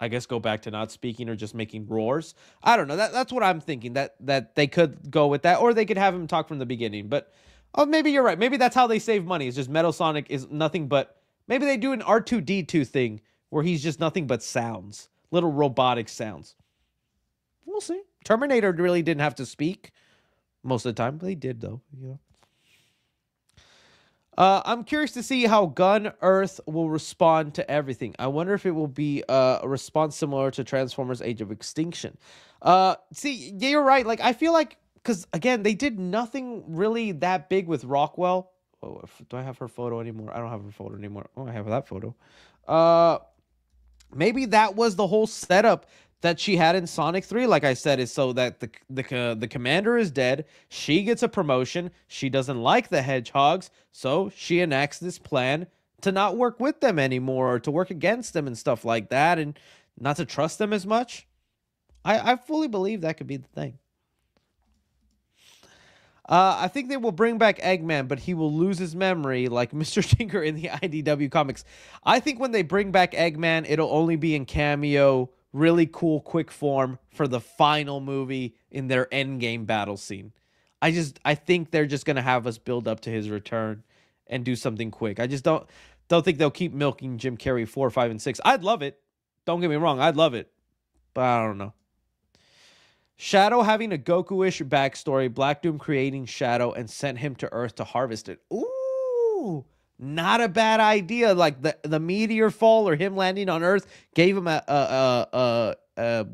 I guess go back to not speaking or just making roars. I don't know. That's what I'm thinking. That they could go with that, or they could have him talk from the beginning. But maybe you're right. Maybe that's how they save money. It's just Metal Sonic is nothing but. Maybe they do an R2-D2 thing where he's just nothing but sounds, little robotic sounds. We'll see. Terminator really didn't have to speak most of the time, but he did though. You know. I'm curious to see how Gun Earth will respond to everything. I wonder if it will be a response similar to Transformers Age of Extinction. See, yeah, you're right. Like, I feel like, because, again, they did nothing really that big with Rockwell. Oh, do I have her photo anymore? I don't have her photo anymore. Oh, I have that photo. Maybe that was the whole setup that she had in Sonic 3, like I said, is so that the commander is dead, she gets a promotion, she doesn't like the hedgehogs, so she enacts this plan to not work with them anymore, or to work against them and stuff like that, and not to trust them as much. I fully believe that could be the thing. I think they will bring back Eggman, but he will lose his memory like Mr. Tinker in the IDW comics. I think when they bring back Eggman, it'll only be in cameo, really cool, quick form for the final movie in their endgame battle scene. I think they're just going to have us build up to his return and do something quick. I just don't think they'll keep milking Jim Carrey 4, 5, and 6. I'd love it. Don't get me wrong. I'd love it. But I don't know. Shadow having a Goku-ish backstory, Black Doom creating Shadow and sent him to Earth to harvest it. Ooh, not a bad idea. Like the meteor fall or him landing on Earth gave him a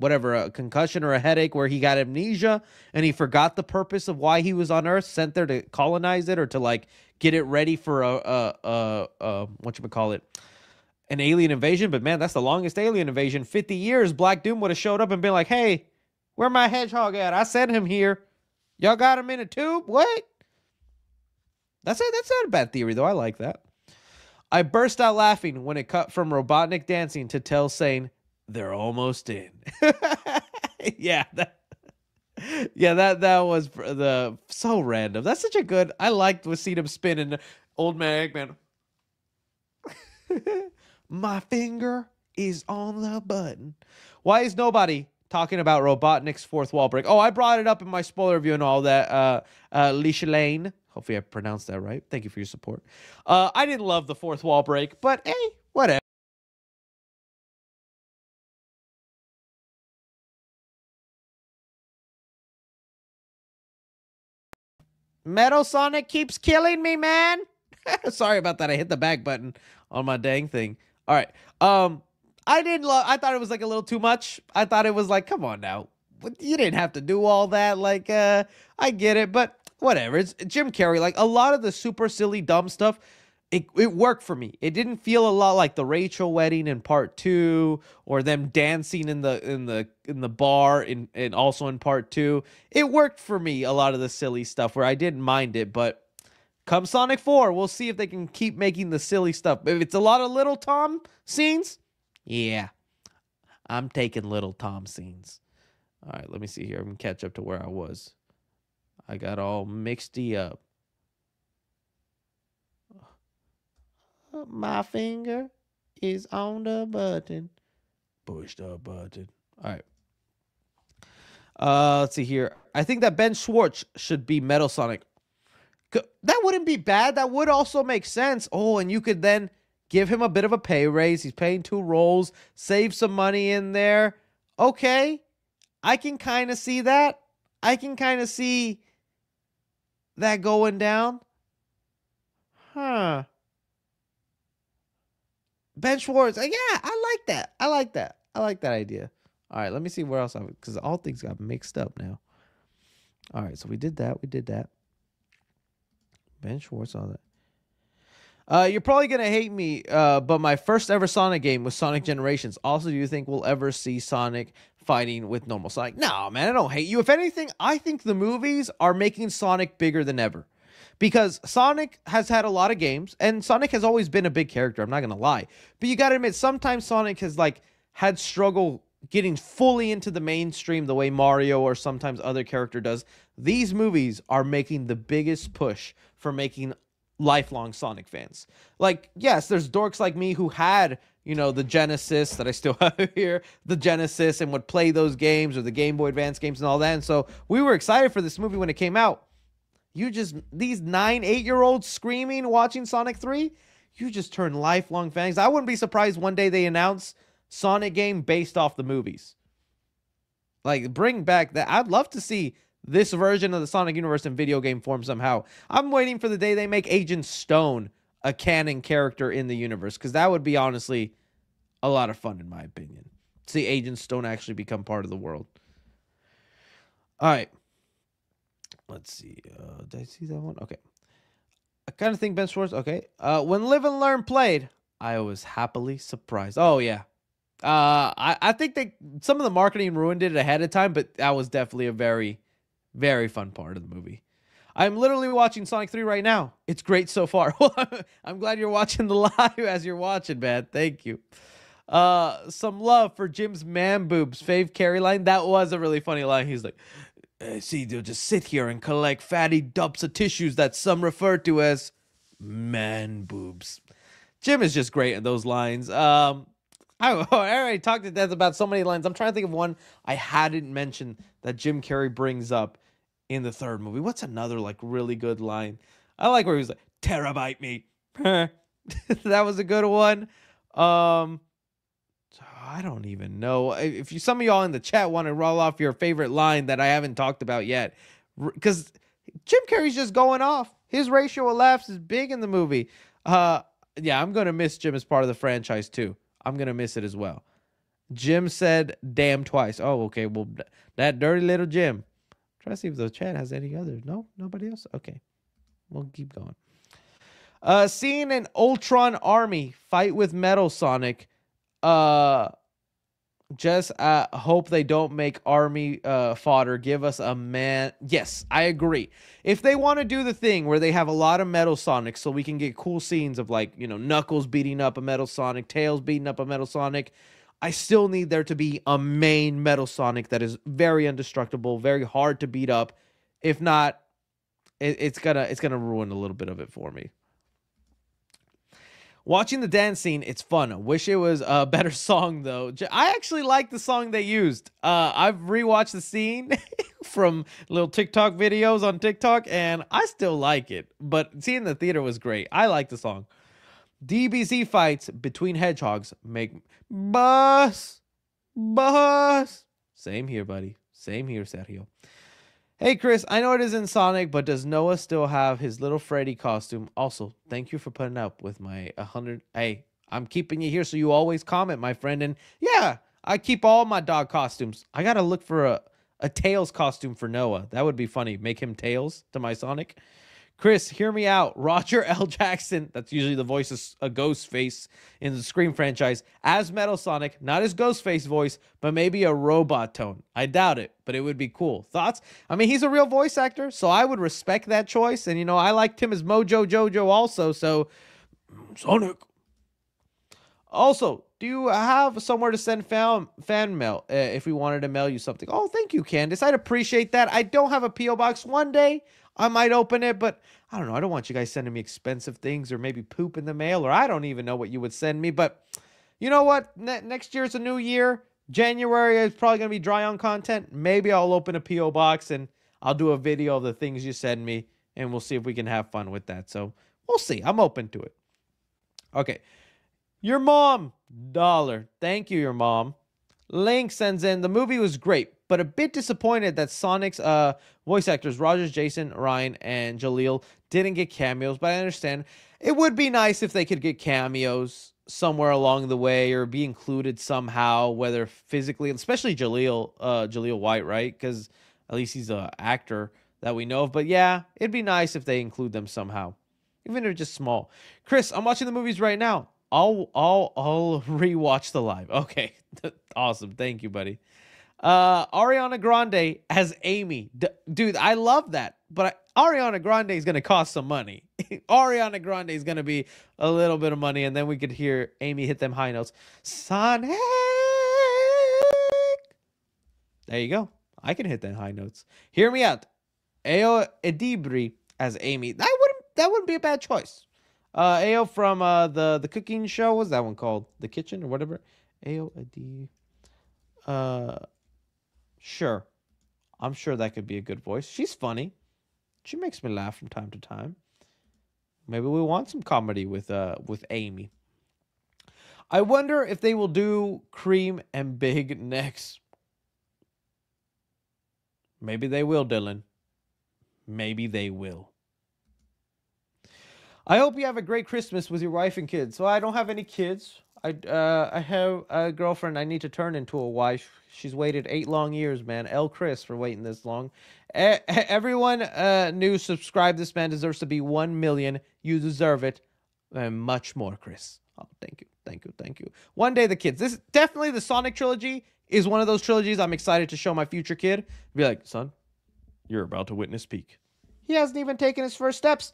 whatever, a concussion or a headache where he got amnesia and he forgot the purpose of why he was on Earth, sent there to colonize it or to like get it ready for a what you call it, an alien invasion. But man, that's the longest alien invasion. 50 years. Black Doom would have showed up and been like, hey, where my hedgehog at? I sent him here. Y'all got him in a tube? What? That's it. That's not a bad theory, though. I like that. I burst out laughing when it cut from Robotnik dancing to Tell saying, they're almost in. Yeah, that was so random. That's such a good, I liked with seeing him spinning. Old man Eggman. My finger is on the button. Why is nobody talking about Robotnik's fourth wall break? Oh, I brought it up in my spoiler review and all that. Lane. Hopefully I pronounced that right. Thank you for your support. I didn't love the fourth wall break, but hey, whatever. Metal Sonic keeps killing me, man. Sorry about that. I hit the back button on my dang thing. All right. I thought it was like a little too much. I thought it was like, come on now. You didn't have to do all that. Like, I get it, but whatever. It's Jim Carrey. Like a lot of the super silly, dumb stuff, it worked for me. It didn't feel a lot like the Rachel wedding in part 2 or them dancing in the bar and also in part 2. It worked for me, a lot of the silly stuff where I didn't mind it, but come Sonic 4, we'll see if they can keep making the silly stuff. If it's a lot of Little Tom scenes, yeah, I'm taking Little Tom scenes. All right, let me see here. I'm going to catch up to where I was. I got all mixed up. My finger is on the button. Push the button. All right. Let's see here. I think that Ben Schwartz should be Metal Sonic. That wouldn't be bad. That would also make sense. Oh, and you could then give him a bit of a pay raise. He's paying 2 roles. Save some money in there. Okay. I can kind of see that. I can kind of see that going down. Huh. Ben Schwartz. Yeah, I like that. I like that. I like that idea. All right, let me see where else because all things got mixed up now. All right, so we did that. We did that. Ben Schwartz, all that. You're probably going to hate me, but my first ever Sonic game was Sonic Generations. Also, do you think we'll ever see Sonic fighting with normal Sonic? No, man, I don't hate you. If anything, I think the movies are making Sonic bigger than ever. Because Sonic has had a lot of games, and Sonic has always been a big character, I'm not going to lie. But you got to admit, sometimes Sonic has like had struggle getting fully into the mainstream the way Mario or sometimes other character does. These movies are making the biggest push for making lifelong Sonic fans. Like, yes, there's dorks like me who had, you know, the Genesis that I still have here, the Genesis, and would play those games or the Game Boy Advance games and all that. And so we were excited for this movie when it came out. These 9-8-year-olds screaming, watching Sonic 3, you just turn lifelong fans. I wouldn't be surprised one day they announce Sonic game based off the movies. Like, bring back that. I'd love to see this version of the Sonic universe in video game form somehow. I'm waiting for the day they make Agent Stone a canon character in the universe, because that would be honestly a lot of fun in my opinion. See Agent Stone actually become part of the world. All right. Let's see. Did I see that one? Okay. I kind of think Ben Schwartz. Okay. When Live and Learn played, I was happily surprised. Oh, yeah. I think some of the marketing ruined it ahead of time, but that was definitely a very, very fun part of the movie. I'm literally watching Sonic 3 right now. It's great so far. I'm glad you're watching the live as you're watching, man. Thank you. Some love for Jim's man boobs fave carry line. That was a really funny line. He's like, see, they'll just sit here and collect fatty dumps of tissues that some refer to as man boobs. Jim is just great in those lines. I already talked to death about so many lines. I'm trying to think of one I hadn't mentioned that Jim Carrey brings up in the third movie. What's another like really good line? I like where he was like, terabyte me. That was a good one. I don't even know. If some of y'all in the chat want to roll off your favorite line that I haven't talked about yet, because Jim Carrey's just going off. His ratio of laughs is big in the movie. Yeah, I'm going to miss Jim as part of the franchise too. I'm going to miss it as well. Jim said damn twice. Oh, okay. Well, that dirty little Jim. Try to see if the chat has any others. No, nobody else. Okay, we'll keep going. Seeing an Ultron army fight with Metal Sonic. Uh, just hope they don't make army fodder. Give us a man. Yes, I agree. If they want to do the thing where they have a lot of Metal Sonic so we can get cool scenes of, like, you know, Knuckles beating up a Metal Sonic, Tails beating up a Metal Sonic, I still need there to be a main Metal Sonic that is very indestructible, very hard to beat up. If not, it's gonna ruin a little bit of it for me. Watching the dance scene, it's fun. I wish it was a better song, though. I actually like the song they used. I've rewatched the scene from little TikTok videos on TikTok, and I still like it. But seeing the theater was great. I like the song. DBZ fights between hedgehogs make bus. Same here, buddy. Same here, Sergio. Hey, Chris, I know it isn't Sonic, but does Noah still have his little Freddy costume? Also, thank you for putting up with my 100. Hey, I'm keeping you here so you always comment, my friend. And yeah, I keep all my dog costumes. I got to look for a Tails costume for Noah. That would be funny. Make him Tails to my Sonic. Chris, hear me out. Roger L. Jackson, that's usually the voice of a Ghostface in the Scream franchise, as Metal Sonic, not his Ghostface voice, but maybe a robot tone. I doubt it, but it would be cool. Thoughts? I mean, he's a real voice actor, so I would respect that choice. And, you know, I liked him as Mojo Jojo also, so Sonic. Also, do you have somewhere to send fan mail if we wanted to mail you something? Oh, thank you, Candace. I'd appreciate that. I don't have a P.O. box. One day I might open it, but I don't know. I don't want you guys sending me expensive things or maybe poop in the mail, or I don't even know what you would send me. But you know what? Next year's a new year. January is probably going to be dry on content. Maybe I'll open a P.O. box and I'll do a video of the things you send me, and we'll see if we can have fun with that. So we'll see. I'm open to it. Okay. Your mom, $1. Thank you, your mom. Link sends in, the movie was great, but a bit disappointed that Sonic's voice actors, Rogers, Jason, Ryan, and Jaleel, didn't get cameos, but I understand. It would be nice if they could get cameos somewhere along the way or be included somehow, whether physically, especially Jaleel White, right? Because at least he's an actor that we know of. But yeah, it'd be nice if they include them somehow, even if they're just small. Chris, I'm watching the movies right now. I'll rewatch the live. Okay. Awesome. Thank you, buddy. Ariana Grande as Amy. Dude, I love that. But Ariana Grande is going to cost some money. Ariana Grande is going to be a little bit of money, and then we could hear Amy hit them high notes. Sonic. There you go. I can hit them high notes. Hear me out. Ao Edibri as Amy. That wouldn't be a bad choice. Ao from the cooking show, what's that one called? The Kitchen or whatever. Ao Adi. Sure. I'm sure that could be a good voice. She's funny. She makes me laugh from time to time. Maybe we want some comedy with Amy. I wonder if they will do Cream and Big next. Maybe they will, Dylan. Maybe they will. I hope you have a great Christmas with your wife and kids. So I don't have any kids. I have a girlfriend I need to turn into a wife. She's waited 8 long years, man. L. Chris for waiting this long. Everyone new subscribe. This man deserves to be 1 million. You deserve it. And much more, Chris. Oh, thank you. Thank you. Thank you. One day the kids. This definitely the Sonic trilogy is one of those trilogies I'm excited to show my future kid. Be like, son, you're about to witness peak. He hasn't even taken his first steps.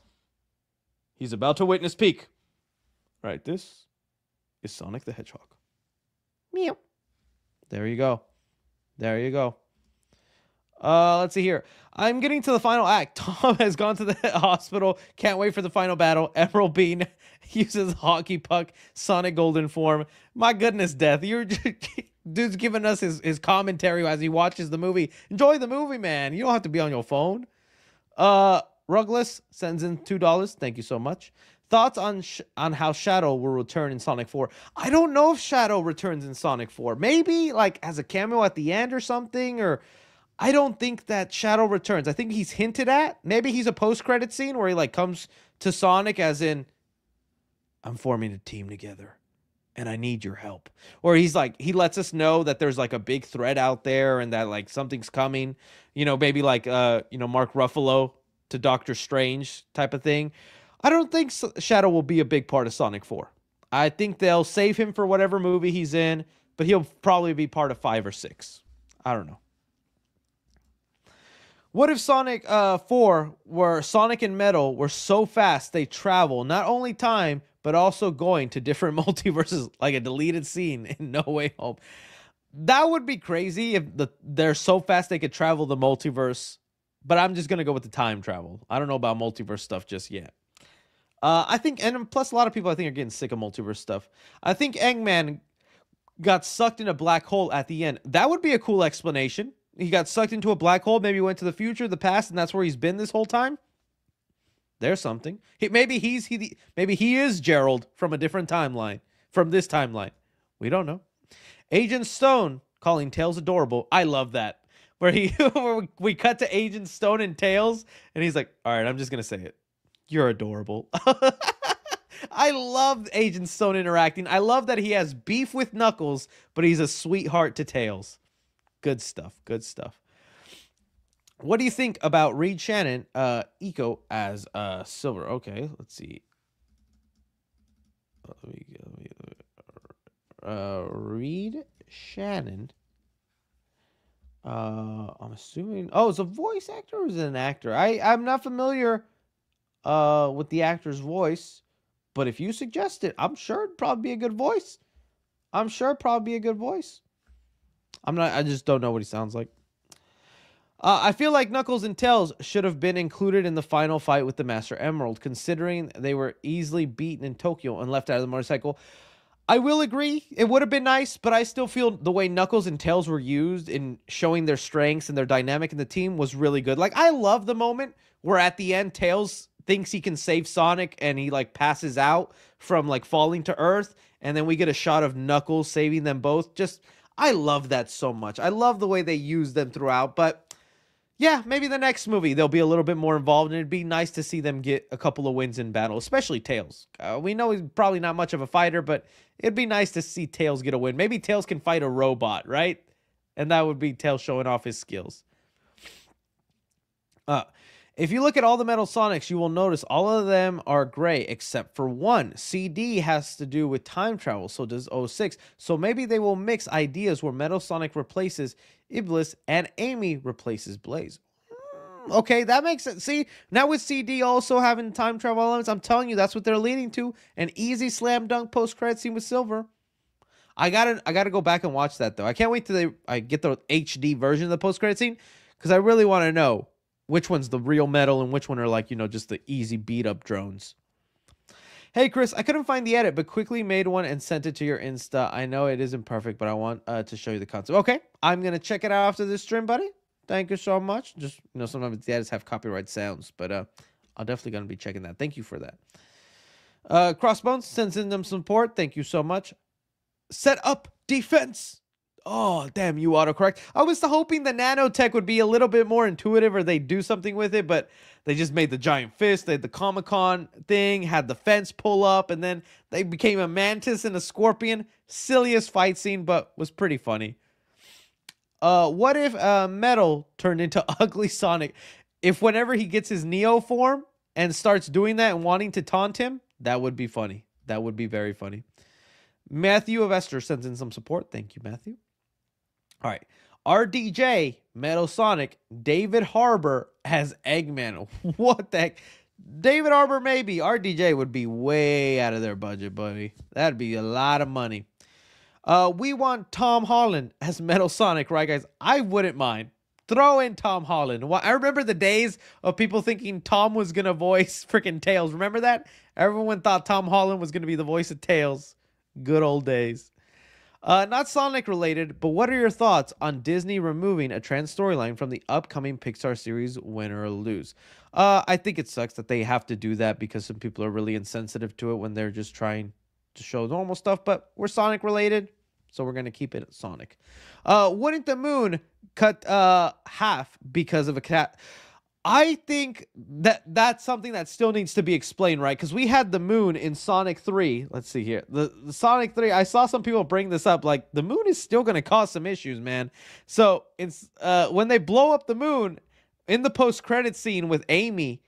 He's about to witness peak. Right, this is Sonic the Hedgehog. Meow. There you go. There you go. Let's see here. I'm getting to the final act. Tom has gone to the hospital. Can't wait for the final battle. Emerald Bean uses hockey puck. Sonic Golden form. My goodness, Death. You're dude's giving us his commentary as he watches the movie. Enjoy the movie, man. You don't have to be on your phone. Rugless sends in $2. Thank you so much. Thoughts on how Shadow will return in Sonic 4? I don't know if Shadow returns in Sonic 4. Maybe like as a cameo at the end or something, or I don't think that Shadow returns. I think he's hinted at. Maybe he's a post-credit scene where he like comes to Sonic as in, I'm forming a team together. and I need your help. Or he's like, he lets us know that there's like a big threat out there and that like something's coming, maybe like, Mark Ruffalo to Doctor Strange type of thing. I don't think Shadow will be a big part of Sonic 4. I think they'll save him for whatever movie he's in, but he'll probably be part of 5 or 6. I don't know. What if Sonic 4 were Sonic and Metal were so fast they travel not only time but also going to different multiverses like a deleted scene in No Way Home? That would be crazy if they're so fast they could travel the multiverse, but I'm just going to go with the time travel. I don't know about multiverse stuff just yet. I think, and plus a lot of people I think are getting sick of multiverse stuff. I think Eggman got sucked in a black hole at the end. That would be a cool explanation. He got sucked into a black hole, maybe went to the future, the past, and that's where he's been this whole time. There's something. Maybe he is Gerald from a different timeline, from this timeline. We don't know. Agent Stone calling Tails adorable. I love that. Where we cut to Agent Stone and Tails, and he's like, all right, I'm just going to say it. You're adorable. I love Agent Stone interacting. I love that he has beef with Knuckles, but he's a sweetheart to Tails. Good stuff. Good stuff. What do you think about Reed Shannon, Eco as Silver? Okay, let's see. Reed Shannon. I'm assuming. Oh, it's a voice actor or is it an actor? I'm not familiar with the actor's voice, but if you suggest it, I'm sure it'd probably be a good voice. I'm sure it'd probably be a good voice. I just don't know what he sounds like. I feel like Knuckles and Tails should have been included in the final fight with the Master Emerald, considering they were easily beaten in Tokyo and left out of the motorcycle. I will agree. It would have been nice, but I still feel the way Knuckles and Tails were used in showing their strengths and their dynamic in the team was really good. Like, I love the moment where at the end, Tails thinks he can save Sonic and he, like, passes out from, like, falling to Earth. And then we get a shot of Knuckles saving them both. I love that so much. I love the way they use them throughout, but yeah, maybe the next movie they'll be a little bit more involved, and it'd be nice to see them get a couple of wins in battle, especially Tails. We know he's probably not much of a fighter, but it'd be nice to see Tails get a win. Maybe Tails can fight a robot, right? And that would be Tails showing off his skills. If you look at all the Metal Sonics, you will notice all of them are gray except for one. CD has to do with time travel, so does 06. So maybe they will mix ideas where Metal Sonic replaces Iblis and Amy replaces Blaze. Okay, that makes sense. See, now with CD also having time travel elements, I'm telling you, that's what they're leading to. An easy slam dunk post-credit scene with Silver. I gotta go back and watch that, though. I can't wait till I get the HD version of the post-credit scene, because I really want to know which one's the real Metal and which one are like, just the easy beat-up drones. Hey, Chris, I couldn't find the edit, but quickly made one and sent it to your Insta. I know it isn't perfect, but I want to show you the concept. Okay, I'm going to check it out after this stream, buddy. Thank you so much. Just, sometimes the edits have copyright sounds, but I'm definitely going to be checking that. Thank you for that. Crossbones sends in them support. Thank you so much. Set up defense. Oh, damn you, autocorrect. I was hoping the nanotech would be a little bit more intuitive or they'd do something with it, but they just made the giant fist. They had the Comic-Con thing, had the fence pull up, and then they became a mantis and a scorpion. Silliest fight scene, but was pretty funny. What if Metal turned into Ugly Sonic? If whenever he gets his Neo form and starts doing that and wanting to taunt him, that would be funny. That would be very funny. Matthew of Esther sends in some support. Thank you, Matthew. All right. RDJ, Metal Sonic, David Harbour as Eggman. What the heck? David Harbour, maybe. RDJ would be way out of their budget, buddy. That'd be a lot of money. We want Tom Holland as Metal Sonic, right, guys? I wouldn't mind. Throw in Tom Holland. I remember the days of people thinking Tom was going to voice freaking Tails. Remember that? Everyone thought Tom Holland was going to be the voice of Tails. Good old days. Not Sonic related, but what are your thoughts on Disney removing a trans storyline from the upcoming Pixar series Win or Lose? I think it sucks that they have to do that because some people are really insensitive to it when they're just trying to show normal stuff, but we're Sonic related, so we're going to keep it Sonic. Wouldn't the moon cut half because of a cat? I think that that's something that still needs to be explained, right? Because we had the moon in Sonic 3. Let's see here. The Sonic 3, I saw some people bring this up. Like, the moon is still going to cause some issues, man. So it's when they blow up the moon in the post-credit scene with Amy,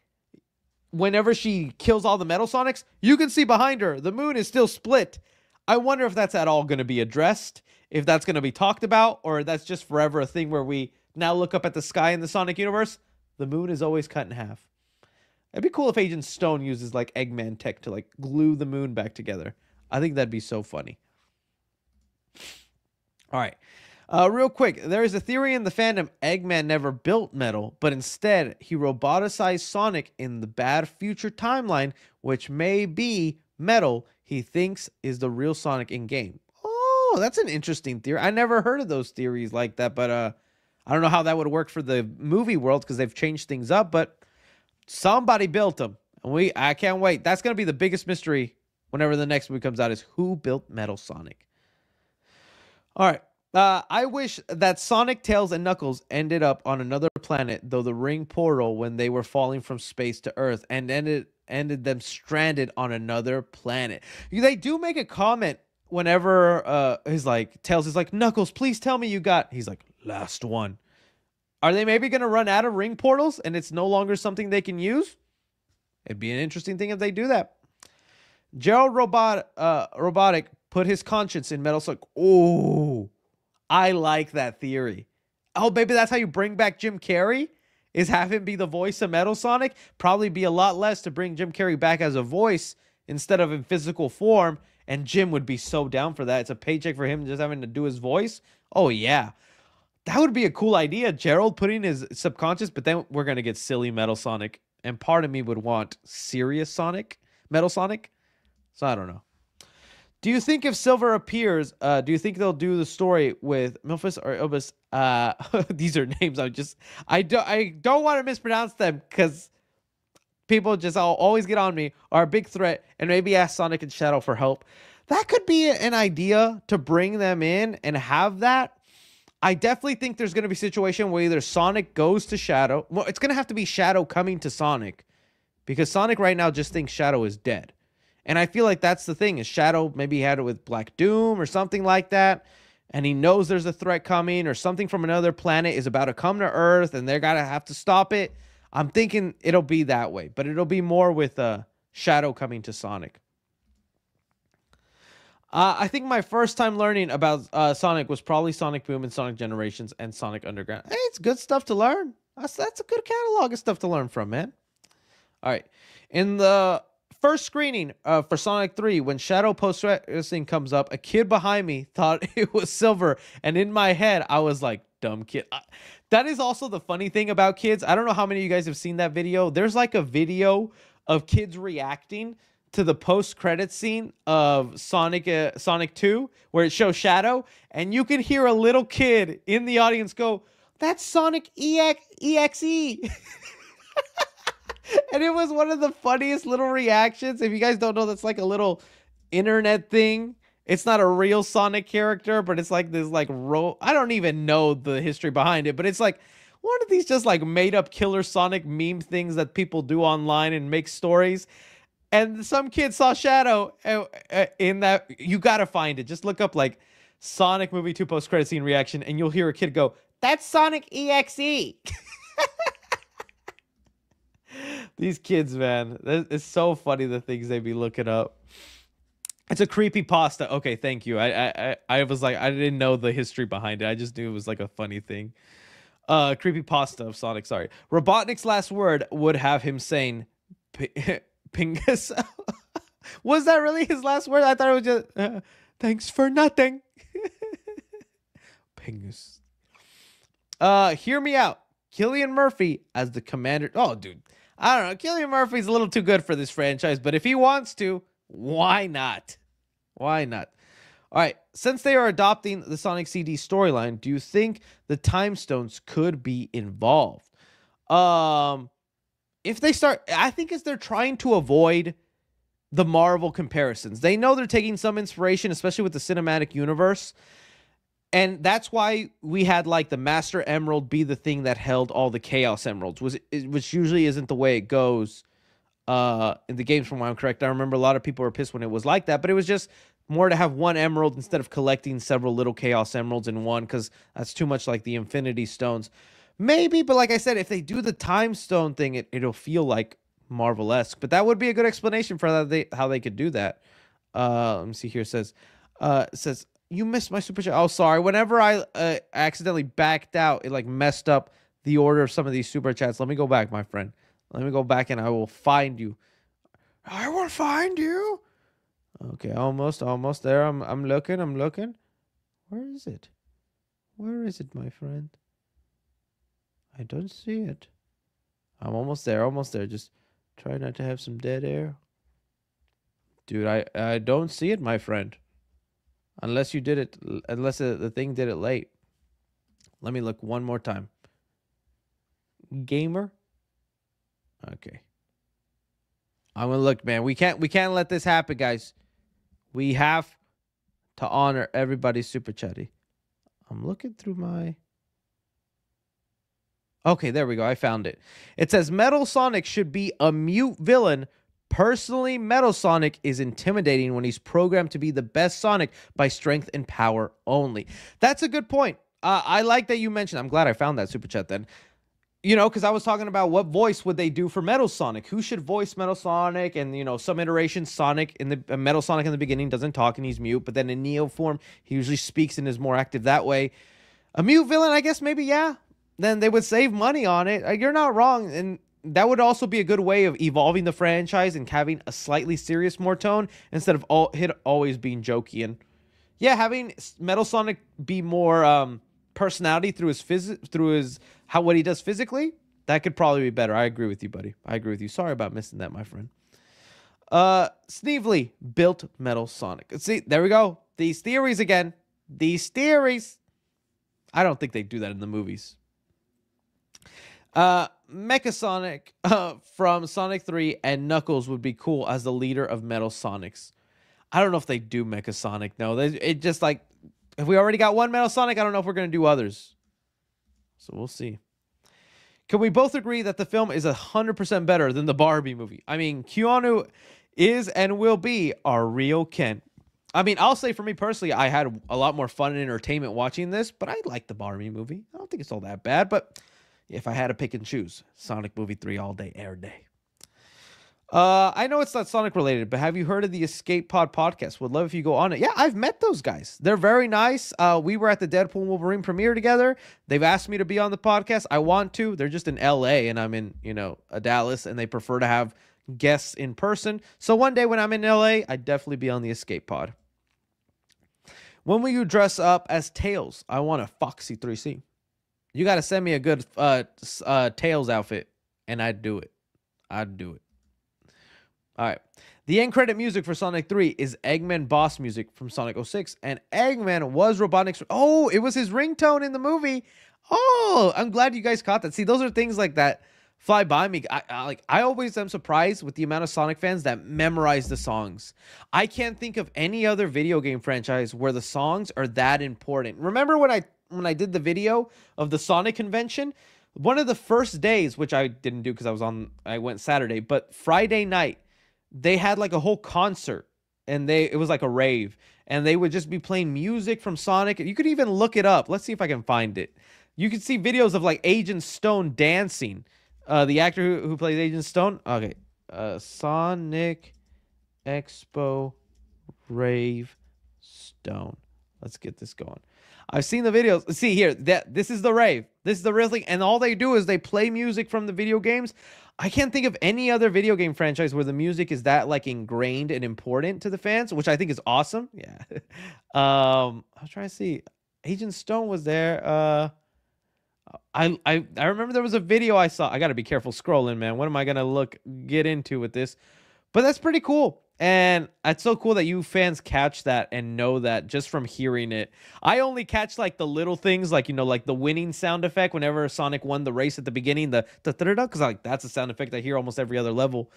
whenever she kills all the Metal Sonics, you can see behind her, the moon is still split. I wonder if that's at all going to be addressed, if that's going to be talked about, or that's just forever a thing where we now look up at the sky in the Sonic universe. The moon is always cut in half. It'd be cool if Agent Stone uses like Eggman tech to like glue the moon back together. I think that'd be so funny. All right. Real quick, there is a theory in the fandom Eggman never built Metal, but instead he roboticized Sonic in the bad future timeline, which may be Metal he thinks is the real Sonic in game. Oh, that's an interesting theory. I never heard of those theories like that, but I don't know how that would work for the movie world because they've changed things up, but somebody built them. And I can't wait. That's going to be the biggest mystery whenever the next movie comes out is who built Metal Sonic. All right. I wish that Sonic, Tails, and Knuckles ended up on another planet, though the ring portal when they were falling from space to Earth and ended them stranded on another planet. They do make a comment whenever Tails is like, Knuckles, please tell me you got. He's like, last one. Are they maybe going to run out of ring portals and it's no longer something they can use? It'd be an interesting thing if they do that. Gerald Robotic put his conscience in Metal Sonic. Oh, I like that theory. Oh, maybe that's how you bring back Jim Carrey, is have him be the voice of Metal Sonic. Probably be a lot less to bring Jim Carrey back as a voice instead of in physical form. And Jim would be so down for that. It's a paycheck for him just having to do his voice. Oh, yeah. That would be a cool idea. Gerald putting his subconscious, but then we're going to get silly Metal Sonic. And part of me would want serious Sonic, Metal Sonic. So I don't know. Do you think if Silver appears, do you think they'll do the story with Milphus or Ilbus? These are names I don't want to mispronounce them because people just always get on me, are a big threat, and maybe ask Sonic and Shadow for help. That could be an idea to bring them in and have that. I definitely think there's going to be a situation where either Sonic goes to Shadow. Well, it's going to have to be Shadow coming to Sonic because Sonic right now just thinks Shadow is dead. And I feel like that's the thing, is Shadow maybe had it with Black Doom or something like that, and he knows there's a threat coming or something from another planet is about to come to Earth and they're going to have to stop it. I'm thinking it'll be that way, but it'll be more with Shadow coming to Sonic. I think my first time learning about Sonic was probably Sonic Boom and Sonic Generations and Sonic Underground. Hey, it's good stuff to learn. That's a good catalog of stuff to learn from, man. All right. In the first screening for Sonic 3, when Shadow post-wrestling comes up, a kid behind me thought it was Silver. And in my head, I was like, dumb kid. That is also the funny thing about kids. I don't know how many of you guys have seen that video. There's like a video of kids reacting to the post-credit scene of Sonic 2, where it shows Shadow, and you can hear a little kid in the audience go, "That's Sonic EXE." And it was one of the funniest little reactions. If you guys don't know, that's like a little internet thing. It's not a real Sonic character, but it's like this I don't even know the history behind it, but it's like one of these just like made up killer Sonic meme things that people do online and make stories. And some kid saw Shadow in that. You got to find it. Just look up like Sonic movie 2 post-credit scene reaction, and you'll hear a kid go, "That's Sonic EXE." These kids, man. It's so funny the things they be looking up. It's a creepypasta. Okay, thank you. I was like, I didn't know the history behind it. I just knew it was like a funny thing. Creepypasta of Sonic, sorry. Robotnik's last word would have him saying, Pingus. Was that really his last word? I thought it was just, thanks for nothing. Pingus. Hear me out. Cillian Murphy as the commander. Oh, dude. I don't know. Cillian Murphy's a little too good for this franchise, but if he wants to, why not? Why not? All right. Since they are adopting the Sonic CD storyline, do you think the Time Stones could be involved? If they start, I think they're trying to avoid the Marvel comparisons. They know they're taking some inspiration, especially with the cinematic universe. And that's why we had like the Master Emerald be the thing that held all the Chaos Emeralds, which usually isn't the way it goes in the games, from what I'm correct. I remember a lot of people were pissed when it was like that, but it was just more to have one emerald instead of collecting several little Chaos Emeralds in one, because that's too much like the Infinity Stones. Maybe, but like I said, if they do the Time Stone thing, it'll feel like Marvel-esque. But that would be a good explanation for how they could do that. Let me see here. It says you missed my super chat. Oh, sorry. Whenever I accidentally backed out, it like messed up the order of some of these super chats. Let me go back, my friend. Let me go back and I will find you. I will find you. Okay, almost there. I'm looking. Where is it? Where is it, my friend? I don't see it. I'm almost there. Just try not to have some dead air. Dude, I don't see it, my friend. Unless you did it, unless the thing did it late. Let me look one more time. Gamer. Okay. I'm gonna look, man. We can't let this happen, guys. We have to honor everybody's super chatty. I'm looking through my. Okay, there we go. I found it. It says Metal Sonic should be a mute villain. Personally, Metal Sonic is intimidating when he's programmed to be the best Sonic by strength and power only. That's a good point. I like that you mentioned. I'm glad I found that super chat then. You know, because I was talking about what voice would they do for Metal Sonic? Who should voice Metal Sonic? And, you know, some iterations, Sonic in the Metal Sonic in the beginning doesn't talk and he's mute, but then in Neo form, he usually speaks and is more active that way. A mute villain, I guess maybe, yeah. Then they would save money on it. You're not wrong. And that would also be a good way of evolving the franchise and having a slightly serious more tone instead of always being jokey. And yeah, having Metal Sonic be more personality through his what he does physically, that could probably be better. I agree with you, buddy. I agree with you. Sorry about missing that, my friend. Sneevely built Metal Sonic. See, there we go. These theories again. These theories. I don't think they do that in the movies. Mecha Sonic from Sonic 3 and Knuckles would be cool as the leader of Metal Sonics. I don't know if they do Mecha Sonic. No, it just like, if we already got one Metal Sonic, I don't know if we're going to do others. So we'll see. Can we both agree that the film is 100% better than the Barbie movie? I mean, Keanu is and will be our real Ken. I mean, I'll say for me personally, I had a lot more fun and entertainment watching this, but I like the Barbie movie. I don't think it's all that bad, but if I had to pick and choose, Sonic Movie 3 all day, air day. I know it's not Sonic related, but have you heard of the Escape Pod podcast? Would love if you go on it. Yeah, I've met those guys. They're very nice. We were at the Deadpool and Wolverine premiere together. They've asked me to be on the podcast. I want to. They're just in LA and I'm in, Dallas, and they prefer to have guests in person. So one day when I'm in LA, I'd definitely be on the Escape Pod. When will you dress up as Tails? I want a Foxy 3C. You got to send me a good Tails outfit, and I'd do it. All right. The end credit music for Sonic 3 is Eggman boss music from Sonic 06. And Eggman was Robotnik's. Oh, it was his ringtone in the movie. Oh, I'm glad you guys caught that. See, those are things like that fly by me. I always am surprised with the amount of Sonic fans that memorize the songs. I can't think of any other video game franchise where the songs are that important. Remember when I did the video of the Sonic convention? One of the first days, which I didn't do because I went Saturday, but Friday night, they had like a whole concert and it was like a rave and they would just be playing music from Sonic. You could even look it up. Let's see if I can find it. You could see videos of like Agent Stone dancing. The actor who plays Agent Stone. Okay. Sonic Expo Rave Stone. Let's get this going. I've seen the videos. See here, this is the rave. This is the real thing. And all they do is they play music from the video games. I can't think of any other video game franchise where the music is that like ingrained and important to the fans, which I think is awesome. Yeah. I was trying to see. Agent Stone was there. I remember there was a video I saw. I got to be careful scrolling, man. What am I going to get into with this? But that's pretty cool. And it's so cool that you fans catch that and know that just from hearing it. I only catch like the little things, like, like the winning sound effect whenever Sonic won the race at the beginning, because like that's a sound effect I hear almost every other level.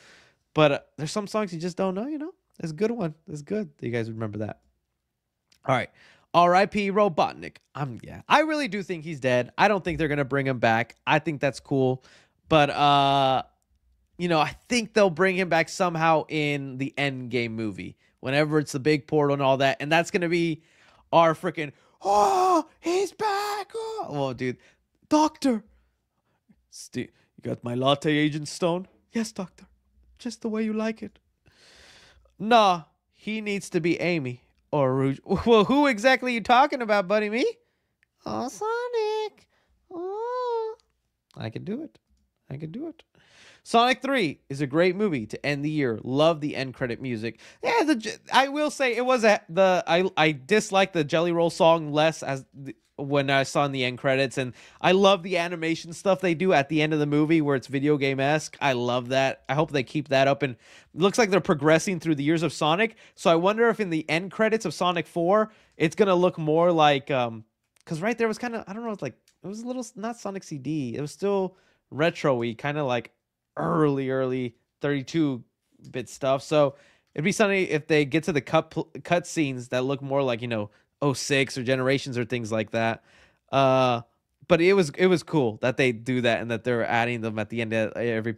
But there's some songs you just don't know, It's a good one. It's good that you guys remember that. All right. R.I.P. Robotnik. Yeah, I really do think he's dead. I don't think they're gonna bring him back. I think that's cool, but I think they'll bring him back somehow in the Endgame movie, whenever it's the big portal and all that, and that's gonna be our freaking he's back. Oh, dude, Doctor, you got my latte, Agent Stone? Yes, Doctor, just the way you like it. Nah, he needs to be Amy or Rouge. Well, who exactly you talking about, buddy? Me? Oh, Sonic. Oh, I can do it. I can do it. Sonic 3 is a great movie to end the year. Love the end credit music. Yeah, I will say it was I dislike the Jelly Roll song less when I saw in the end credits, and I love the animation stuff they do at the end of the movie where it's video game-esque. I love that. I hope they keep that up, and it looks like they're progressing through the years of Sonic. So I wonder if in the end credits of Sonic 4, it's gonna look more like because right there was kind of, I don't know, it was a little, not Sonic CD. It was still retro-y, kind of like early 32-bit stuff. So it'd be something if they get to the cut scenes that look more like, '06 or Generations or things like that. But it was cool that they do that and that they're adding them at the end of every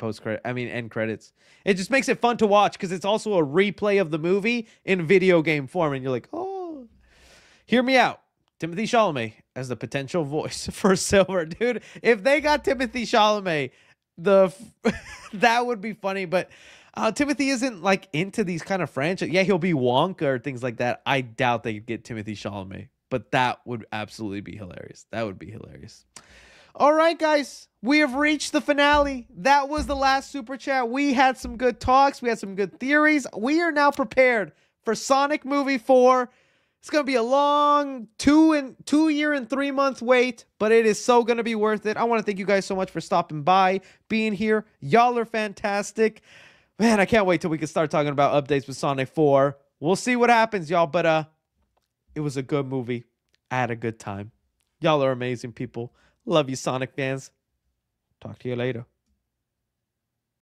end credits. It just makes it fun to watch because it's also a replay of the movie in video game form, and you're like, oh, hear me out. Timothy Chalamet as the potential voice for Silver, dude. If they got Timothy Chalamet, that would be funny. But Timothy isn't like into these kind of franchise. Yeah, he'll be Wonka or things like that. I doubt they'd get Timothy Chalamet, but that would absolutely be hilarious. That would be hilarious. All right, guys, we have reached the finale. That was the last super chat. We had some good talks. We had some good theories. We are now prepared for Sonic Movie 4. It's going to be a long 2 year and 3 month wait, but it is so going to be worth it. I want to thank you guys so much for stopping by, being here. Y'all are fantastic. Man, I can't wait till we can start talking about updates with Sonic 4. We'll see what happens, y'all, but it was a good movie. I had a good time. Y'all are amazing people. Love you, Sonic fans. Talk to you later.